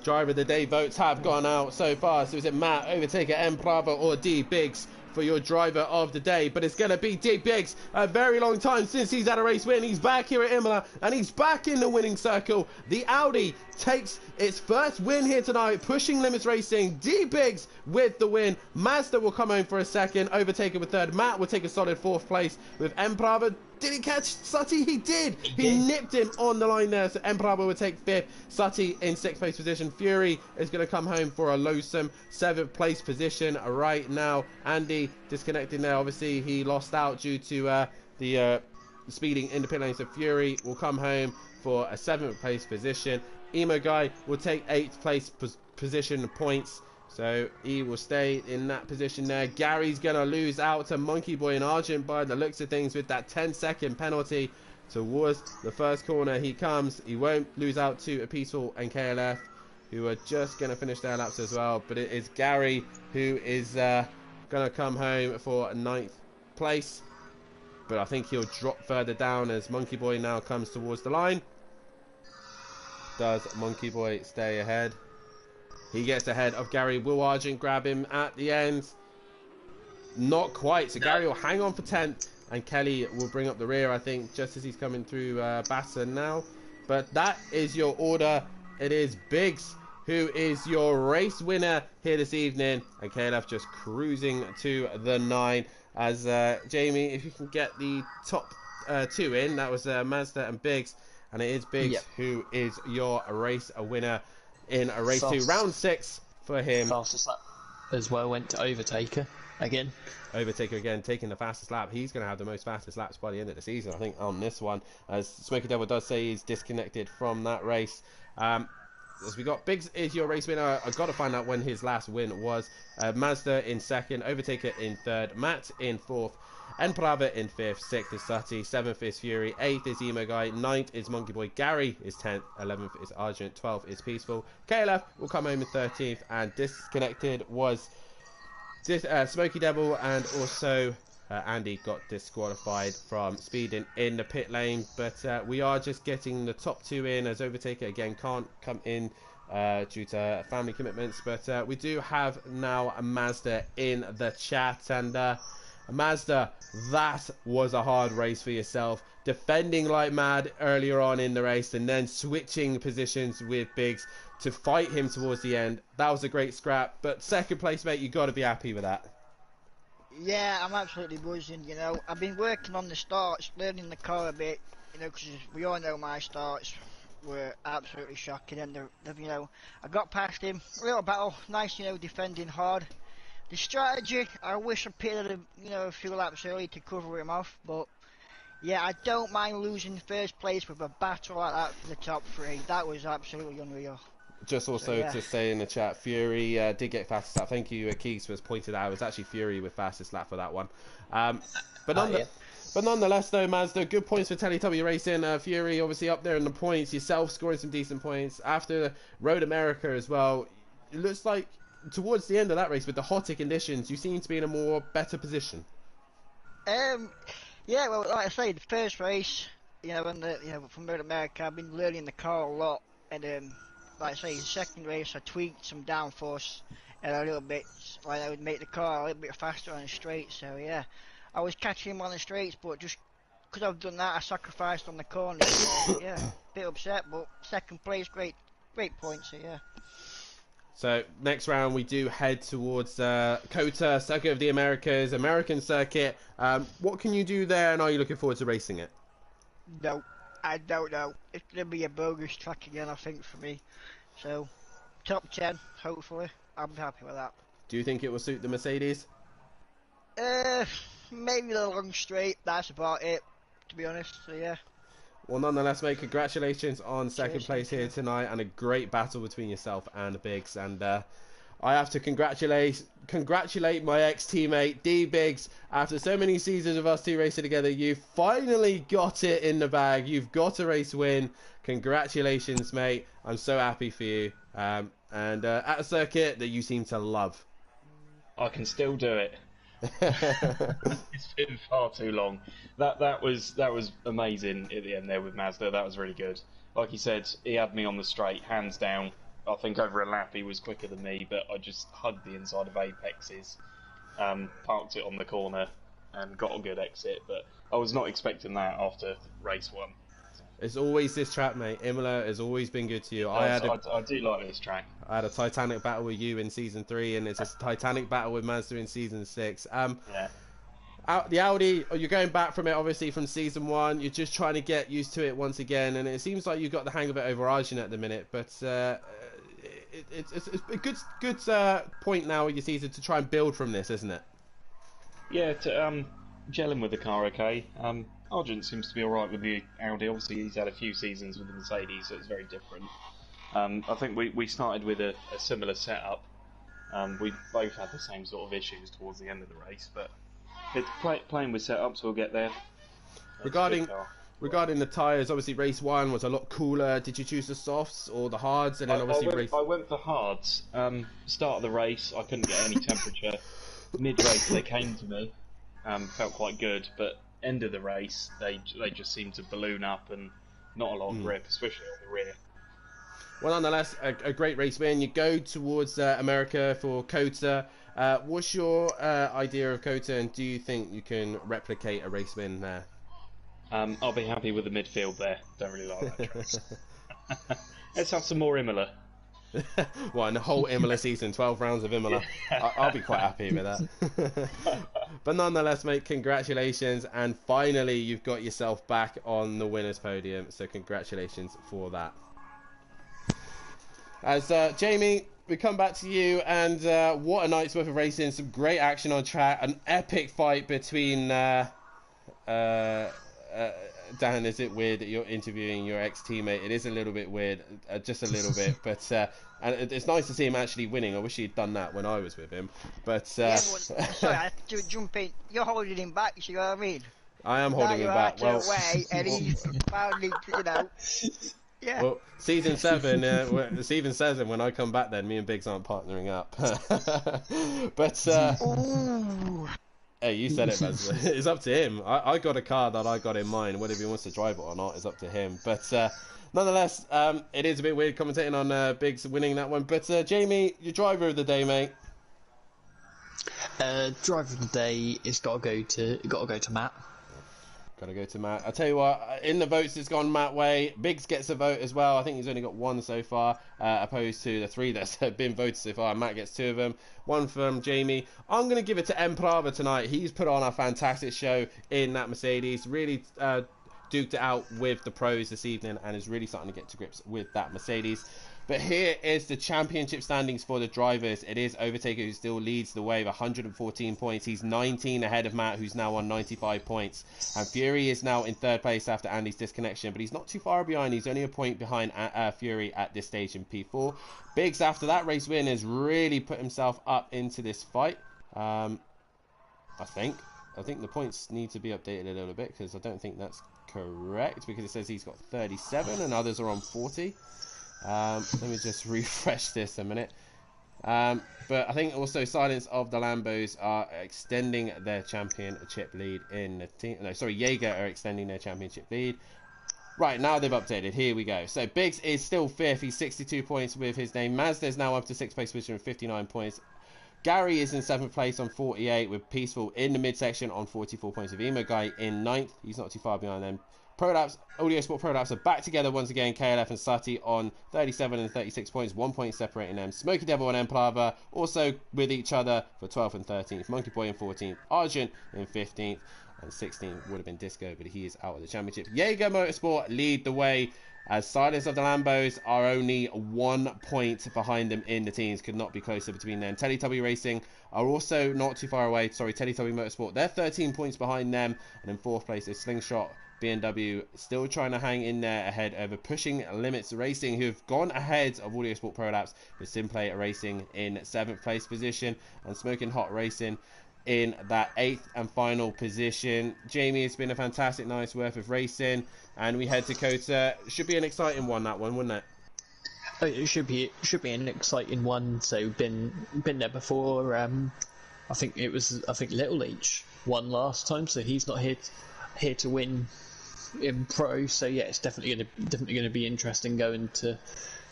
Driver of the day votes have gone out so far. So is it Matt, Overtaker, M Bravo, or D Biggs for your driver of the day? But it's going to be D Biggs. A very long time since he's had a race win. He's back here at Imola and he's back in the winning circle. The Audi takes its first win here tonight, pushing limits racing. D Biggs with the win. Mazda will come home for a second. Overtaker with third. Matt will take a solid fourth place with M Bravo. Did he catch Sutty? He did. He nipped him on the line there. So M Bravo would take fifth. Sutty in sixth place position. Fury is going to come home for a loathsome seventh place position right now. Andy disconnected there. Obviously, he lost out due to the speeding in the pit lane. So Fury will come home for a seventh place position. Emo Guy will take eighth place position points. So he will stay in that position there. Gary's going to lose out to Monkey Boy and Argent by the looks of things with that 10-second penalty towards the first corner. He comes. He won't lose out to a Peaceful and KLF, who are just going to finish their laps as well. But it is Gary who is going to come home for ninth place. But I think he'll drop further down as Monkey Boy now comes towards the line. Does Monkey Boy stay ahead? He gets ahead of Gary. Will Argent grab him at the end? Not quite. So Gary will hang on for 10th. And Kelly will bring up the rear, I think, just as he's coming through Bassa now. But that is your order. It is Biggs who is your race winner here this evening. And KLF just cruising to the 9. As Jamie, if you can get the top 2 in. That was Mazda and Biggs. And it is Biggs who is your race winner in a race 2. Round 6 for him. Fastest lap as well went to Overtaker again. Overtaker again taking the fastest lap. He's going to have the most fastest laps by the end of the season, I think, on this one. As Smoky Devil does say he's disconnected from that race. As we got, Biggs is your race winner. I've got to find out when his last win was. Mazda in second, Overtaker in third, Matt in fourth, Enprava in 5th, 6th is Sutty, 7th is Fury, 8th is Emo Guy, 9th is Monkey Boy, Gary is 10th, 11th is Argent, 12th is Peaceful. KLF will come home in 13th, and disconnected was Smoky Devil, and also Andy got disqualified from speeding in the pit lane. But we are just getting the top 2 in, as Overtaker again can't come in due to family commitments. But we do have now a Mazda in the chat, and Mazda, that was a hard race for yourself. Defending like mad earlier on in the race and then switching positions with Biggs to fight him towards the end. That was a great scrap. But second place, mate, you got to be happy with that. Yeah, I'm absolutely buzzing, you know. I've been working on the starts, learning the car a bit, you know, because we all know my starts were absolutely shocking. And, you know, I got past him, a little battle, nice, you know, defending hard. The strategy, I wish I pitted you know, a few laps early to cover him off, but yeah, I don't mind losing first place with a battle like that for the top 3. That was absolutely unreal. Just also to say in the chat, Fury did get fastest lap. Thank you, Keys, was pointed out. It was actually Fury with fastest lap for that one. But nonetheless, though, Mazda, good points for Teletubby Racing. Fury obviously up there in the points. Yourself scoring some decent points. After Road America as well, it looks like towards the end of that race with the hotter conditions, you seem to be in a more better position. Yeah, well, like I say, the first race, you know, from Road America, I've been learning the car a lot, and like I say, the second race, I tweaked some downforce and a little bit, like I would make the car a little bit faster on the straight. So yeah, I was catching him on the straights, but just because I've done that, I sacrificed on the corners. So, yeah, bit upset, but second place, great points. So yeah. So next round we do head towards COTA, Circuit of the Americas, American Circuit. What can you do there, and are you looking forward to racing it? No, I don't know. It's going to be a bogus track again, I think, for me. So, top 10, hopefully. I'm happy with that. Do you think it will suit the Mercedes? Maybe the long straight, that's about it. to be honest. So yeah. Well, nonetheless, mate, congratulations on second Cheers, place thank here you. tonight, and a great battle between yourself and Biggs. And I have to congratulate my ex-teammate D Biggs. After so many seasons of us two racing together, you finally got it in the bag. You've got a race win. Congratulations, mate. I'm so happy for you. And at a circuit that you seem to love. I can still do it. It's been far too long. That was amazing at the end there with Mazda. That was really good. Like he said, he had me on the straight, hands down. I think over a lap he was quicker than me, but I just hugged the inside of Apex's, parked it on the corner, and got a good exit. But I was not expecting that after race 1. It's always this track, mate. Imola has always been good to you. I do like this track. I had a Titanic battle with you in season 3, and it's a Titanic battle with Mazda in season 6. Yeah. The Audi, you're going back from it, obviously, from season 1. You're just trying to get used to it once again, and it seems like you've got the hang of it over Arjun at the minute. But it's a good point now in your season to try and build from this, isn't it? Yeah, to gelling with the car, okay. Argent seems to be alright with the Audi. Obviously, he's had a few seasons with the Mercedes, so it's very different. I think we started with a similar setup. We both had the same sort of issues towards the end of the race, but it's playing with setups, we'll get there. Regarding the tyres, obviously race 1 was a lot cooler. Did you choose the softs or the hards? And then obviously I went for hards. Start of the race, I couldn't get any temperature. Mid-race, they came to me. Felt quite good, but end of the race, they just seemed to balloon up and not a lot of grip, especially on the rear. Well, nonetheless, a great race win. You go towards America for Kota. What's your idea of Kota, and do you think you can replicate a race win there? I'll be happy with the midfield there. Don't really like that track. Let's have some more Imola. Well, in the whole Imola season, 12 rounds of Imola. I'll be quite happy with that. But nonetheless, mate, congratulations. And finally, you've got yourself back on the winner's podium. So congratulations for that. As Jamie, we come back to you. And what a night's worth of racing. Some great action on track. An epic fight between... Dan, is it weird that you're interviewing your ex-teammate? It is a little bit weird, just a little bit, but and it's nice to see him actually winning. I wish he'd done that when I was with him, but Yeah, well, sorry, I have to jump in. You're holding him back, you see what I mean? I am holding him back. Well, away, and he's finally, you know. Yeah. Well, season 7, when I come back, then me and Biggs aren't partnering up. But Ooh. hey, you said it, man. It's up to him. I got a car that I got in mind. Whether he wants to drive it or not is up to him. But nonetheless, it is a bit weird commentating on Biggs winning that one. But Jamie, your driver of the day, mate. Driver of the day is got to go to Matt. Gotta go to Matt. I tell you what, in the votes, it's gone Matt way. Biggs gets a vote as well. I think he's only got 1 so far, opposed to the 3 that's been voted so far. Matt gets 2 of them. 1 from Jamie. I'm going to give it to Emprava tonight. He's put on a fantastic show in that Mercedes. Really duked it out with the pros this evening and is really starting to get to grips with that Mercedes. But here is the championship standings for the drivers. It is Overtaker who still leads the way with 114 points. He's 19 ahead of Matt, who's now on 95 points. And Fury is now in 3rd place after Andy's disconnection, but he's not too far behind. He's only a point behind Fury at this stage in P4. Biggs, after that race win, has really put himself up into this fight. I think the points need to be updated a little bit, because I don't think that's correct, because it says he's got 37 and others are on 40. Let me just refresh this a minute. But I think also Silence of the Lambos are extending their championship lead in the team. No, sorry, Jaeger are extending their championship lead. Right, now they've updated. Here we go. So Biggs is still 5th. He's 62 points with his name. Mazda's now up to 6th place position with 59 points. Gary is in 7th place on 48 with Peaceful in the midsection on 44 points with Emo Guy in 9th. He's not too far behind them. ProLapse, Audio Sport ProLapse are back together once again. KLF and Sati on 37 and 36 points, 1 point separating them. Smoky Devil and Emplava also with each other for 12th and 13th. Monkey Boy in 14th. Argent in 15th. And 16th would have been Disco, but he is out of the championship. Jaeger Motorsport lead the way, as Silence of the Lambos are only 1 point behind them in the teams. Could not be closer between them. Teletubby Racing are also not too far away. Sorry, Teletubby Motorsport. They're 13 points behind them. And in 4th place is Slingshot BMW still trying to hang in there ahead over Pushing Limits Racing, who've gone ahead of Audio Sport Pro Labs, with Simplay Racing in 7th place position and Smoking Hot Racing in that 8th and final position. Jamie, it's been a fantastic night's worth of racing, and we head to Kota. Should be an exciting one, that one, wouldn't it? Oh, it should be an exciting one. So been there before. I think Little Leach won last time, so he's not here to win in pro. So yeah, it's definitely gonna be interesting going to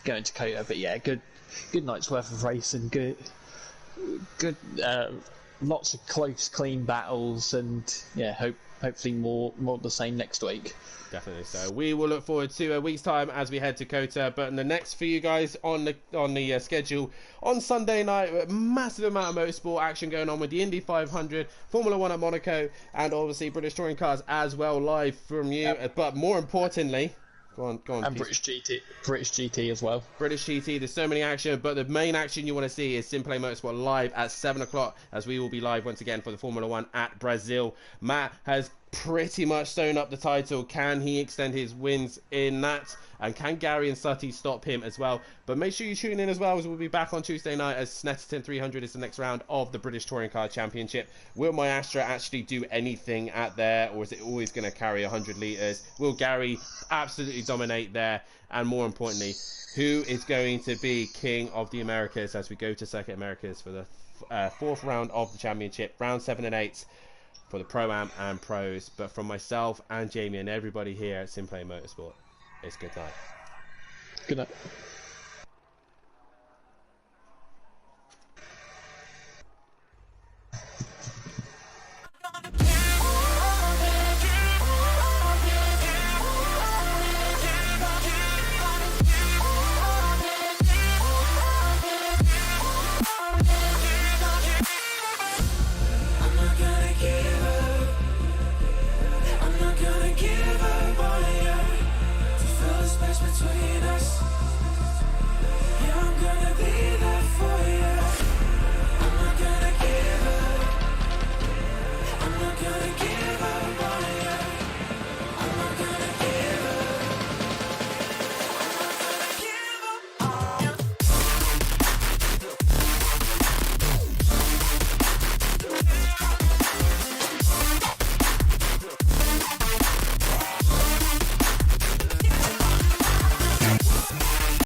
Kota. But yeah, good night's worth of racing. Good. Lots of close, clean battles, and yeah, hopefully more of the same next week. Definitely so. We will look forward to a week's time as we head to Kota. But in the next for you guys on the schedule on Sunday night, massive amount of motorsport action going on with the Indy 500, Formula 1 at Monaco, and obviously British Touring Cars as well live from you. Yep. But more importantly, go on. And British GT as well. British GT, there's so many action, but the main action you want to see is Simplay Motorsport live at 7 o'clock, as we will be live once again for the Formula 1 at Brazil. Matt has pretty much sewn up the title. Can he extend his wins in that? And can Gary and Sutty stop him as well? But make sure you tune in as well, as we'll be back on Tuesday night as Snetterton 300 is the next round of the British Touring Car Championship. Will my Astra actually do anything at there, or is it always going to carry 100 litres? Will Gary absolutely dominate there? And more importantly, who is going to be King of the Americas as we go to Circuit Americas for the 4th round of the championship, round 7 and 8 for the Pro-Am and Pros. But from myself and Jamie and everybody here at Simplay Motorsport, it's good night. Good night.